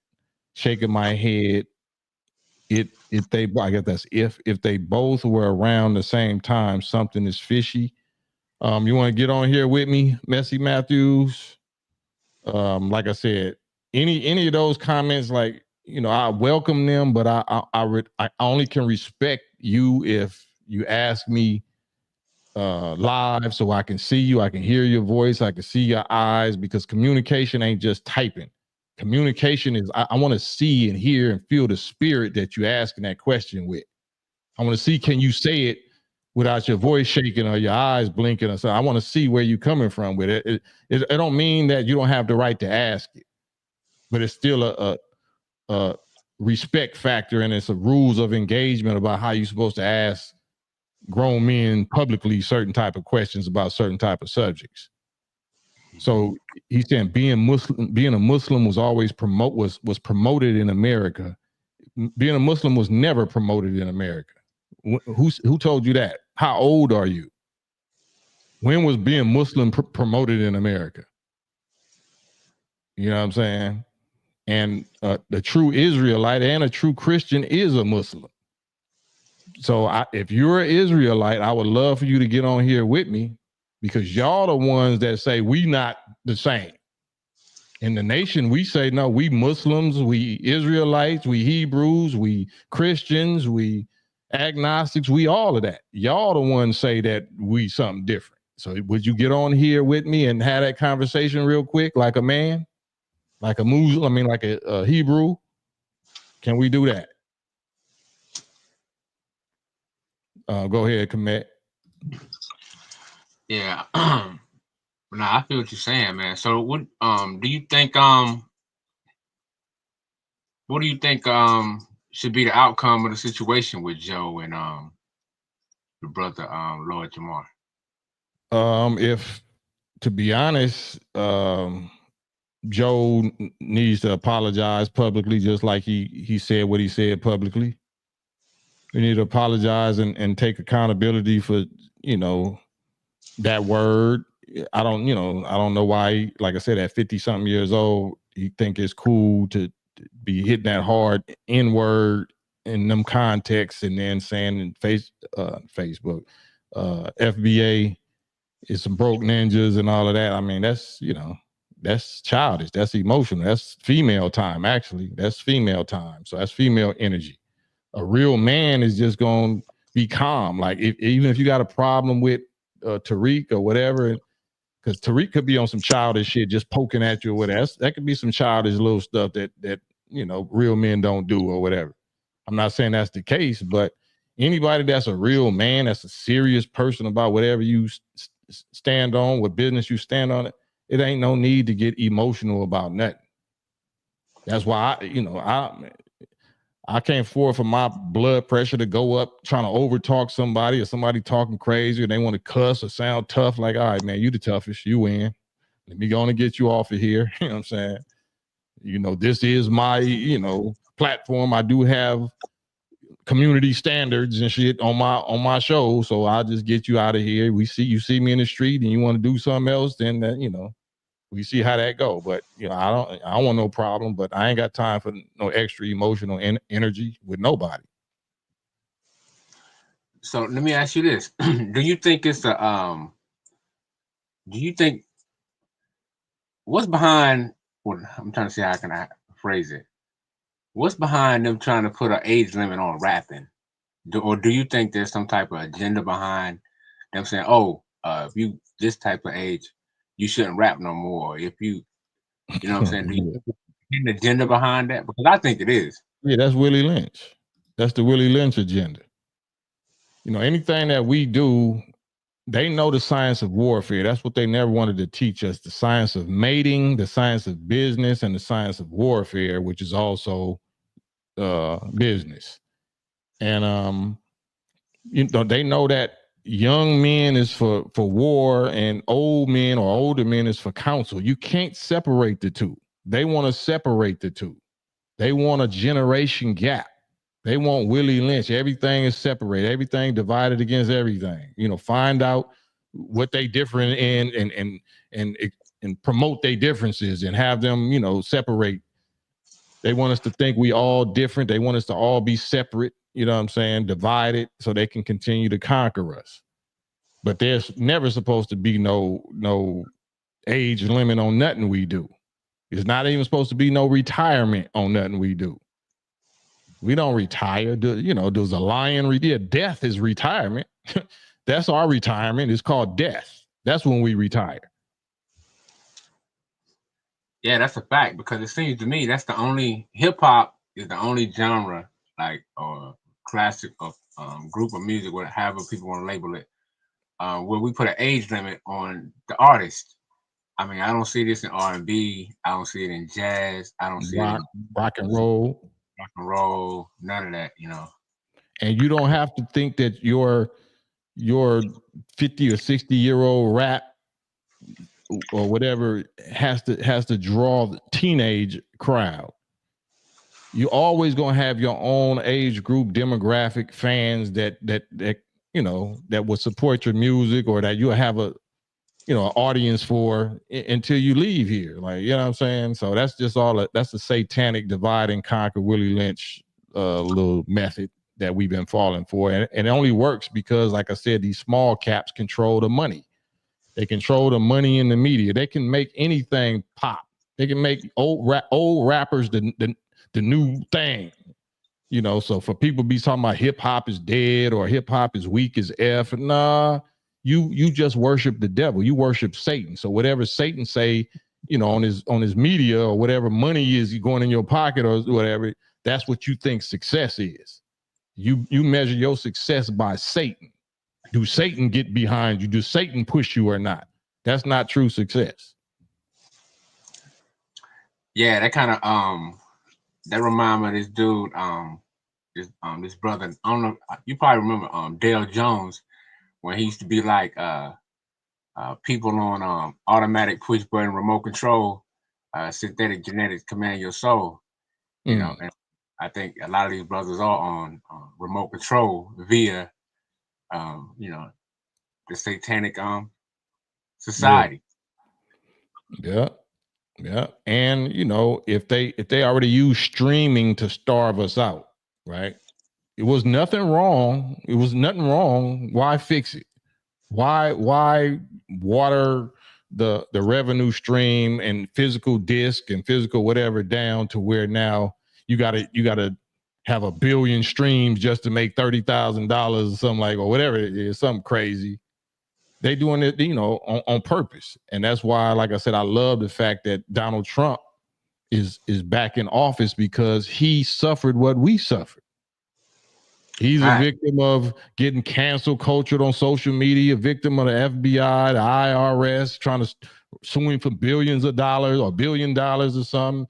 S1: Shaking my head. If they, I guess that's if they both were around the same time, something is fishy. You want to get on here with me, Messi Matthews? Like I said, any of those comments, like, I welcome them, but I only can respect you if you ask me live, so I can see you, I can hear your voice, I can see your eyes, because communication ain't just typing. Communication is I want to see and hear and feel the spirit that you're asking that question with. I want to see, can you say it without your voice shaking or your eyes blinking or something? I want to see where you're coming from with it. It don't mean that you don't have the right to ask it, but it's still a respect factor, and it's a rules of engagement about how you're supposed to ask grown men publicly certain type of questions about certain type of subjects. So he's saying being a Muslim was always was promoted in America. Being a Muslim was never promoted in America. Who told you that? How old are you? When was being Muslim promoted in America? You know what I'm saying? And the true Israelite and a true Christian is a Muslim. So if you're an Israelite, I would love for you to get on here with me, because y'all the ones that say we not the same. In the nation, we say, no, we Muslims, we Israelites, we Hebrews, we Christians, we agnostics, we all of that. Y'all the ones say that we something different. So would you get on here with me and have that conversation real quick, like a man, like a Muslim, I mean, like a Hebrew? Can we do that? Go ahead, Komet.
S2: Yeah. Nah, I feel what you're saying, man. So what do you think should be the outcome of the situation with Joe and the brother Lord Jamar?
S1: If, to be honest, Joe needs to apologize publicly, just like he said what he said publicly. We need to apologize and take accountability for, that word. I don't know why, like I said, at 50 something years old, he think it's cool to be hitting that hard N word in them contexts, and then saying in Facebook, FBA is some broke ninjas and all of that. I mean, that's childish. That's emotional. That's female time, actually. That's female time. So that's female energy. A real man is just going to be calm. Like, even if you got a problem with Tariq or whatever, because Tariq could be on some childish shit, just poking at you or whatever. That could be some childish little stuff that real men don't do or whatever. I'm not saying that's the case, but anybody that's a real man, that's a serious person about whatever you stand on, what business you stand on, it ain't no need to get emotional about nothing. That's why I can't afford for my blood pressure to go up trying to overtalk somebody, or somebody talking crazy, or they want to cuss or sound tough. Like, all right, man, you the toughest, you win. Let me go and get you off of here. You know what I'm saying? This is my, platform. I do have community standards and shit on my show, so I'll just get you out of here. You see me in the street and you want to do something else, then that, we see how that go. But I don't want no problem, but I ain't got time for no extra emotional energy with nobody.
S2: So let me ask you this: do you think it's what's behind? Well, I'm trying to see how can I phrase it. What's behind them trying to put an age limit on rapping? Or do you think there's some type of agenda behind them saying, "Oh, if you this type of age, you shouldn't rap no more"? If you know what I'm saying? Do you think there's an agenda behind that? Because I think it is.
S1: Yeah, that's Willie Lynch. That's the Willie Lynch agenda. Anything that we do they know the science of warfare. That's what they never wanted to teach us: the science of mating, the science of business, and the science of warfare, which is also business. And you know, they know that young men is for war and old men or older men is for counsel. You can't separate the two. They want to separate the two. They want a generation gap. They want Willie Lynch. Everything is separated. Everything divided against everything. You know, find out what they different in and promote their differences and have them, you know, separate. They want us to think we all different. They want us to all be separate. You know what I'm saying? Divided so they can continue to conquer us. But there's never supposed to be no age limit on nothing we do. It's not even supposed to be no retirement on nothing we do. We don't retire. Does a lion death is retirement. That's our retirement. It's called death. That's when we retire.
S2: Yeah, that's a fact, because it seems to me that's the only hip hop is the only genre, like, or classic of group of music, however people want to label it, where we put an age limit on the artist. I mean, I don't see this in R&B. I don't see it in jazz. I don't see it in
S1: rock and roll.
S2: Rock and roll, none of that, you know.
S1: And you don't have to think that your 50 or 60-year-old rap or whatever has to draw the teenage crowd. You always gonna have your own age group, demographic fans that you know that will support your music, or that you'll have a an audience for until you leave here. Like, you know what I'm saying? So that's just that's the satanic divide and conquer Willie Lynch little method that we've been falling for. And it only works because, like I said, these small caps control the money. They control the money in the media. They can make anything pop. They can make old rappers the new thing. You know, so for people to be talking about hip hop is dead or hip hop is weak as F, nah. You just worship the devil. You worship Satan. So whatever Satan say, on his media, or whatever money is going in your pocket or whatever, that's what you think success is. You measure your success by Satan. Do Satan get behind you? Do Satan push you or not? That's not true success.
S2: Yeah, that kind of that remind me of this dude, this brother. I don't know, you probably remember Dale Jones, when he used to be like people on automatic push button remote control, synthetic genetics command your soul. You know, and I think a lot of these brothers are on remote control via the satanic society.
S1: Yeah. And if they already use streaming to starve us out, right? It was nothing wrong. Why fix it? Why water the revenue stream and physical disc and physical whatever down to where now you gotta have 1 billion streams just to make $30,000 or something or whatever it is, something crazy. They doing it, on purpose. And that's why, like I said, I love the fact that Donald Trump is back in office, because he suffered what we suffered. He's a victim of getting cancel cultured on social media, victim of the FBI, the IRS, trying to sue him for billions of dollars or $1 billion or something.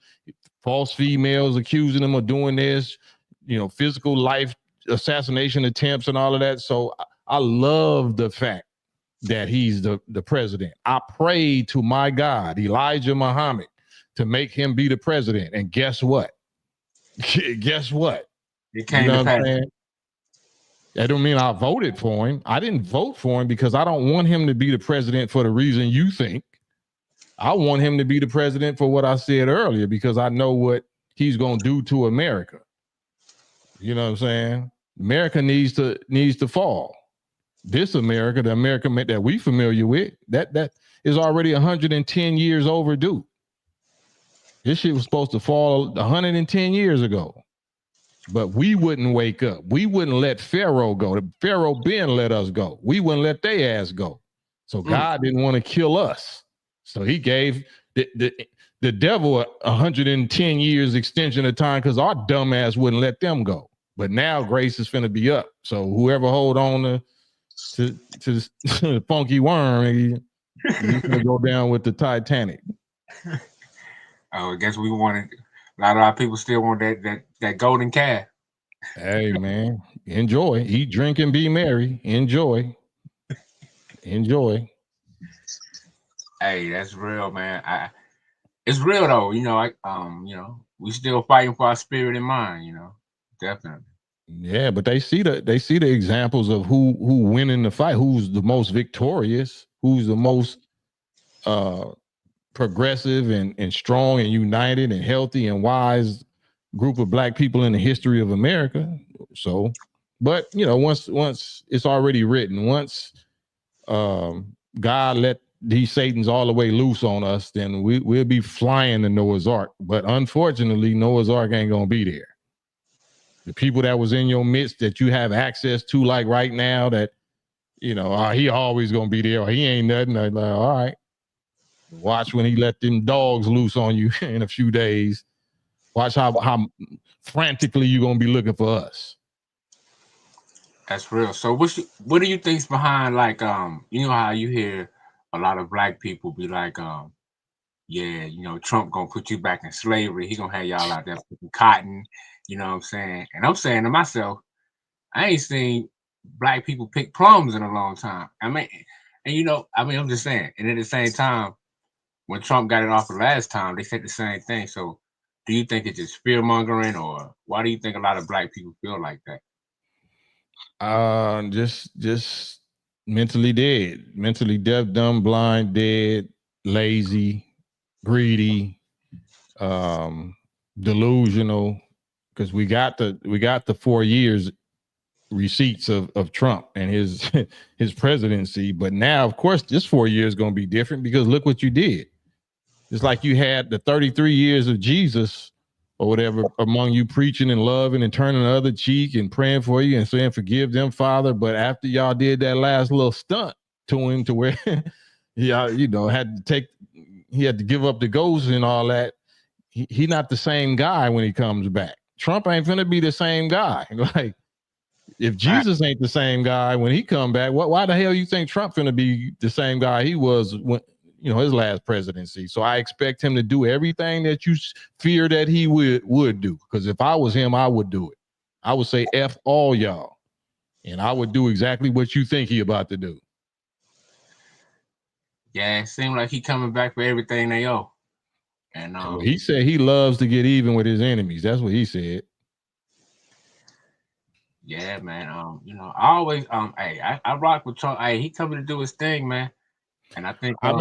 S1: False females accusing him of doing this, physical life assassination attempts and all of that. So I love the fact that he's the president. I prayed to my God, Elijah Muhammad, to make him be the president. And guess what? Guess what?
S2: It came to pass.
S1: That don't mean I voted for him. I didn't vote for him because I don't want him to be the president for the reason you think. I want him to be the president for what I said earlier, because I know what he's going to do to America. You know what I'm saying? America needs to fall. This America, the America that we familiar with, that is already 110 years overdue. This shit was supposed to fall 110 years ago. But we wouldn't wake up. We wouldn't let Pharaoh go. Pharaoh Ben let us go. We wouldn't let their ass go. So God didn't want to kill us. So he gave the devil 110 years extension of time, because our dumb ass wouldn't let them go. But now grace is finna be up. So whoever hold on to the funky worm. He's gonna go down with the Titanic.
S2: Oh, I guess we wanted. A lot of people still want that golden calf.
S1: Hey man, enjoy. Eat, drink, and be merry. Enjoy.
S2: Hey, that's real, man. It's real though. We still fighting for our spirit and mind. Definitely.
S1: Yeah, but they see the examples of who win in the fight, who's the most victorious, who's the most progressive and strong and united and healthy and wise group of black people in the history of America. So, but once it's already written, once God let these Satans all the way loose on us, then we'll be flying the Noah's Ark. But unfortunately, Noah's Ark ain't gonna be there. The people that was in your midst that you have access to, like right now, that he always gonna be there, or he ain't nothing. Like, all right, watch when he let them dogs loose on you in a few days. Watch how frantically you gonna be looking for us.
S2: That's real. So what do you think's behind, like, how you hear a lot of black people be like, yeah, Trump gonna put you back in slavery. He gonna have y'all out there picking cotton. You know what I'm saying? And I'm saying to myself, I ain't seen black people pick plums in a long time. I mean, and I'm just saying. And at the same time, when Trump got it off the last time, they said the same thing. So do you think it's just fear mongering, or why do you think a lot of black people feel like that?
S1: Just mentally deaf, dumb, blind, dead, lazy, greedy, delusional. Because we got the 4 years receipts of Trump and his presidency, but now, of course, this 4 years is going to be different because look what you did. It's like you had the 33 years of Jesus or whatever among you, preaching and loving and turning the other cheek and praying for you and saying, forgive them, Father. But after y'all did that last little stunt to him, to where he had to give up the ghost and all that, he not the same guy when he comes back. Trump ain't finna be the same guy. Like, if Jesus ain't the same guy when he come back, why the hell you think Trump finna be the same guy he was when his last presidency? So I expect him to do everything that you fear that he would do. Because if I was him, I would do it. I would say F all y'all, and I would do exactly what you think he about to do.
S2: Yeah, it seemed like he coming back for everything they owe. And
S1: he said he loves to get even with his enemies. That's what he said.
S2: Yeah, man. I always I rock with Trump. Hey, he coming to do his thing, man. And I think
S1: I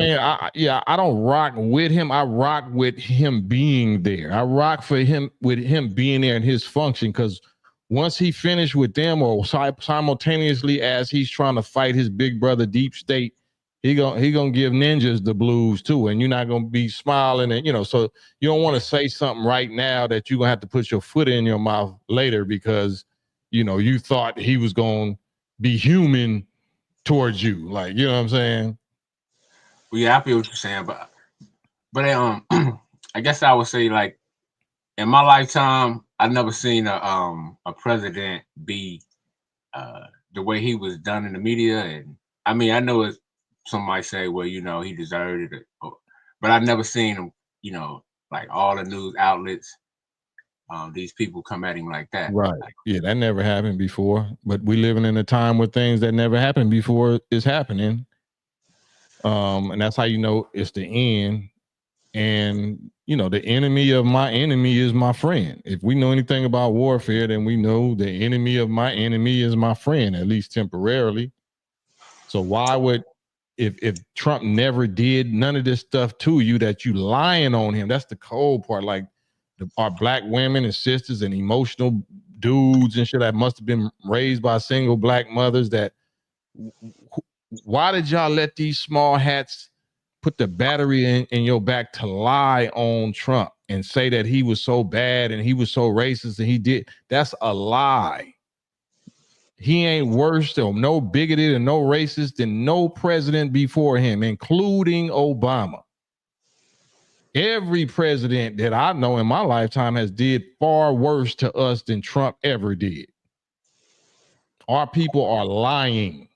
S1: don't rock with him. I rock with him being there. I rock for him with him being there in his function, because once he finished with them, or simultaneously as he's trying to fight his big brother deep state, he gonna give ninjas the blues too, and you're not gonna be smiling, and so you don't want to say something right now that you're gonna have to put your foot in your mouth later because you thought he was gonna be human towards you, like, you know what I'm saying?
S2: Well, yeah, I feel what you're saying, but I guess I would say, like, in my lifetime, I've never seen a president be the way he was done in the media. And I mean, I know some might say, well, he deserved it, but I've never seen him, like all the news outlets, these people come at him like that.
S1: Right. Yeah, that never happened before. But we living in a time where things that never happened before is happening. And that's how it's the end. And the enemy of my enemy is my friend. If we know anything about warfare, then we know the enemy of my enemy is my friend, at least temporarily. So why would, if Trump never did none of this stuff to you, that you lying on him? That's the cold part. Like, our black women and sisters and emotional dudes and shit that must have been raised by single black mothers, that why did y'all let these small hats put the battery in your back to lie on Trump and say that he was so bad and he was so racist and he did? That's a lie. He ain't worse or no bigoted and no racist than no president before him, including Obama. Every president that I know in my lifetime has did far worse to us than Trump ever did. Our people are lying.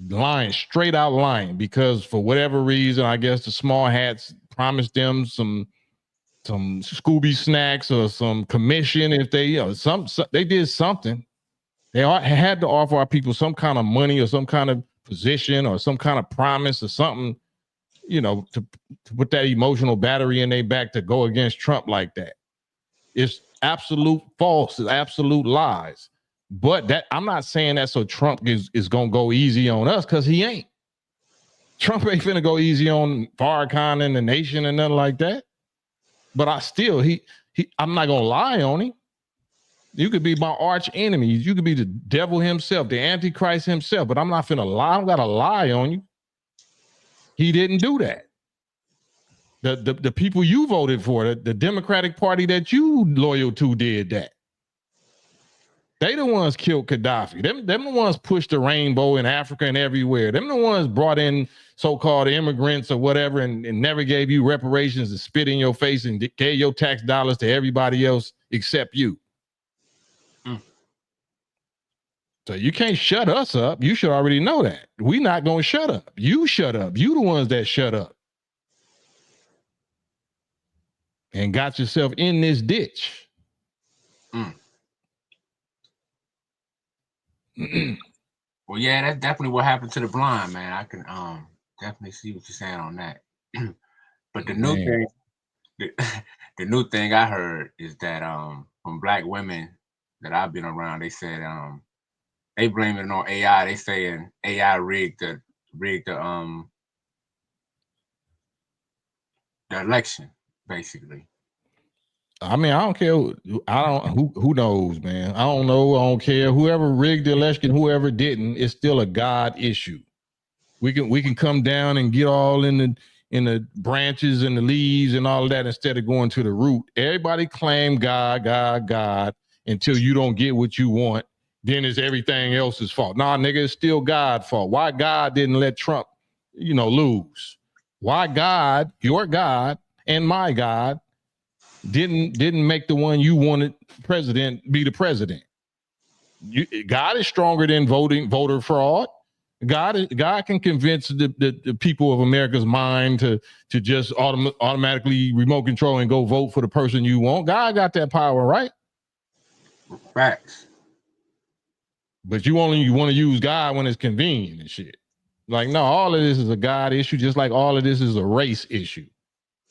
S1: Lying, straight out lying, because for whatever reason, I guess the small hats promised them some Scooby snacks or some commission if they, they did something. They had to offer our people some kind of money or some kind of position or some kind of promise or something, to put that emotional battery in their back to go against Trump like that. It's absolute false, it's absolute lies. But that, I'm not saying that so Trump is gonna go easy on us, because he ain't. Trump ain't finna go easy on Farrakhan and the nation and nothing like that. But I'm not gonna lie on him. You could be my arch enemy. You could be the devil himself, the Antichrist himself, but I'm not finna lie. I don't gotta lie on you. He didn't do that. The people you voted for, the Democratic Party that you loyal to, did that. They the ones killed Gaddafi. Them the ones pushed the rainbow in Africa and everywhere. Them the ones brought in so-called immigrants or whatever and never gave you reparations and spit in your face and gave your tax dollars to everybody else except you. So you can't shut us up. You should already know that. We're not going to shut up. You shut up. You the ones that shut up. And got yourself in this ditch.
S2: Well, yeah, that's definitely what happened to the blind, man. I can definitely see what you're saying on that. But the new thing I heard is that from black women that I've been around, they said they blame it on AI. They saying AI rigged the election, basically.
S1: I mean, I don't care. Who knows, man. I don't know. I don't care. Whoever rigged the election, whoever didn't, it's still a God issue. We can come down and get all in the branches and the leaves and all of that instead of going to the root. Everybody claim God until you don't get what you want. Then it's everything else's fault. Nah, nigga, it's still God's fault. Why God didn't let Trump, lose? Why God, your God and my God, didn't make the one you wanted president be the president? God is stronger than voter fraud. God can convince the people of America's mind to just automatically remote control and go vote for the person you want. God got that power, right?
S2: Facts.
S1: But you want to use God when it's convenient and shit. Like, no, all of this is a God issue, just like all of this is a race issue.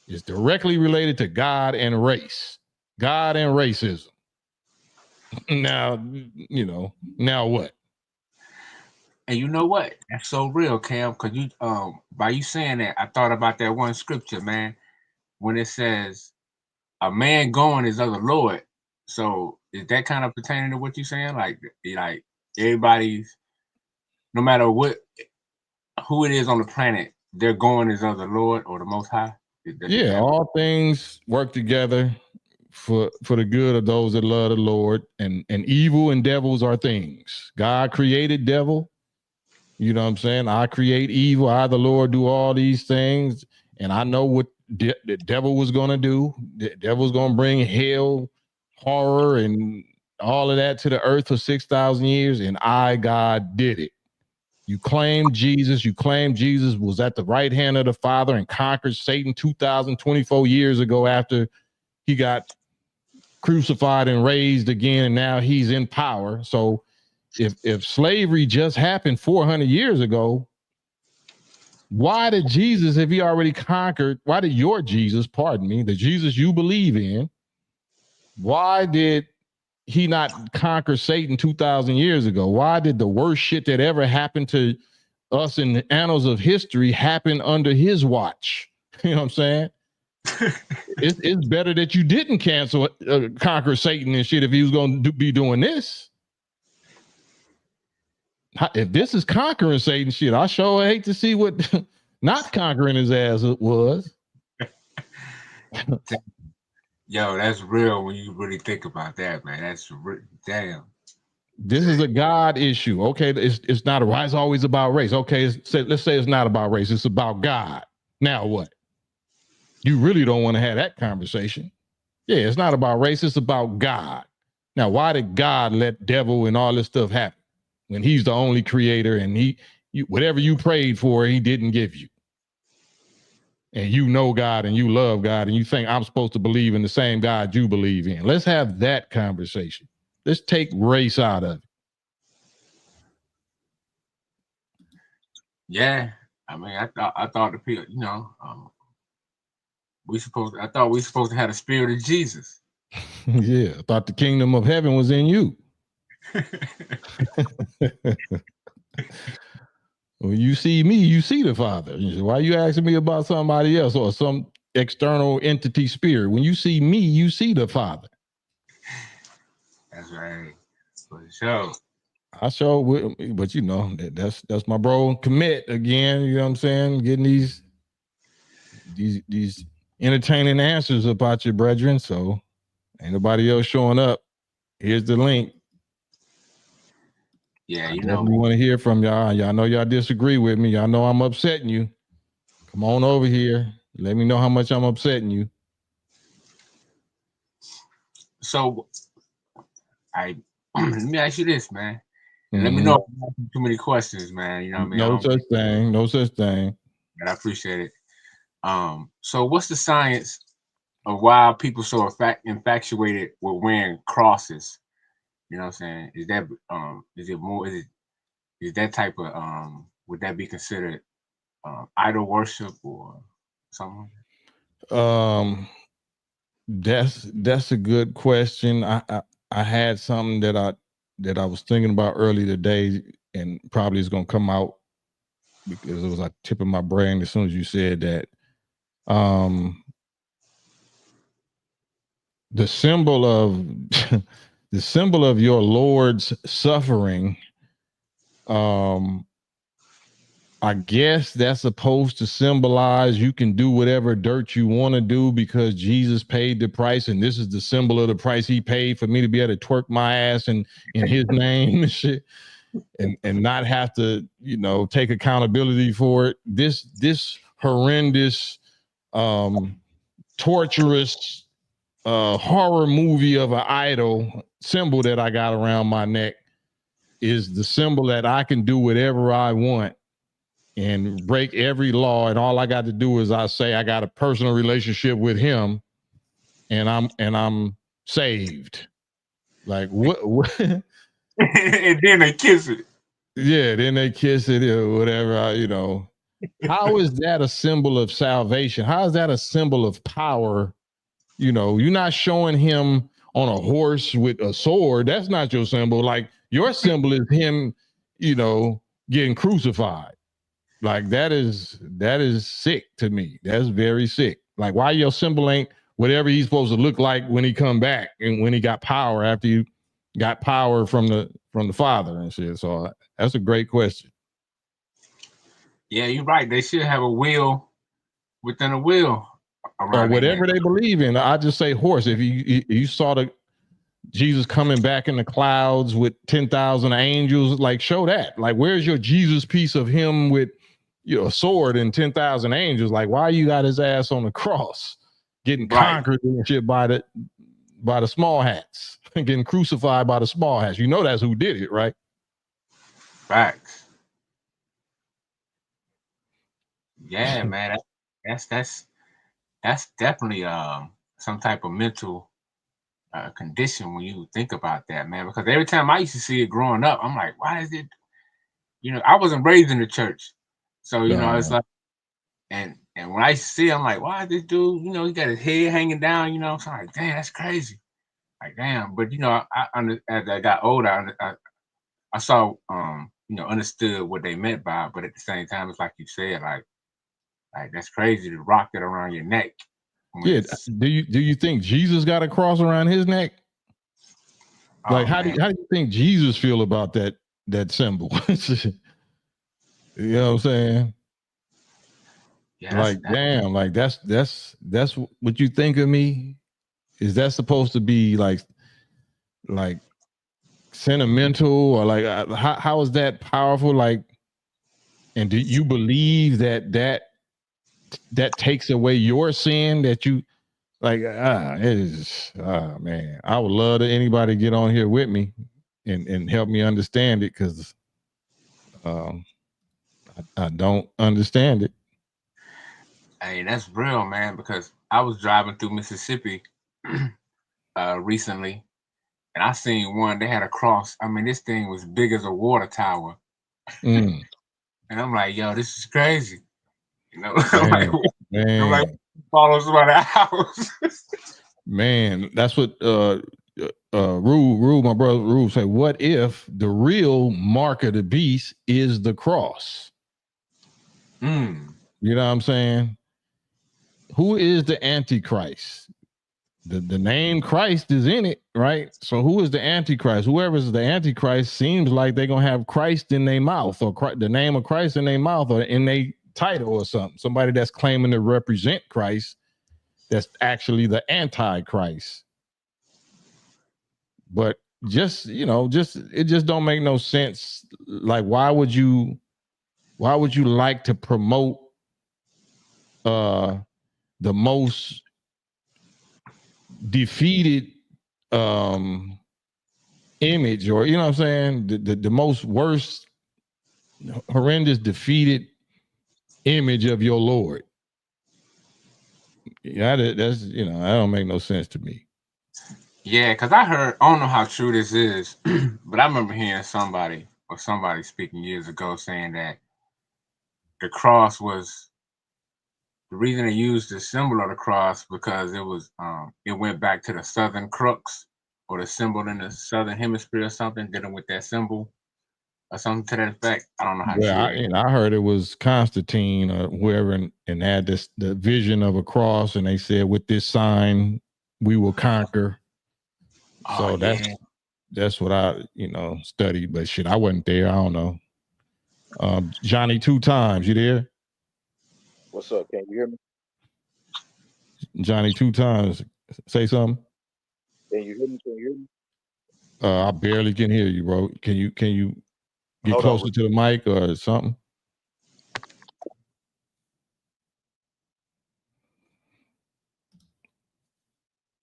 S1: It's directly related to God and race. God and racism. Now, now what?
S2: And you know what? That's so real, Cam, because you by you saying that, I thought about that one scripture, man, when it says a man going is of the Lord. So is that kind of pertaining to what you're saying? Like everybody's, no matter who it is on the planet, their going is of the Lord or the Most High?
S1: Yeah, all things work together for the good of those that love the Lord, and evil and devils are things. God created devil. You know what I'm saying? I create evil. I, the Lord, do all these things. And I know what the devil was going to do. The devil's going to bring hell, horror, and all of that to the earth for 6,000 years. And I, God, did it. You claim Jesus. You claim Jesus was at the right hand of the Father and conquered Satan 2,024 years ago after he got crucified and raised again. And now he's in power. So if slavery just happened 400 years ago, why did Jesus, if he already conquered, why did your Jesus, pardon me, the Jesus you believe in, why did he not conquer Satan 2,000 years ago? Why did the worst shit that ever happened to us in the annals of history happen under his watch? You know what I'm saying? It's better that you didn't conquer Satan and shit if he was going to be doing this. If this is conquering Satan shit, I sure hate to see what not conquering his ass was.
S2: Yo, that's real when you really think about that, man. That's damn.
S1: This is a God issue. Okay, it's not it's always about race. Okay, let's say it's not about race. It's about God. Now what? You really don't want to have that conversation. Yeah, it's not about race. It's about God. Now, why did God let devil and all this stuff happen when he's the only creator and whatever you prayed for, he didn't give you. And you know God and you love God and you think I'm supposed to believe in the same God you believe in. Let's have that conversation. Let's take race out of it.
S2: Yeah, I mean, I thought the people, I thought we supposed to have the spirit of Jesus.
S1: Yeah, I thought the kingdom of heaven was in you. When you see me, you see the Father. You say, why are you asking me about somebody else or some external entity spirit? When you see me, you see the Father.
S2: That's right. For sure.
S1: I sure will, but that's my bro commit again. You know what I'm saying? Getting these entertaining answers about your brethren. So ain't nobody else showing up. Here's the link.
S2: Yeah,
S1: I definitely want to hear from y'all. Y'all know y'all disagree with me. Y'all know I'm upsetting you. Come on over here. Let me know how much I'm upsetting you.
S2: So let me ask you this, man. And let me know if I'm asking too many questions, man. You know what I mean?
S1: No such thing. No such thing.
S2: And I appreciate it. So what's the science of why people so infatuated with wearing crosses? You know what I'm saying? Is that type of would that be considered idol worship or something?
S1: That's a good question. I had something that I was thinking about early today, and probably is gonna come out because it was like tipping my brain as soon as you said that. The symbol of the symbol of your Lord's suffering, I guess that's supposed to symbolize you can do whatever dirt you want to do because Jesus paid the price, and this is the symbol of the price he paid for me to be able to twerk my ass in his name and shit, and not have to, take accountability for it. This horrendous, torturous, horror movie of an idol symbol that I got around my neck is the symbol that I can do whatever I want and break every law, and all I got to do is I say I got a personal relationship with him, and I'm saved. Like what?
S2: And then they kiss it.
S1: Yeah, then they kiss it or whatever. How is that a symbol of salvation? How is that a symbol of power? You're not showing him on a horse with a sword. That's not your symbol. Like your symbol is him, getting crucified. Like that is sick to me. That's very sick. Like why your symbol ain't whatever he's supposed to look like when he come back and when he got power after you got power from the Father and shit. So that's a great question.
S2: Yeah, you're right. They should have a wheel within a wheel
S1: Or whatever they believe in. I just say horse. If you saw the Jesus coming back in the clouds with 10,000 angels, like show that. Like where's your Jesus piece of him with a sword and 10,000 angels? Like why you got his ass on the cross getting conquered and shit by the small hats, getting crucified by the small hats? That's who did it, right?
S2: Facts. Yeah, man. That's definitely some type of mental condition when you think about that, man. Because every time I used to see it growing up, I'm like, why is it? I wasn't raised in the church, so it's like, and when I see, it, I'm like, why is this dude? He got his head hanging down. So I'm like, damn, that's crazy. Like, damn. But as I got older, I saw, understood what they meant by it. But at the same time, it's like you said, like that's crazy to rock it around your neck.
S1: Yeah. Do you think Jesus got a cross around his neck? Like, how do you think Jesus feel about that symbol? You know what I'm saying? Yeah, like, damn, like that's what you think of me? Is that supposed to be like sentimental or like how is that powerful? Like, and do you believe that takes away your sin that you like? It is, man, I would love to anybody get on here with me and help me understand it because I don't understand it.
S2: Hey, that's real, man. Because I was driving through Mississippi recently, and I seen one. They had a cross. I mean, this thing was big as a water tower,
S1: Mm.
S2: and I'm like, yo, this is crazy. You know, I'm like,
S1: Man,
S2: follow somebody's house.
S1: man, that's what Rue, my brother Rue say. What if the real mark of the beast is the cross?
S2: Mm.
S1: You know what I'm saying? Who is the Antichrist? The name Christ is in it, right? So who is the Antichrist? Whoever is the Antichrist seems like they're gonna have Christ in their mouth, or the name of Christ in their mouth, or in their title, or something. Somebody that's claiming to represent Christ, that's actually the Antichrist. But just it just don't make no sense. Like, why would you like to promote the most defeated image, or you know what I'm saying, the most worst, horrendous, defeated image of your Lord? Yeah, that's that don't make no sense to me.
S2: Yeah, because I don't know how true this is, but I remember hearing somebody speaking years ago saying that the cross was the reason they used the symbol of the cross because it went back to the southern crux, or the symbol in the southern hemisphere or something, dealing with that symbol or something to that effect. I don't know how
S1: Well,
S2: true it is.
S1: I heard it was Constantine or whoever, and had the vision of a cross, and they said, with this sign we will conquer. So that's what I studied, but shit, I wasn't there. I don't know. Johnny, 2 times, you there?
S11: What's up? Can you hear me?
S1: Johnny, 2 times. Say something.
S11: Can you hear me? Can you hear me?
S1: I barely can hear you, bro. Can you get
S11: Hold
S1: closer
S11: on.
S1: to the mic or something?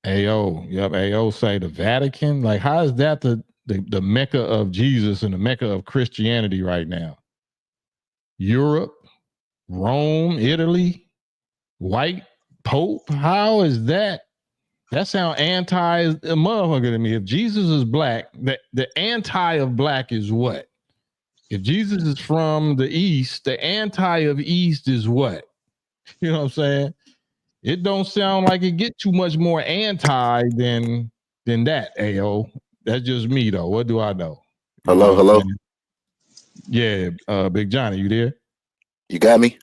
S1: AO, yep. AO say the Vatican. Like, how is that the Mecca of Jesus and the Mecca of Christianity right now? Europe, Rome, Italy, white Pope. How is that? That sound anti a motherfucker to me. If Jesus is black, the anti of black is what? If Jesus is from the East, the anti of East is what? You know what I'm saying? It don't sound like it get too much more anti than that, AO. That's just me though. What do I know?
S11: Hello.
S1: Yeah, Big Johnny, you there?
S11: You got me?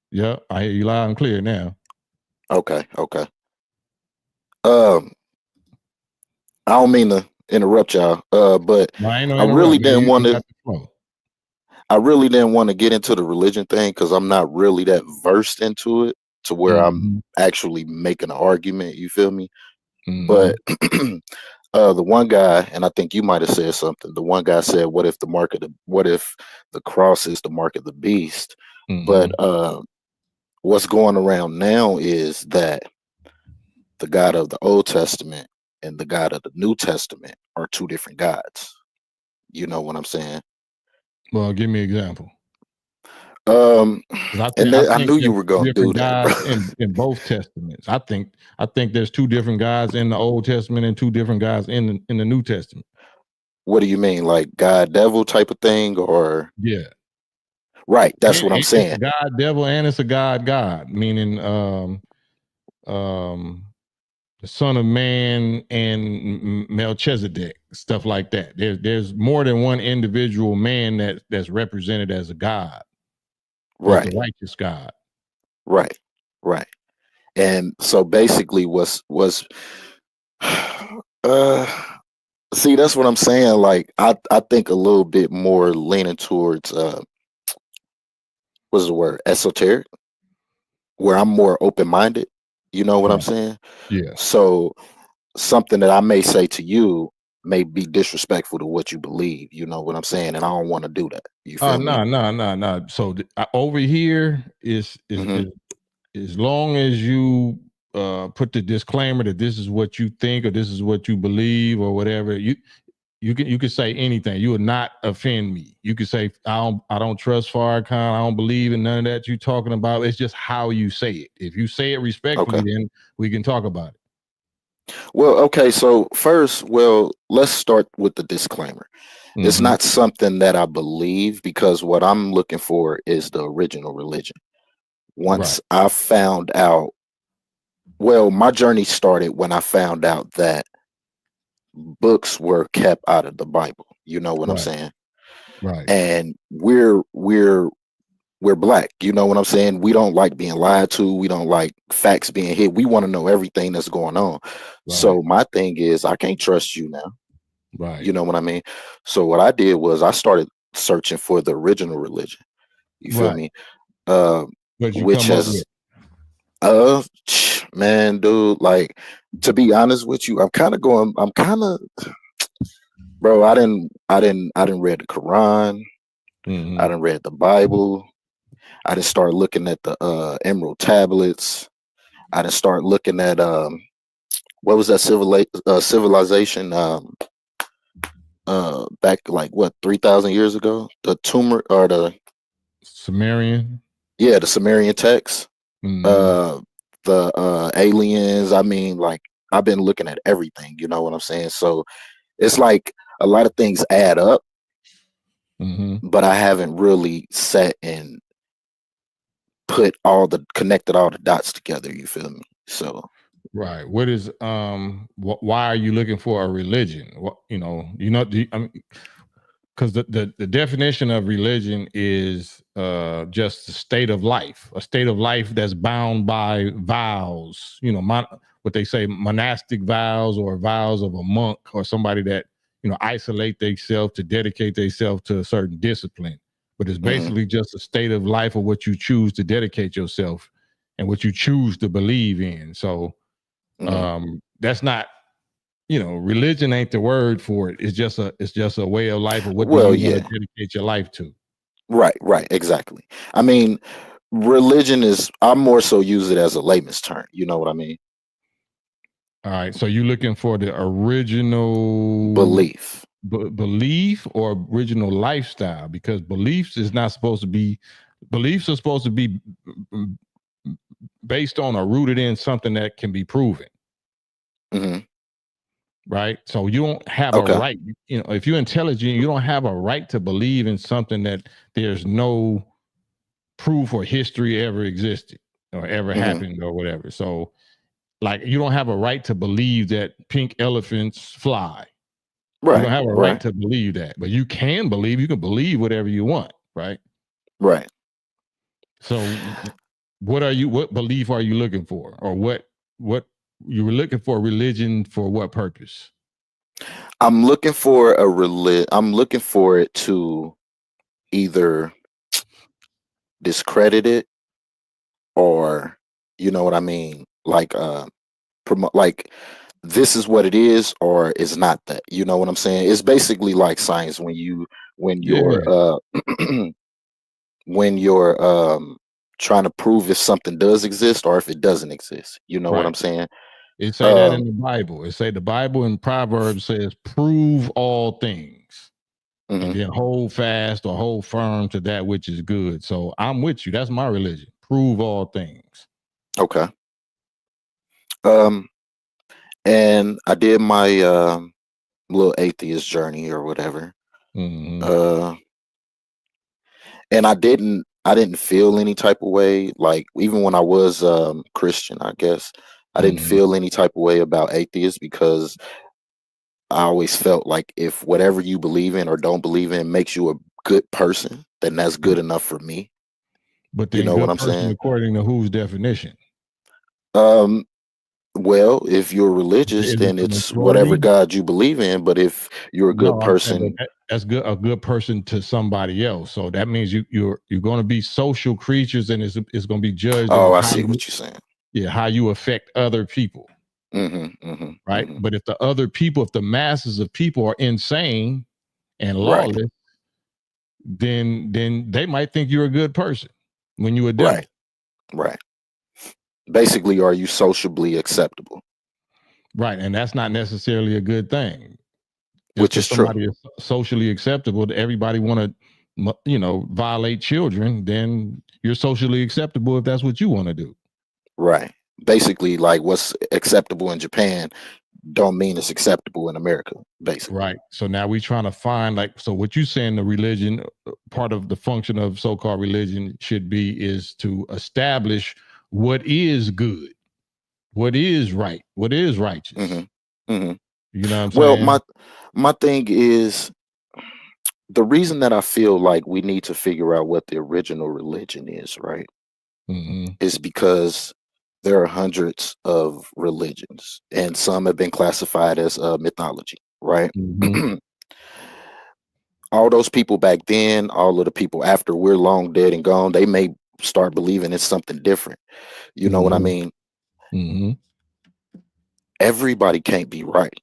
S1: Yeah, I hear you loud and clear now.
S11: Okay. I don't mean to interrupt y'all, but I really didn't want to. I really didn't want to get into the religion thing because I'm not really that versed into it to where I'm actually making an argument. You feel me? But the one guy, and I think you might have said something. The one guy said, what if the cross is the mark of the beast?" But what's going around now is that the God of the Old Testament and the God of the New Testament are 2 different gods. You know what I'm saying?
S1: Well, give me an example.
S11: I knew you were going to do that, bro.
S1: in both testaments. I think there's 2 different gods in the Old Testament and 2 different gods in the New Testament.
S11: What do you mean, like God devil type of thing, or?
S1: Yeah,
S11: right. That's what I'm saying.
S1: It's a God devil and it's a God, meaning the Son of Man and Melchizedek, stuff like that. There's more than one individual man that's represented as a God.
S11: Right.
S1: As the righteous God.
S11: Right. And so basically see, that's what I'm saying. Like I think a little bit more leaning towards what's the word? Esoteric, where I'm more open-minded. You know what I'm saying?
S1: Yeah.
S11: So something that I may say to you may be disrespectful to what you believe. You know what I'm saying? And I don't want to do that. You feel me?
S1: No. So over here is as long as you put the disclaimer that this is what you think or this is what you believe or whatever, you can say anything. You would not offend me. You could say I don't trust Farrakhan. I don't believe in none of that you're talking about. It's just how you say it. If you say it respectfully, then we can talk about it.
S11: Well, okay. So first, let's start with the disclaimer. It's not something that I believe, because what I'm looking for is the original religion. Once I found out, my journey started when I found out that books were kept out of the Bible. You know what I'm saying?
S1: Right.
S11: And we're Black. You know what I'm saying? We don't like being lied to. We don't like facts being hid. We want to know everything that's going on. Right. So my thing is, I can't trust you now.
S1: Right.
S11: You know what I mean? So what I did was I started searching for the original religion. You feel me? Which has, man, dude, like, to be honest with you, bro, I didn't read the Quran. I didn't read the Bible. I didn't start looking at the Emerald tablets. I didn't start looking at what was that civilization back like 3,000 years ago? The tumor or the
S1: Sumerian?
S11: Yeah, the Sumerian text. The aliens. I mean, like, I've been looking at everything, you know what I'm saying? So it's like a lot of things add up, but I haven't really sat and connected all the dots together, you feel me? So
S1: right. What is why are you looking for a religion? What, I mean, because the definition of religion is just a state of life that's bound by vows, what they say, monastic vows, or vows of a monk or somebody that isolate themselves to dedicate themselves to a certain discipline. But it's basically just a state of life of what you choose to dedicate yourself and what you choose to believe in. So that's not, religion ain't the word for it. It's just a way of life, of what do you want to dedicate your life to.
S11: Right, exactly. I mean, religion is, I more so use it as a layman's term. You know what I mean?
S1: All right. So you're looking for the original
S11: belief,
S1: belief or original lifestyle, because beliefs are supposed to be based on or rooted in something that can be proven. Right. So you don't have a right, if you're intelligent, you don't have a right to believe in something that there's no proof or history ever existed or ever happened or whatever. So, like, you don't have a right to believe that pink elephants fly. Right. You don't have a right to believe that, but you can believe whatever you want. Right.
S11: Right.
S1: So what belief are you looking for? Or what you were looking for religion for what purpose?
S11: I'm looking for I'm looking for it to either discredit it, or, you know what I mean? Like, promote, like, this is what it is, or it's not that. You know what I'm saying? It's basically like science when you're when you're trying to prove if something does exist or if it doesn't exist. You know what I'm saying?
S1: It say that in the Bible. It say the Bible in Proverbs says, prove all things, and then hold fast or hold firm to that which is good. So I'm with you. That's my religion. Prove all things.
S11: Okay. And I did my little atheist journey or whatever. And I didn't feel any type of way, like, even when I was Christian, I guess I didn't feel any type of way about atheists, because I always felt like if whatever you believe in or don't believe in makes you a good person, then that's good enough for me.
S1: But then, you know what I'm saying? According to whose definition?
S11: Well, if you're religious, then it's whatever God you believe in. But if you're a good person,
S1: that's good. A good person to somebody else. So that means you're going to be social creatures, and it's going to be judged.
S11: Oh, I see what you're saying.
S1: Yeah, how you affect other people. Right. But if the masses of people are insane and lawless, then they might think you're a good person when you're a devil.
S11: Right. Basically, are you sociably acceptable?
S1: Right. And that's not necessarily a good thing.
S11: which is true.
S1: Somebody is socially acceptable, everybody want to, violate children, then you're socially acceptable if that's what you want to do.
S11: Right. Basically, like what's acceptable in Japan don't mean it's acceptable in America, basically.
S1: Right. So now we're trying to find, so what you saying the religion, part of the function of so-called religion should be is to establish what is good, what is right, what is righteous.
S11: Mm-hmm. Mm-hmm.
S1: You know what I'm
S11: saying? My thing is, the reason that I feel like we need to figure out what the original religion is, right?
S1: Mm-hmm.
S11: Is because there are hundreds of religions, and some have been classified as mythology, right?
S1: Mm-hmm.
S11: All those people back then, all of the people after we're long dead and gone, they may start believing it's something different. You know what I mean?
S1: Mm-hmm.
S11: Everybody can't be right.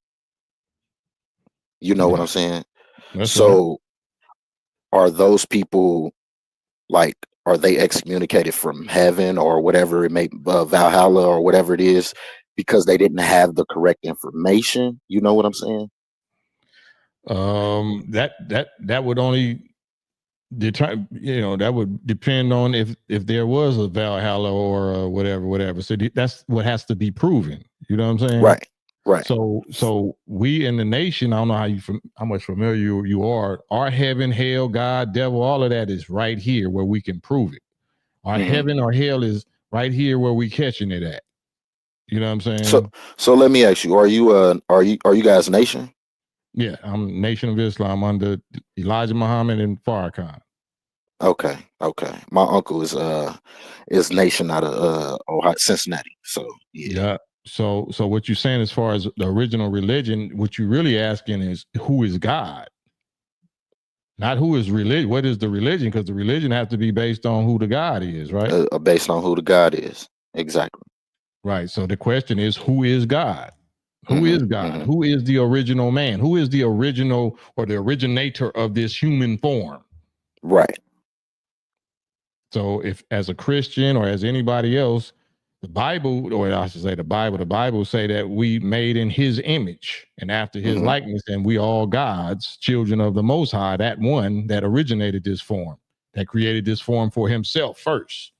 S11: You know what I'm saying?
S1: That's
S11: so right. Are those people, like, are they excommunicated from heaven or whatever it may Valhalla or whatever it is, because they didn't have the correct information? You know what I'm saying?
S1: That would only determine, that would depend on if there was a Valhalla or whatever. So that's what has to be proven. You know what I'm saying?
S11: Right.
S1: So we in the nation, I don't know how much familiar you are. Our heaven, hell, God, devil, all of that is right here where we can prove it. Our heaven or hell is right here where we catching it at. You know what I'm saying?
S11: So let me ask you: Are you guys nation?
S1: Yeah, I'm Nation of Islam under Elijah Muhammad and Farrakhan.
S11: Okay. My uncle is nation out of Ohio, Cincinnati. So yeah.
S1: So what you're saying as far as the original religion, what you're really asking is who is God? Not who is religion. What is the religion? Because the religion has to be based on who the God is, right?
S11: Based on who the God is. Exactly.
S1: Right. So the question is, who is God? Who is God? Who is the original man? Who is the original or the originator of this human form?
S11: Right.
S1: So if as a Christian or as anybody else, the Bible, or I should say the Bible say that we made in his image and after his likeness, and we all God's children of the Most High, that one that originated this form, that created this form for himself first.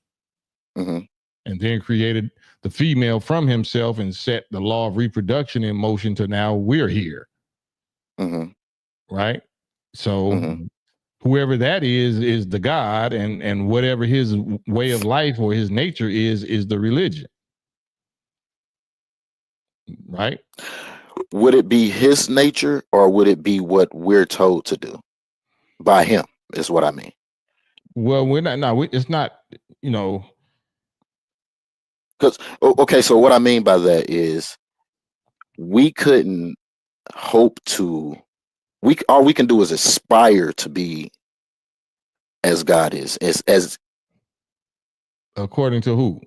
S1: And then created the female from himself and set the law of reproduction in motion to now we're here. Right? So whoever that is the God, and whatever his way of life or his nature is the religion. Right?
S11: Would it be his nature or would it be what we're told to do by him, is what I mean?
S1: Well, we're not, no, it's not,
S11: because, okay, so what I mean by that is we couldn't hope to, all we can do is aspire to be as God is, as
S1: according to who?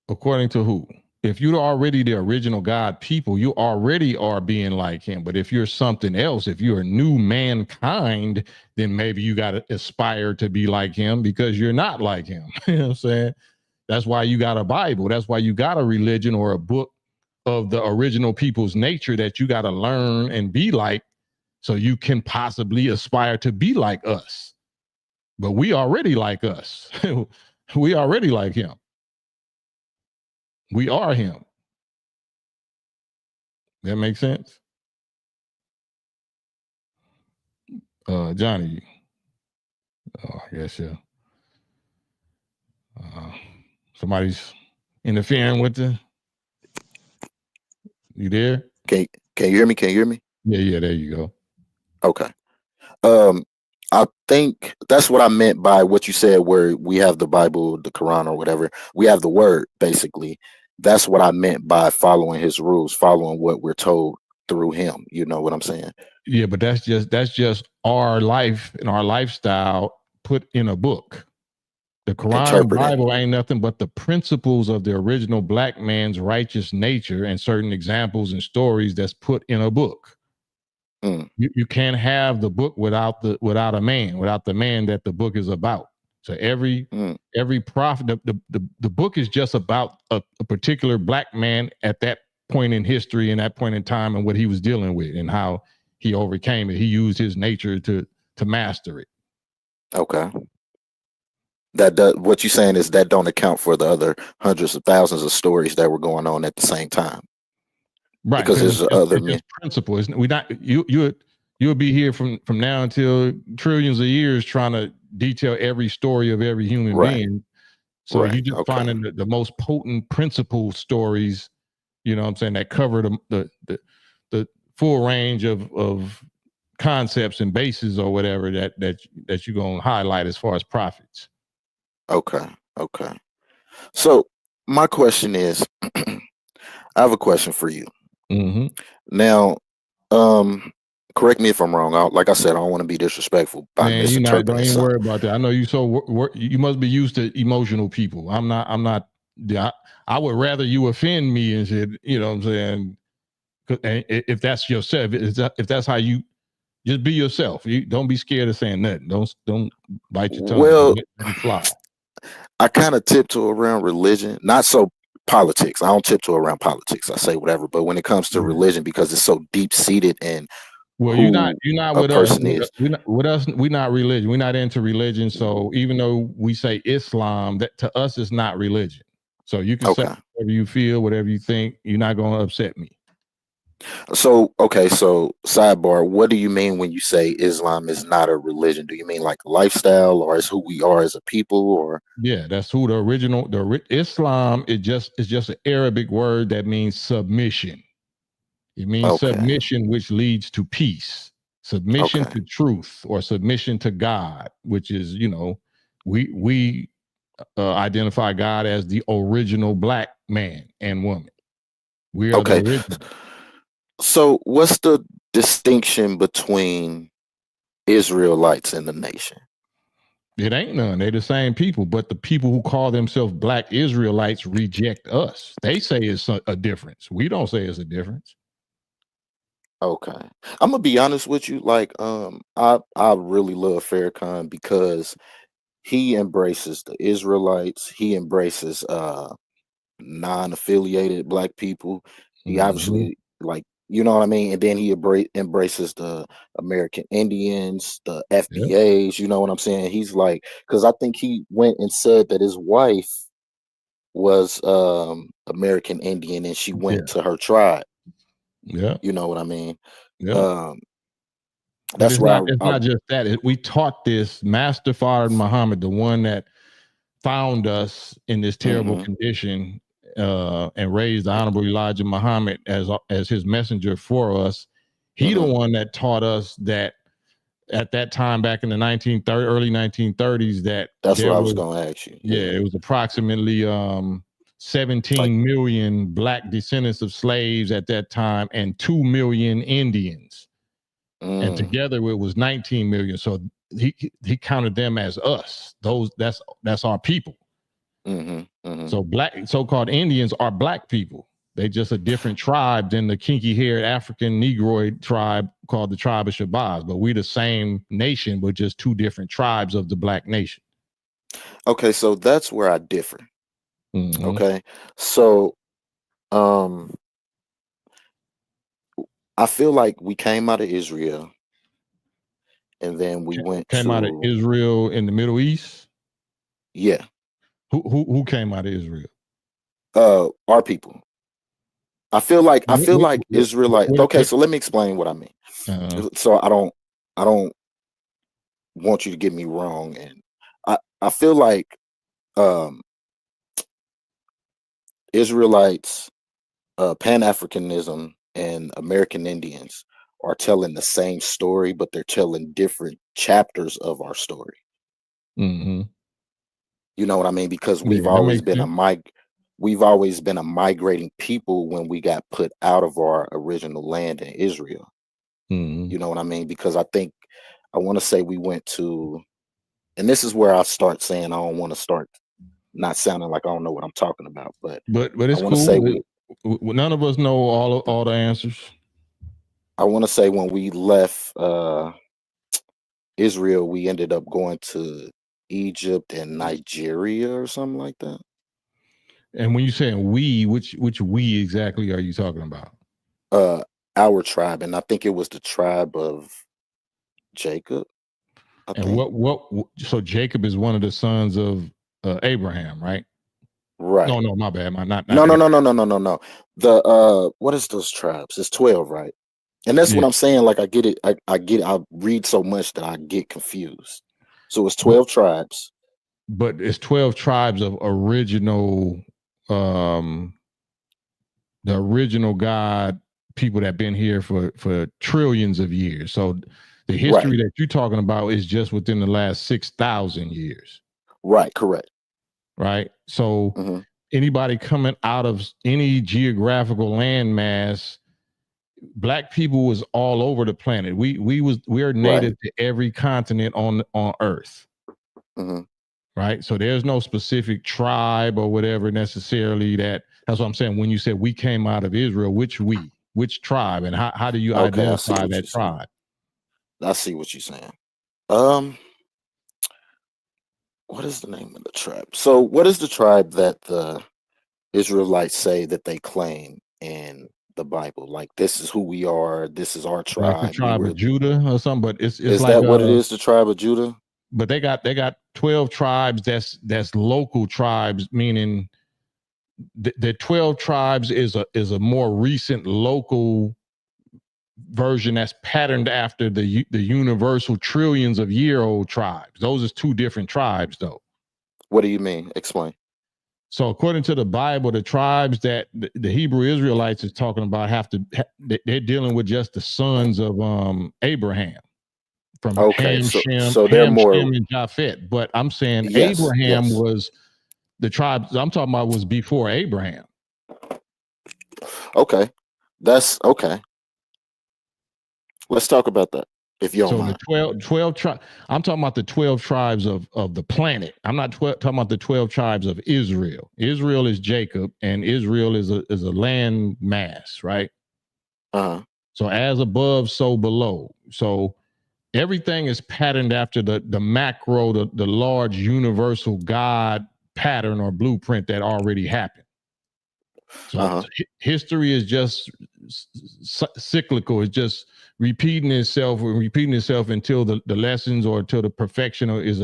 S1: According to who? If you're already the original God people, you already are being like him. But if you're something else, if you're a new mankind, then maybe you got to aspire to be like him because you're not like him. You know what I'm saying? That's why you got a Bible. That's why you got a religion or a book of the original people's nature that you got to learn and be like, so you can possibly aspire to be like us. But we already like us. We already like him. We are him. That makes sense? Johnny. Oh, I guess, yeah. Somebody's interfering with the... You there?
S11: Can you hear me? Can you hear me?
S1: Yeah, there you go.
S11: Okay. I think that's what I meant by what you said, where we have the Bible, the Quran, or whatever. We have the word, basically. That's what I meant by following his rules, following what we're told through him. You know what I'm saying?
S1: Yeah, but that's just our life and our lifestyle put in a book. The Quran and Bible ain't nothing but the principles of the original black man's righteous nature and certain examples and stories that's put in a book. You can't have the book without a man, without the man that the book is about. So every prophet, the book is just about a particular black man at that point in history and that point in time and what he was dealing with and how he overcame it. He used his nature to master it.
S11: Okay. What you're saying is that don't account for the other hundreds of thousands of stories that were going on at the same time.
S1: Right.
S11: Because there's other
S1: it's just principle. We not you'll be here from now until trillions of years trying to detail every story of every human being. So you just finding the most potent principle stories, you know what I'm saying, that cover the full range of concepts and bases or whatever that you're gonna highlight as far as prophets.
S11: Okay. So my question is, I have a question for you.
S1: Mm-hmm.
S11: Now, correct me if I'm wrong. Like I said, I don't want to be disrespectful by misinterpreting
S1: don't even
S11: something.
S1: worry about that. I know you you must be used to emotional people. I'm not. I would rather you offend me and said, you know what I'm saying? If that's yourself, if that's how you just be yourself. You don't be scared of saying nothing. Don't bite your tongue.
S11: Well,
S1: let it fly.
S11: I kind of tiptoe around religion, not so politics. I don't tiptoe around politics. I say whatever, but when it comes to religion, because it's so deep seated in
S1: you're not with us. We're not religion. We're not into religion. So even though we say Islam, that to us is not religion. So you can say whatever you feel, whatever you think. You're not going to upset me.
S11: So sidebar, what do you mean when you say Islam is not a religion? Do you mean like a lifestyle, or is who we are as a people, or?
S1: Yeah, that's who Islam is just an Arabic word that means submission. It means submission, which leads to peace, submission to truth, or submission to God, which is, we identify God as the original black man and woman. We are the original.
S11: So what's the distinction between Israelites and the nation?
S1: It ain't none. They're the same people, but the people who call themselves black Israelites reject us. They say it's a difference. We don't say it's a difference.
S11: Okay. I'm gonna be honest with you. Like, I really love Farrakhan because he embraces the Israelites. He embraces non-affiliated black people. He obviously, like, you know what I mean? And then he embraces the American Indians, the FBAs, you know what I'm saying? He's like, because I think he went and said that his wife was American Indian and she went to her tribe.
S1: Yeah.
S11: You know what I mean?
S1: Yeah.
S11: That's
S1: it's not just that. We taught this Master Father Muhammad, the one that found us in this terrible condition, and raised the Honorable Elijah Muhammad as his messenger for us. He the one that taught us that at that time, back in the early 1930s,
S11: that's what I was going to ask you.
S1: Yeah, it was approximately 17 million black descendants of slaves at that time, and 2 million Indians. And together it was 19 million. So he counted them as us. That's our people. So so-called Indians are black people. They just a different tribe than the kinky-haired African Negroid tribe called the tribe of Shabazz. But we the same nation, but just two different tribes of the black nation.
S11: Okay, so that's where I differ. Okay, so I feel like we came out of Israel, and then we
S1: came out of Israel in the Middle East.
S11: Yeah.
S1: Who came out of Israel?
S11: Our people. I feel like Israelite. Okay, so let me explain what I mean. So I don't want you to get me wrong, and I feel like Israelites, Pan-Africanism, and American Indians are telling the same story, but they're telling different chapters of our story. You know what I mean? Because we've always been a migrating people when we got put out of our original land in Israel. You know what I mean? Because I want to say we went to, and this is where I start saying I don't want to start not sounding like I don't know what I'm talking about, but
S1: it's cool. Say none of us know all the answers.
S11: I want to say when we left Israel, we ended up going to Egypt and Nigeria or something like that.
S1: And when you saying we, which we exactly are you talking about?
S11: Our tribe, and I think it was the tribe of Jacob.
S1: And so Jacob is one of the sons of Abraham, right?
S11: Right.
S1: No, my bad. Not
S11: no. The what is those tribes? It's 12, right? And that's what I'm saying. Like I get it. I get it. I read so much that I get confused. So it's 12 tribes.
S1: But it's 12 tribes of original the original God people that been here for trillions of years. So the history that you're talking about is just within the last 6,000 years.
S11: Right, correct.
S1: Right. So anybody coming out of any geographical landmass, Black people was all over the planet. We are native to every continent on Earth. Right. So there's no specific tribe or whatever necessarily that's what I'm saying. When you said we came out of Israel, which tribe, and how do you identify that tribe?
S11: I see what you're saying. What is the name of the tribe? So what is the tribe that the Israelites say that they claim in the Bible? Like, this is who we are, this is our tribe.
S1: Like the tribe of Judah or something, but it's
S11: is
S1: like
S11: that what it is, the tribe of Judah?
S1: But they got 12 tribes that's local tribes, meaning the 12 tribes is a more recent local version that's patterned after the universal trillions of year old tribes. Those is two different tribes though.
S11: What do you mean? Explain.
S1: So according to the Bible, the tribes that the Hebrew Israelites is talking about they're dealing with just the sons of Abraham. From Ham, Shem, and Japheth. But I'm saying Abraham was the tribe I'm talking about was before Abraham.
S11: Okay. That's okay. Let's talk about that. If you don't mind.
S1: The 12 tribes, I'm talking about the 12 tribes of the planet. I'm not talking about the 12 tribes of Israel. Israel is Jacob, and Israel is a land mass, right? So as above, so below. So everything is patterned after the macro, the large universal God pattern or blueprint that already happened. So history is just cyclical. It's just repeating itself until the lessons or until the perfection is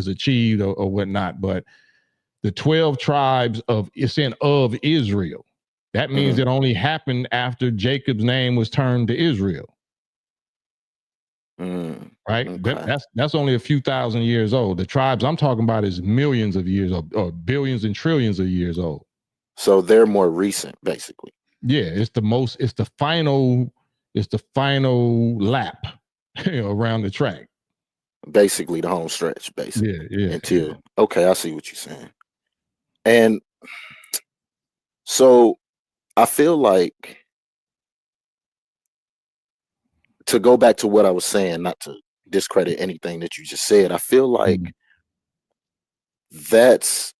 S1: achieved or whatnot. But the 12 tribes of Israel, that means it only happened after Jacob's name was turned to Israel. Right.
S11: Okay.
S1: That's only a few thousand years old. The tribes I'm talking about is millions of years or billions and trillions of years old.
S11: So they're more recent, basically.
S1: Yeah, it's the final lap around the track.
S11: Basically the home stretch, basically.
S1: Yeah.
S11: Okay, I see what you're saying. And so I feel like, to go back to what I was saying, not to discredit anything that you just said, I feel like that's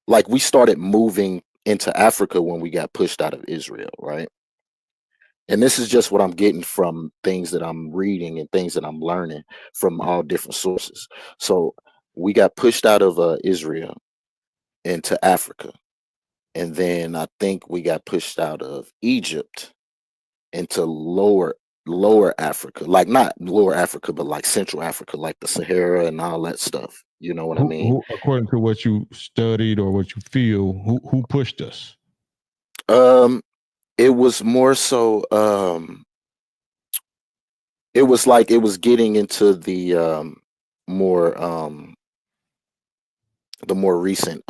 S11: like we started moving into Africa when we got pushed out of Israel, right? And this is just what I'm getting from things that I'm reading and things that I'm learning from all different sources. So we got pushed out of Israel into Africa. And then I think we got pushed out of Egypt into lower Africa, like not lower Africa, but like Central Africa, like the Sahara and all that stuff. You know what I mean?
S1: According to what you studied or what you feel, who pushed us?
S11: It was more so it was like it was getting into the more recent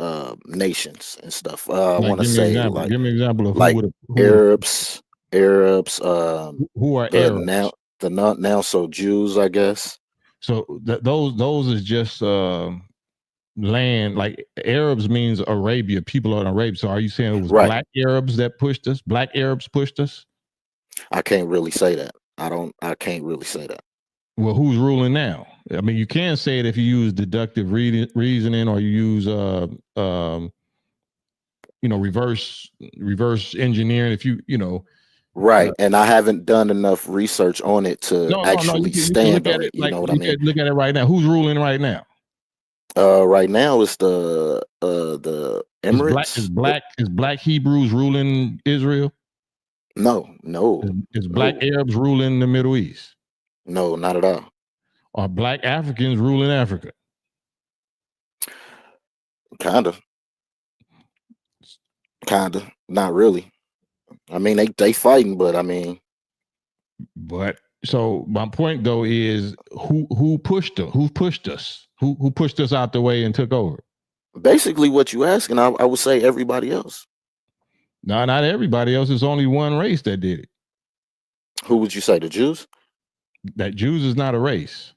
S11: nations and stuff. I want to say like,
S1: give me an example of
S11: like
S1: who
S11: Arabs,
S1: who are Arabs?
S11: Now so Jews, I guess.
S1: So those is just land. Like Arabs means Arabia, people in Arabia. So are you saying it was Black Arabs that pushed us? Black Arabs pushed us?
S11: I can't really say that. I can't really say that.
S1: Well, who's ruling now? I mean, you can say it if you use deductive reasoning or you use reverse engineering. If you know.
S11: Right, and I haven't done enough research on it to actually stand on it. You know what I mean?
S1: Look at it right now. Who's ruling right now?
S11: Right now it's the Emirates.
S1: Is black Hebrews ruling Israel?
S11: No.
S1: Is black Arabs ruling the Middle East?
S11: No, not at all.
S1: Are black Africans ruling Africa?
S11: Kinda. Not really. I mean, they fighting, but I mean.
S1: But so my point though is who pushed them? Who pushed us? Who pushed us out the way and took over?
S11: Basically, what you asking, I would say everybody else.
S1: No, not everybody else. There's only one race that did it.
S11: Who would you say? The Jews?
S1: That Jews is not a race.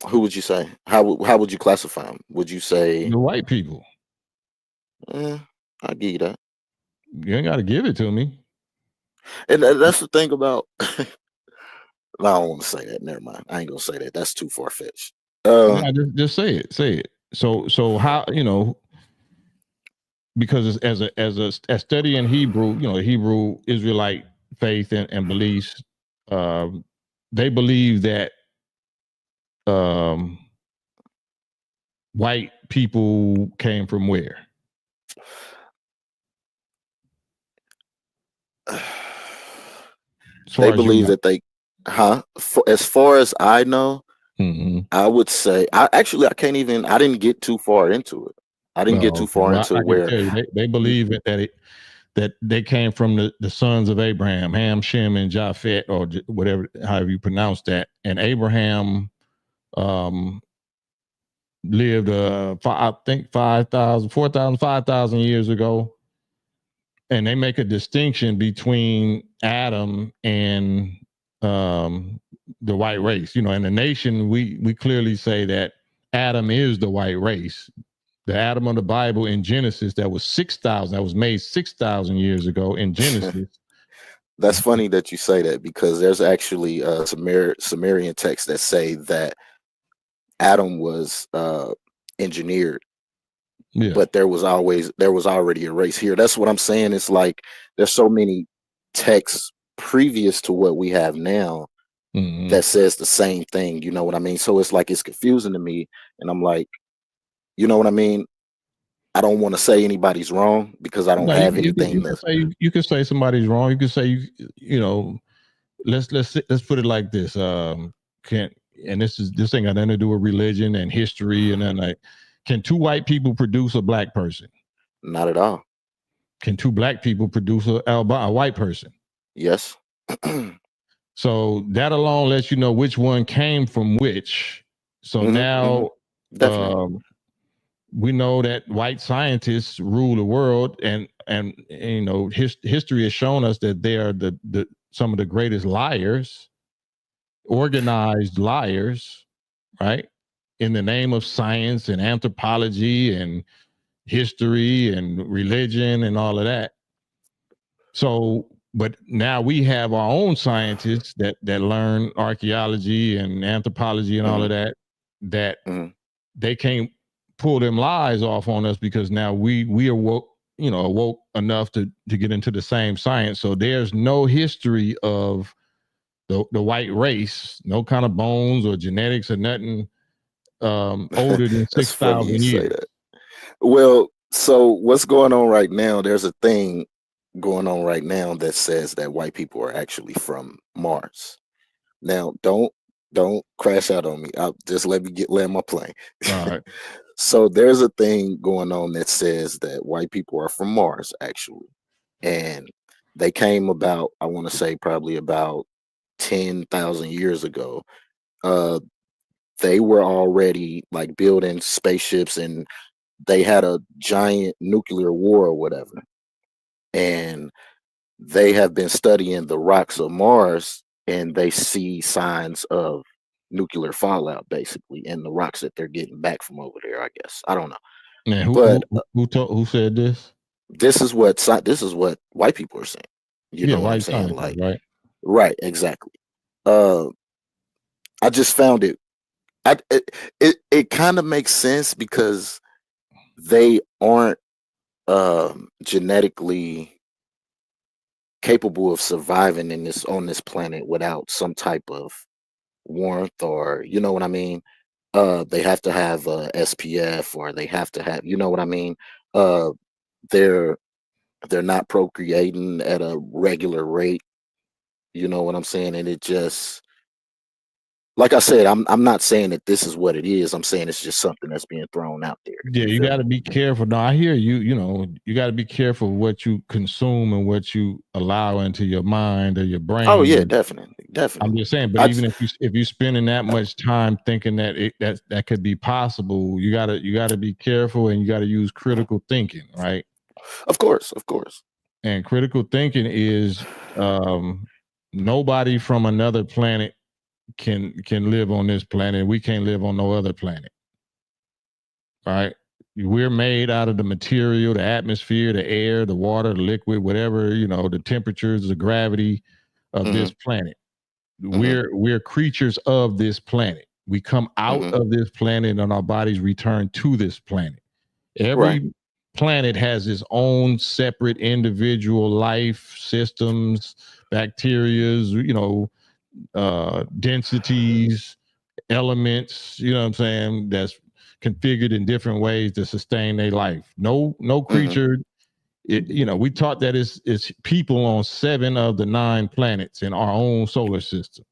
S11: Who would you say? How would you classify them? Would you say
S1: the white people?
S11: I'll give you that.
S1: You ain't got to give it to me.
S11: And that's the thing about. I don't want to say that. Never mind. I ain't gonna say that. That's too far fetched.
S1: Just say it. Say it. So how because as studying Hebrew, Hebrew Israelite faith and beliefs, they believe that white people came from where?
S11: They believe that they, as far as I know, I would say I can't even. I didn't get too far into it. I didn't get too far into where
S1: they believe that they came from the sons of Abraham, Ham, Shem, and Japheth, or whatever, however you pronounce that. And Abraham lived, I think 4,000, 5,000 years ago. And they make a distinction between Adam and the white race. In the nation, we clearly say that Adam is the white race. The Adam of the Bible in Genesis that was 6,000, that was made 6,000 years ago in Genesis.
S11: That's funny that you say that, because there's actually Sumerian texts that say that Adam was engineered, but there was already a race here. That's what I'm saying. It's like there's so many texts previous to what we have now that says the same thing. You know what I mean? So it's like it's confusing to me, and I'm like, you know what I mean? I don't want to say anybody's wrong because I don't have anything.
S1: You can say somebody's wrong. You can say let's put it like this. And this ain't got nothing to do with religion and history and then can two white people produce a black person?
S11: Not at all.
S1: Can two black people produce a white person?
S11: Yes.
S1: So that alone lets you know which one came from which. So now we know that white scientists rule the world, and history has shown us that they are some of the greatest liars, organized liars, right? In the name of science and anthropology and history and religion and all of that. So, but now we have our own scientists that learn archaeology and anthropology and all of that they can't pull them lies off on us, because now we are woke enough to get into the same science. So there's no history of the white race, no kind of bones or genetics or nothing older than 6,000 years.
S11: Well, so what's going on right now? There's a thing going on right now that says that white people are actually from Mars. Now, don't crash out on me. Just let me land my plane.
S1: All right.
S11: So there's a thing going on that says that white people are from Mars, actually. And they came about, I want to say probably about 10,000 years ago. They were already like building spaceships, and they had a giant nuclear war or whatever. And they have been studying the rocks of Mars, and they see signs of nuclear fallout basically in the rocks that they're getting back from over there, I guess. I don't know.
S1: Man, who said this?
S11: This is what white people are saying. You know what I'm saying? Like, right, exactly. I just found it kind of makes sense because they aren't genetically capable of surviving on this planet without some type of warmth, or you know what I mean. they have to have SPF, or they have to have, you know what I mean? Uh, they're not procreating at a regular rate. You know what I'm saying? And it just, like I said, I'm not saying that this is what it is. I'm saying it's just something that's being thrown out there.
S1: Yeah, you got to be careful. No, I hear you. You know, you got to be careful what you consume and what you allow into your mind or your brain.
S11: Oh yeah, definitely.
S1: I'm just saying, but even if you're spending that much time thinking that that could be possible, you gotta be careful, and you got to use critical thinking, right?
S11: Of course.
S1: And critical thinking is nobody from another planet can live on this planet. We can't live on no other planet, right? We're made out of the material, the atmosphere, the air, the water, the liquid, whatever, you know, the temperatures, the gravity of this planet. We're creatures of this planet. We come out of this planet, and our bodies return to this planet. Every planet has its own separate individual life systems, bacterias, you know, densities, elements, you know what I'm saying, that's configured in different ways to sustain their life. No creature, you know, we taught that it's people on 7 of the 9 planets in our own solar system.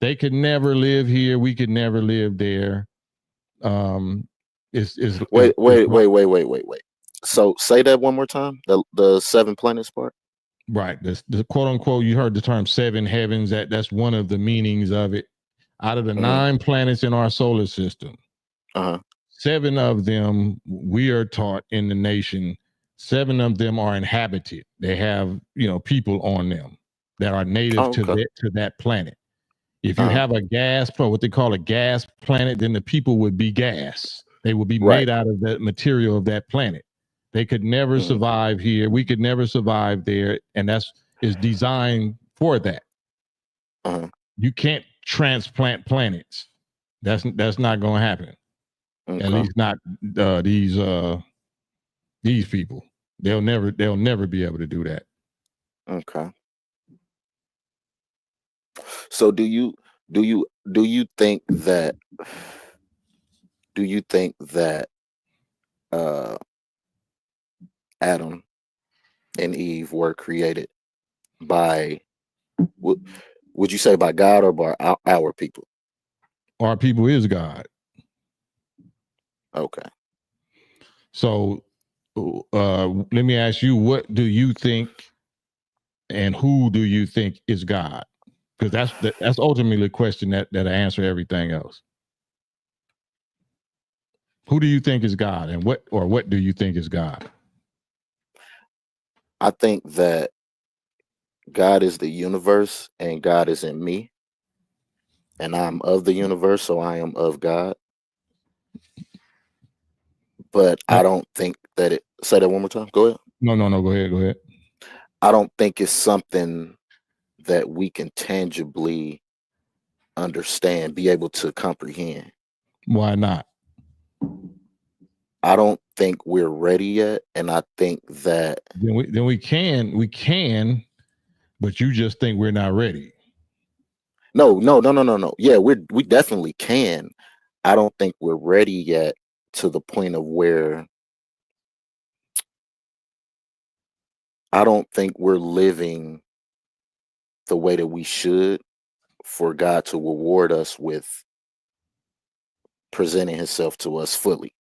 S1: They could never live here. We could never live there.
S11: Wait. So say that one more time. The 7 planets part.
S1: Right. The quote unquote, you heard the term 7 heavens. That's one of the meanings of it. Out of the 9 planets in our solar system, 7 of them, we are taught in the nation, 7 of them are inhabited. They have, you know, people on them that are native to that planet. If you have a gas planet, what they call a gas planet, then the people would be gas. They would be made out of the material of that planet. They could never survive here. We could never survive there, and is designed for that. You can't transplant planets. That's not going to happen. At least not these people. They'll never be able to do that.
S11: Okay. So do you think that Adam and Eve were created by, would you say by God or by our people?
S1: Our people is God.
S11: Okay.
S1: So let me ask you, what do you think and who do you think is God? Because that's ultimately the question that answer everything else. Who do you think is God, and what do you think is God?
S11: I think that God is the universe, and God is in me, and I'm of the universe, so I am of God. But I don't think that it. Say that one more time. Go ahead.
S1: No. Go ahead.
S11: I don't think it's something that we can tangibly understand, be able to comprehend.
S1: Why not?
S11: I don't think we're ready yet, and I think that
S1: then we can, but you just think we're not ready.
S11: No. Yeah, we definitely can. I don't think we're ready yet to the point of where I don't think we're living the way that we should for God to reward us with presenting himself to us fully.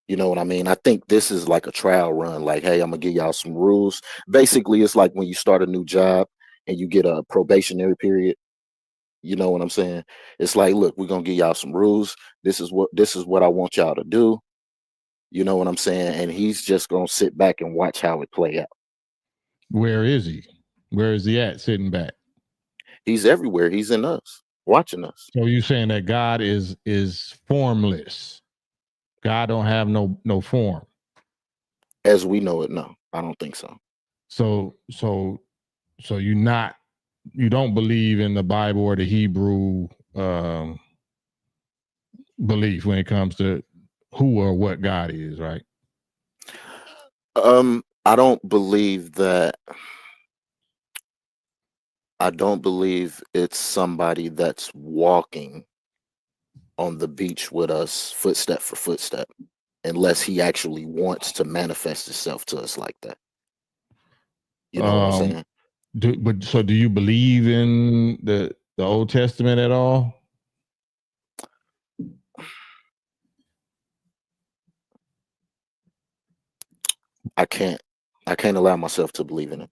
S11: You know what I mean? I think this is like a trial run. Like, hey, I'm gonna give y'all some rules. Basically, it's like when you start a new job and you get a probationary period. You know what I'm saying? It's like, look, we're gonna give y'all some rules. This is what I want y'all to do. You know what I'm saying? And he's just gonna sit back and watch how it play out.
S1: Where is he? Where is he at sitting back?
S11: He's everywhere. He's in us, watching us.
S1: So you saying that God is formless? God don't have no form.
S11: As we know it, no, I don't think so.
S1: So you don't believe in the Bible or the Hebrew belief when it comes to who or what God is, right?
S11: I don't believe that. I don't believe it's somebody that's walking on the beach with us, footstep for footstep, unless he actually wants to manifest himself to us like that. You know what I'm saying?
S1: So do you believe in the Old Testament at all?
S11: I can't allow myself to believe in it.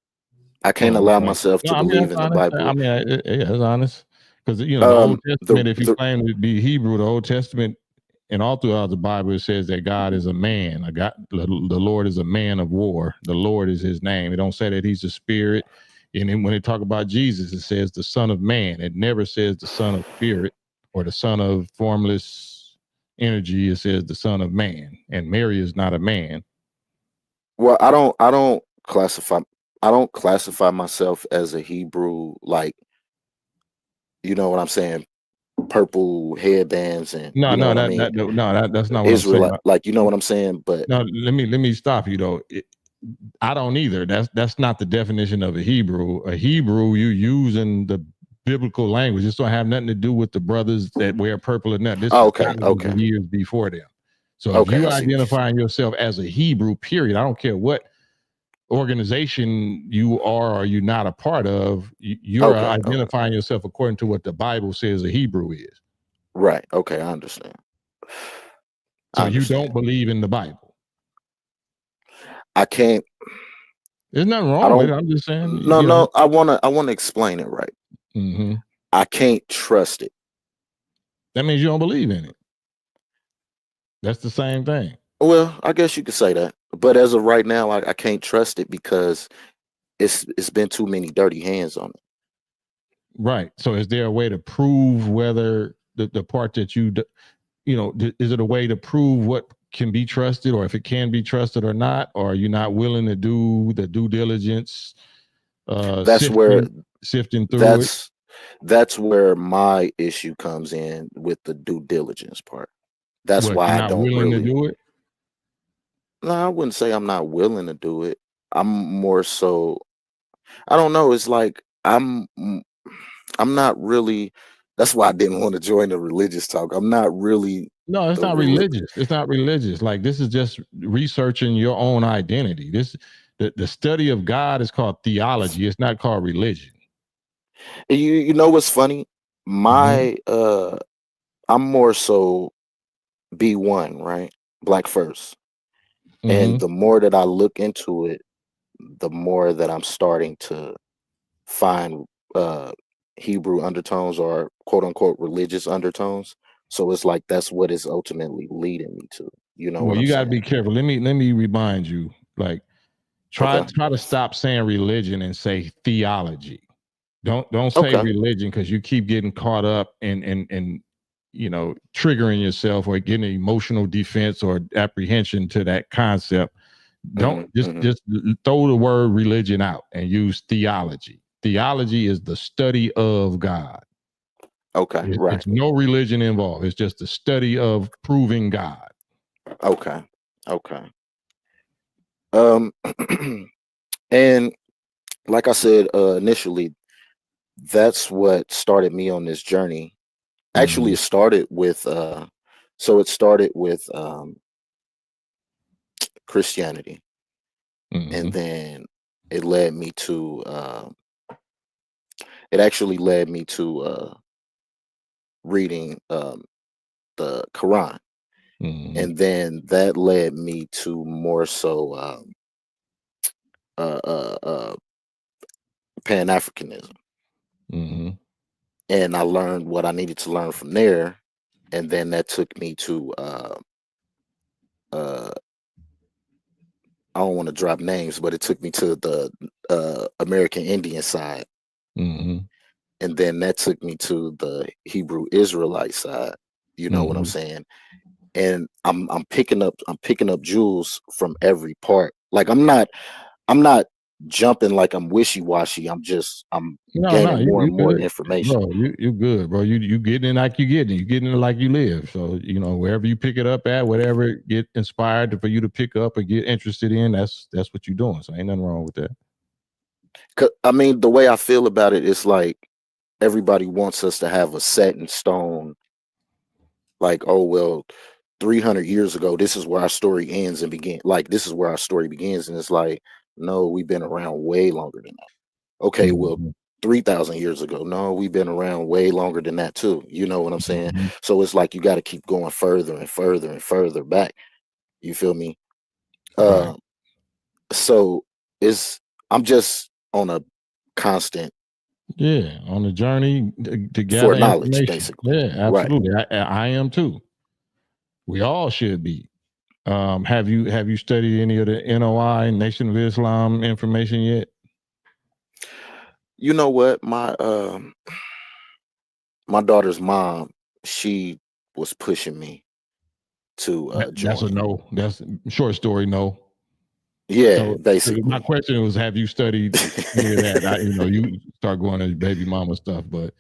S11: I can't allow myself to believe in the Bible.
S1: I mean, it's honest, because the Old Testament, if you claim to be Hebrew, the Old Testament and all throughout the Bible, it says that God is a man. The Lord is a man of war. The Lord is His name. It don't say that He's a spirit. And then when they talk about Jesus, it says the Son of Man. It never says the Son of Spirit or the Son of formless energy. It says the Son of Man. And Mary is not a man.
S11: Well, I don't classify myself as a Hebrew, like, you know what I'm saying, purple headbands and
S1: that's not what
S11: Israelite,
S1: I'm saying.
S11: like, you know what I'm saying. But
S1: no, let me stop you though. I don't either. That's not the definition of a Hebrew. A Hebrew, you using the biblical language. This don't have nothing to do with the brothers that wear purple or not. This is thousands of years before them. So if you identifying yourself as a Hebrew, period, I don't care what organization you are or you're not a part of, you're identifying yourself according to what the Bible says a Hebrew is.
S11: Right. Okay, I understand.
S1: So you don't believe in the Bible?
S11: I can't.
S1: There's nothing wrong with it. I'm just saying.
S11: No. I wanna explain it right.
S1: Mm-hmm.
S11: I can't trust it.
S1: That means you don't believe in it. That's the same thing.
S11: Well, I guess you could say that. But as of right now, I can't trust it because it's been too many dirty hands on it.
S1: Right. So is there a way to prove whether the part that is it a way to prove what can be trusted or if it can be trusted or not? Or are you not willing to do the due diligence?
S11: That's
S1: sifting through it.
S11: That's where my issue comes in with the due diligence part. That's why I don't
S1: willing to do it.
S11: No, I wouldn't say I'm not willing to do it. I'm more so, I don't know. It's like I'm not really. That's why I didn't want to join the religious talk. I'm not really.
S1: No, it's not religious. It's not religious. Like, this is just researching your own identity. The study of God is called theology. It's not called religion.
S11: You know what's funny? My I'm more so B1, right? Black first. And the more that I look into it, the more that I'm starting to find Hebrew undertones or quote unquote religious undertones. So it's like that's what is ultimately leading me to. You know what I'm saying?
S1: You gotta be careful. Let me remind you, like, try to stop saying religion and say theology. Don't say religion, because you keep getting caught up in triggering yourself or getting emotional defense or apprehension to that concept. Don't just throw the word religion out and use theology. Theology is the study of God.
S11: Okay, right.
S1: It's no religion involved. It's just the study of proving God.
S11: Okay. And like I said initially, that's what started me on this journey. Actually, it started with Christianity, and then it led me to reading the Quran, and then that led me to more so Pan-Africanism, and I learned what I needed to learn from there, and then that took me to I don't want to drop names, but it took me to the American Indian side. And then that took me to the Hebrew Israelite side. You know what I'm saying? And I'm picking up jewels from every part. Like I'm not jumping like I'm wishy-washy. I'm gaining more and more information.
S1: Bro, you good, bro. You getting in like you getting. You getting it like you live. So, wherever you pick it up at, whatever get inspired for you to pick up and get interested in, that's what you're doing. So ain't nothing wrong with that.
S11: I mean, the way I feel about it is like everybody wants us to have a set in stone like, oh well, 300 years ago, this is where our story ends and begin. Like, this is where our story begins, and it's like, no, we've been around way longer than that. Okay, well, 3,000 years ago, no, we've been around way longer than that too. You know what I'm saying? So it's like you got to keep going further and further and further back. You feel me?
S1: Right.
S11: So I'm just on a constant
S1: on the journey to
S11: for
S1: gather
S11: knowledge,
S1: information.
S11: basically.
S1: Yeah, absolutely. I am too. We all should be. Have you studied any of the NOI, Nation of Islam information yet?
S11: You know what? My daughter's mom, she was pushing me to join.
S1: That's a no. That's short story. No.
S11: Yeah,
S1: So
S11: basically.
S1: my question was, have you studied any of that? You start going to baby mama stuff, but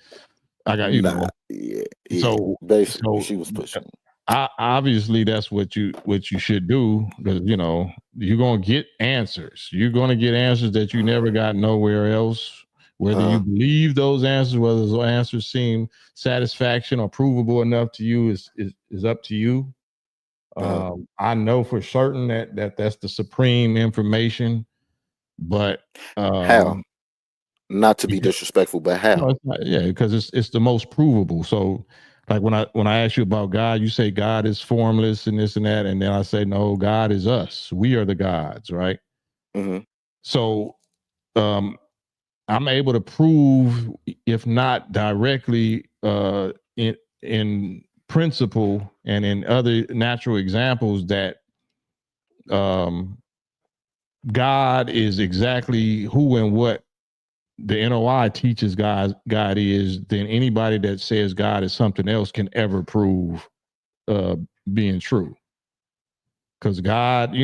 S1: I got
S11: Yeah.
S1: So
S11: basically, she was pushing.
S1: Obviously, that's what you should do, because you're gonna get answers. You're gonna get answers that you never got nowhere else. Whether you believe those answers, whether those answers seem satisfaction or provable enough to you, is up to you. I know for certain that's the supreme information, but
S11: how? Not to be disrespectful, but how?
S1: No, it's not, because it's the most provable. So, like when I ask you about God, you say God is formless and this and that, and then I say no, God is us. We are the gods, right? So, I'm able to prove, if not directly, in principle and in other natural examples, that God is exactly who and what the NOI teaches God is, than anybody that says God is something else can ever prove being true. Because God,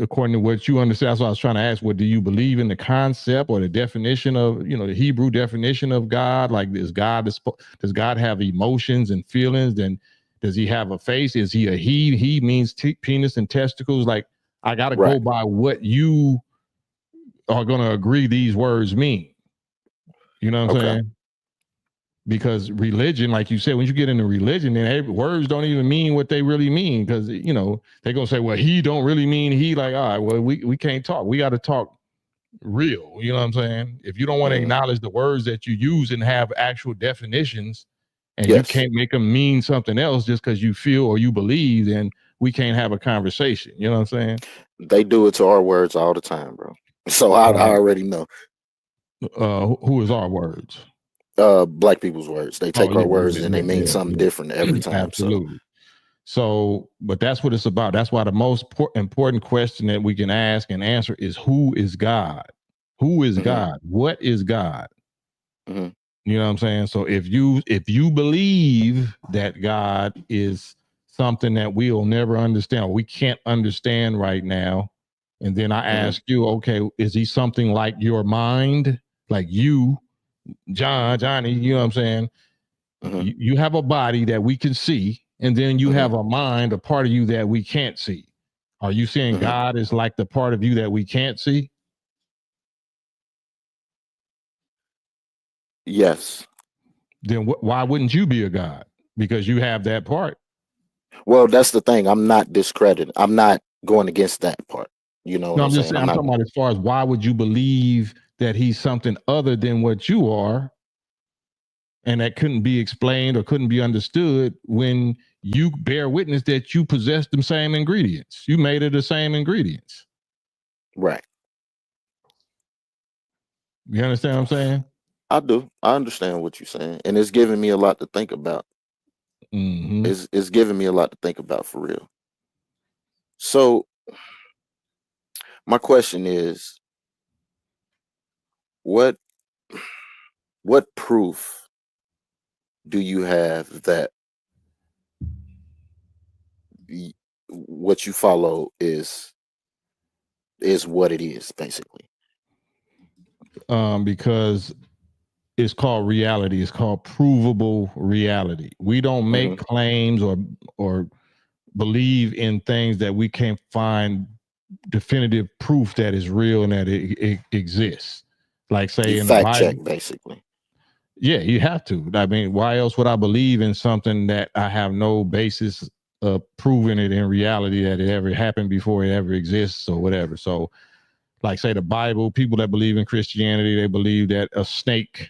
S1: according to what you understand, that's what I was trying to ask. What do you believe in, the concept or the definition of, the Hebrew definition of God? Like, does God have emotions and feelings? Then does he have a face? Is he a he? He means penis and testicles. Like, I got to go by what you are going to agree these words mean. You know what I'm saying? Because religion, like you said, when you get into religion, then words don't even mean what they really mean. Because they're gonna say, well, he don't really mean he. Like, all right, well, we can't talk. We got to talk real. You know what I'm saying? If you don't want to acknowledge the words that you use and have actual definitions, and you can't make them mean something else just because you feel or you believe, then we can't have a conversation. You know what I'm saying?
S11: They do it to our words all the time, bro. So I already know.
S1: Who is our words?
S11: Black people's words. They take our words and they mean something different every time.
S1: Absolutely. So, but that's what it's about. That's why the most important question that we can ask and answer is, who is God? Who is God? What is God? You know what I'm saying? So if you believe that God is something that we'll never understand, or we can't understand right now, and then I ask you, okay, is he something like your mind? Like you, Johnny, you know what I'm saying? You have a body that we can see, and then you have a mind, a part of you that we can't see. Are you saying God is like the part of you that we can't see?
S11: Yes.
S1: Then why wouldn't you be a God? Because you have that part.
S11: Well, that's the thing. I'm not discrediting. I'm not going against that part. You know what I'm saying?
S1: I'm talking about as far as, why would you believe that he's something other than what you are, and that couldn't be explained or couldn't be understood, when you bear witness that you possess the same ingredients? You made it the same ingredients.
S11: Right.
S1: You understand what I'm saying?
S11: I do. I understand what you're saying. And it's giving me a lot to think about. It's giving me a lot to think about, for real. So my question is, what proof do you have that what you follow is what it is, basically?
S1: Because it's called reality. It's called provable reality. We don't make claims or believe in things that we can't find definitive proof that is real and that it exists. Like, say, in the Bible,
S11: check, basically.
S1: Yeah, you have to. I mean, why else would I believe in something that I have no basis of proving it in reality that it ever happened before it ever exists or whatever? So, like say the Bible, people that believe in Christianity, they believe that a snake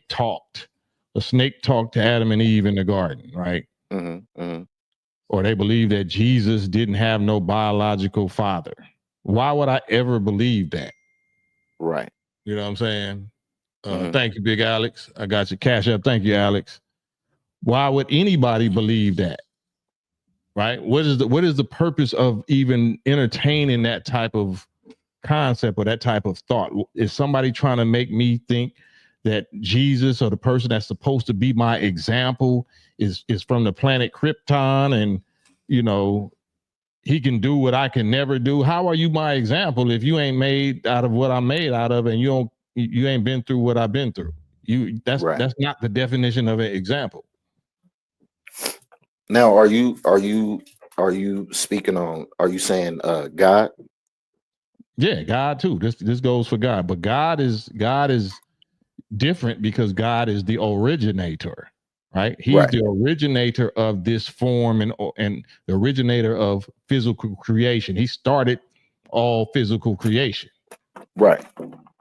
S1: talked to Adam and Eve in the garden, right? Or they believe that Jesus didn't have no biological father. Why would I ever believe that?
S11: Right.
S1: You know what I'm saying? Thank you, Big Alex. I got your cash up. Thank you, Alex. Why would anybody believe that? Right? What is the purpose of even entertaining that type of concept or that type of thought? Is somebody trying to make me think that Jesus or the person that's supposed to be my example is from the planet Krypton, and you know he can do what I can never do? How are you my example if you ain't made out of what I'm made out of, and you ain't been through what I've been through? That's not the definition of an example.
S11: Now, are you speaking on? Are you saying God?
S1: Yeah, God too. This goes for God, but God is different because God is the originator, right? He's the originator of this form and the originator of physical creation. He started all physical creation.
S11: Right.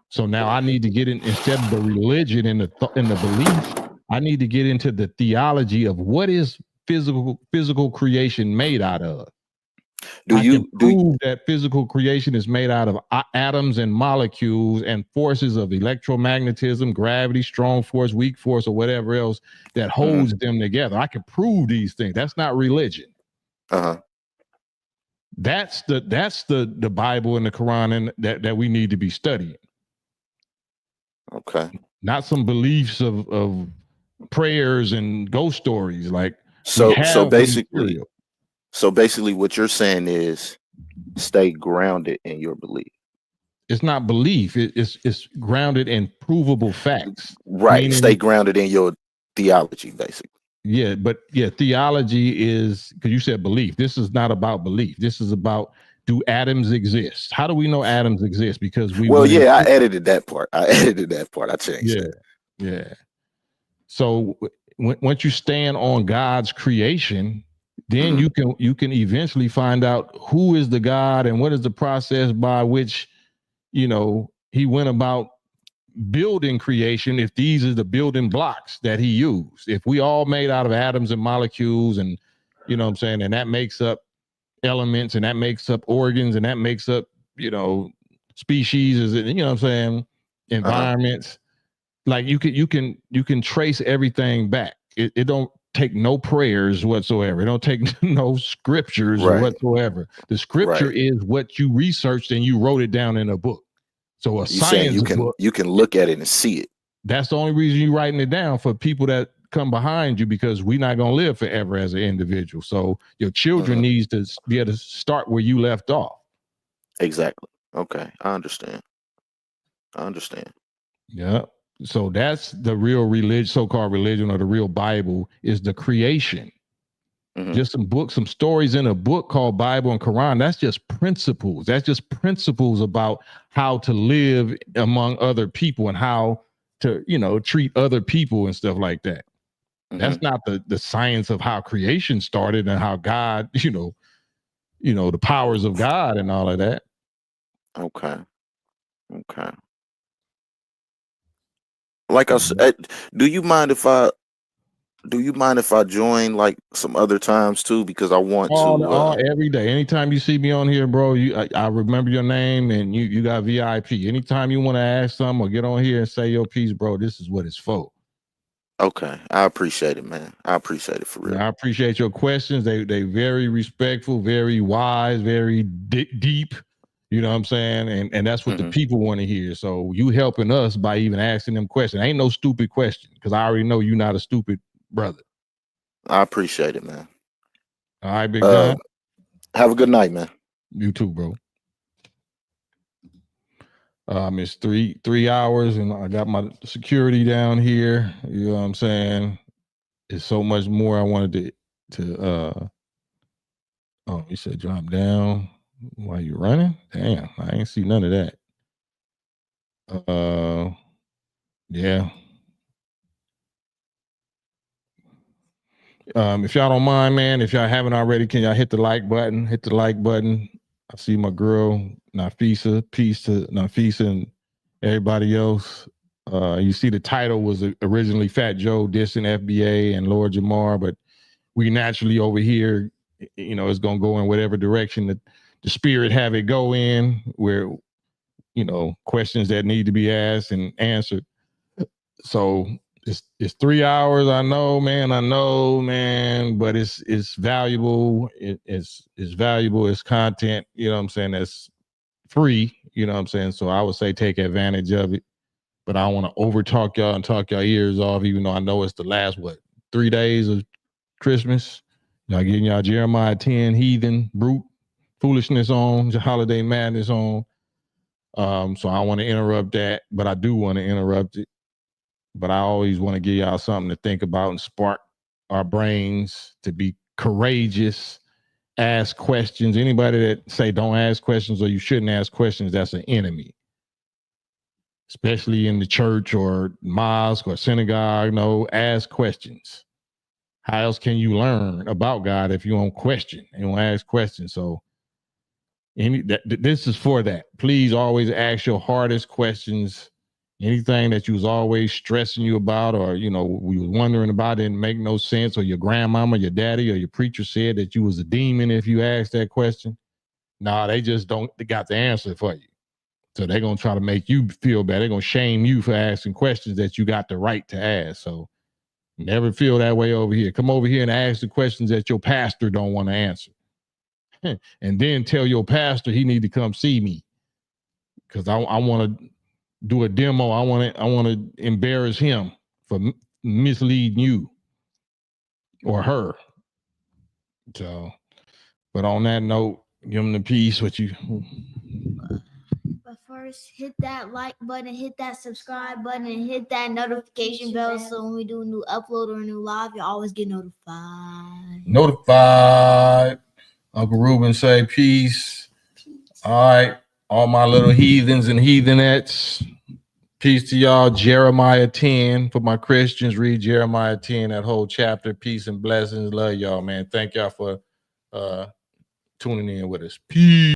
S1: So now I need to get in, instead of the religion and the belief, I need to get into the theology of what is physical creation made out of. I can prove that physical creation is made out of atoms and molecules and forces of electromagnetism, gravity, strong force, weak force, or whatever else that holds them together. I can prove these things. That's not religion. That's the Bible and the Quran and that we need to be studying.
S11: Okay.
S1: Not some beliefs of prayers and ghost stories. Like
S11: so basically what you're saying is stay grounded in your belief.
S1: It's not belief. It's grounded in provable facts.
S11: Right. Stay grounded in your theology, basically.
S1: Yeah, but theology is, because you said belief. This is not about belief. This is about, do atoms exist? How do we know atoms exist? Because we
S11: I edited that part. I changed it.
S1: Yeah. So once you stand on God's creation, then you can eventually find out who is the God and what is the process by which he went about building creation, if these are the building blocks that he used. If we all made out of atoms and molecules, and you know what I'm saying, and that makes up elements, and that makes up organs, and that makes up species, is it, you know what I'm saying, environments. Like you can trace everything back. It don't take no prayers whatsoever. It don't take no scriptures whatsoever. The scripture is what you researched and you wrote it down in a book. So a science book,
S11: you can look at it and see it.
S1: That's the only reason you're writing it down, for people that come behind you, because we're not going to live forever as an individual. So your children needs to be able to start where you left off.
S11: Exactly. Okay. I understand.
S1: Yeah. So that's the real religion, so-called religion, or the real Bible, is the creation. Just some books, some stories in a book called Bible and Quran. That's just principles. That's just principles about how to live among other people and how to, treat other people and stuff like that. That's not the science of how creation started and how God, the powers of God and all of that.
S11: Okay. Like I said, do you mind if I join like some other times too? Because I want to
S1: every day. Anytime you see me on here, bro, I remember your name, and you got VIP. Anytime you want to ask something or get on here and say your piece, bro, this is what it's for.
S11: Okay. I appreciate it, man. I appreciate it for real.
S1: I appreciate your questions. They very respectful, very wise, very deep. You know what I'm saying? And that's what the people want to hear. So you helping us by even asking them questions. Ain't no stupid question, because I already know you're not a stupid brother.
S11: I appreciate it, man.
S1: All right, Big John.
S11: Have a good night, man.
S1: You too, bro. It's 3 hours, and I got my security down here. You know what I'm saying? There's so much more I wanted to you said drop down while you running? Damn, I ain't see none of that. Yeah. If y'all don't mind, man, if y'all haven't already, can y'all hit the like button? Hit the like button. I see my girl, Nafisa. Peace to Nafisa and everybody else. You see the title was originally Fat Joe, Dissin, FBA, and Lord Jamar, but we naturally over here, you know, it's going to go in whatever direction that the spirit have it go in, where, you know, questions that need to be asked and answered. So it's 3 hours. I know, man, but it's valuable. It's valuable. It's content, you know what I'm saying? That's free, you know what I'm saying? So I would say take advantage of it. But I don't want to over talk y'all and talk y'all ears off, even though I know it's the last 3 days of Christmas. Y'all getting y'all Jeremiah 10 heathen brute foolishness on, holiday madness on. So I want to interrupt that, but I do want to interrupt it. But I always want to give y'all something to think about and spark our brains to be courageous, ask questions. Anybody that say don't ask questions or you shouldn't ask questions, that's an enemy. Especially in the church or mosque or synagogue. No, ask questions. How else can you learn about God if you don't question and don't ask questions? So this is for that. Please always ask your hardest questions. Anything that you was always stressing you about, or we was wondering about, didn't make no sense, or your grandmama, your daddy, or your preacher said that you was a demon if you asked that question. Nah, they just they got the answer for you. So they're gonna try to make you feel bad. They're gonna shame you for asking questions that you got the right to ask. So never feel that way over here. Come over here and ask the questions that your pastor don't want to answer. And then tell your pastor he need to come see me. Because I want to do a demo. I want to embarrass him for misleading you or her. So, but on that note, give them the peace. What you?
S12: But first, hit that like button, hit that subscribe button, and hit that notification bell. So when we do a new upload or a new live, you always get notified.
S1: Uncle Ruben say peace. All right, all my little heathens and heathenettes. Peace to y'all. Jeremiah 10. For my Christians, read Jeremiah 10, that whole chapter. Peace and blessings. Love y'all, man. Thank y'all for tuning in with us. Peace.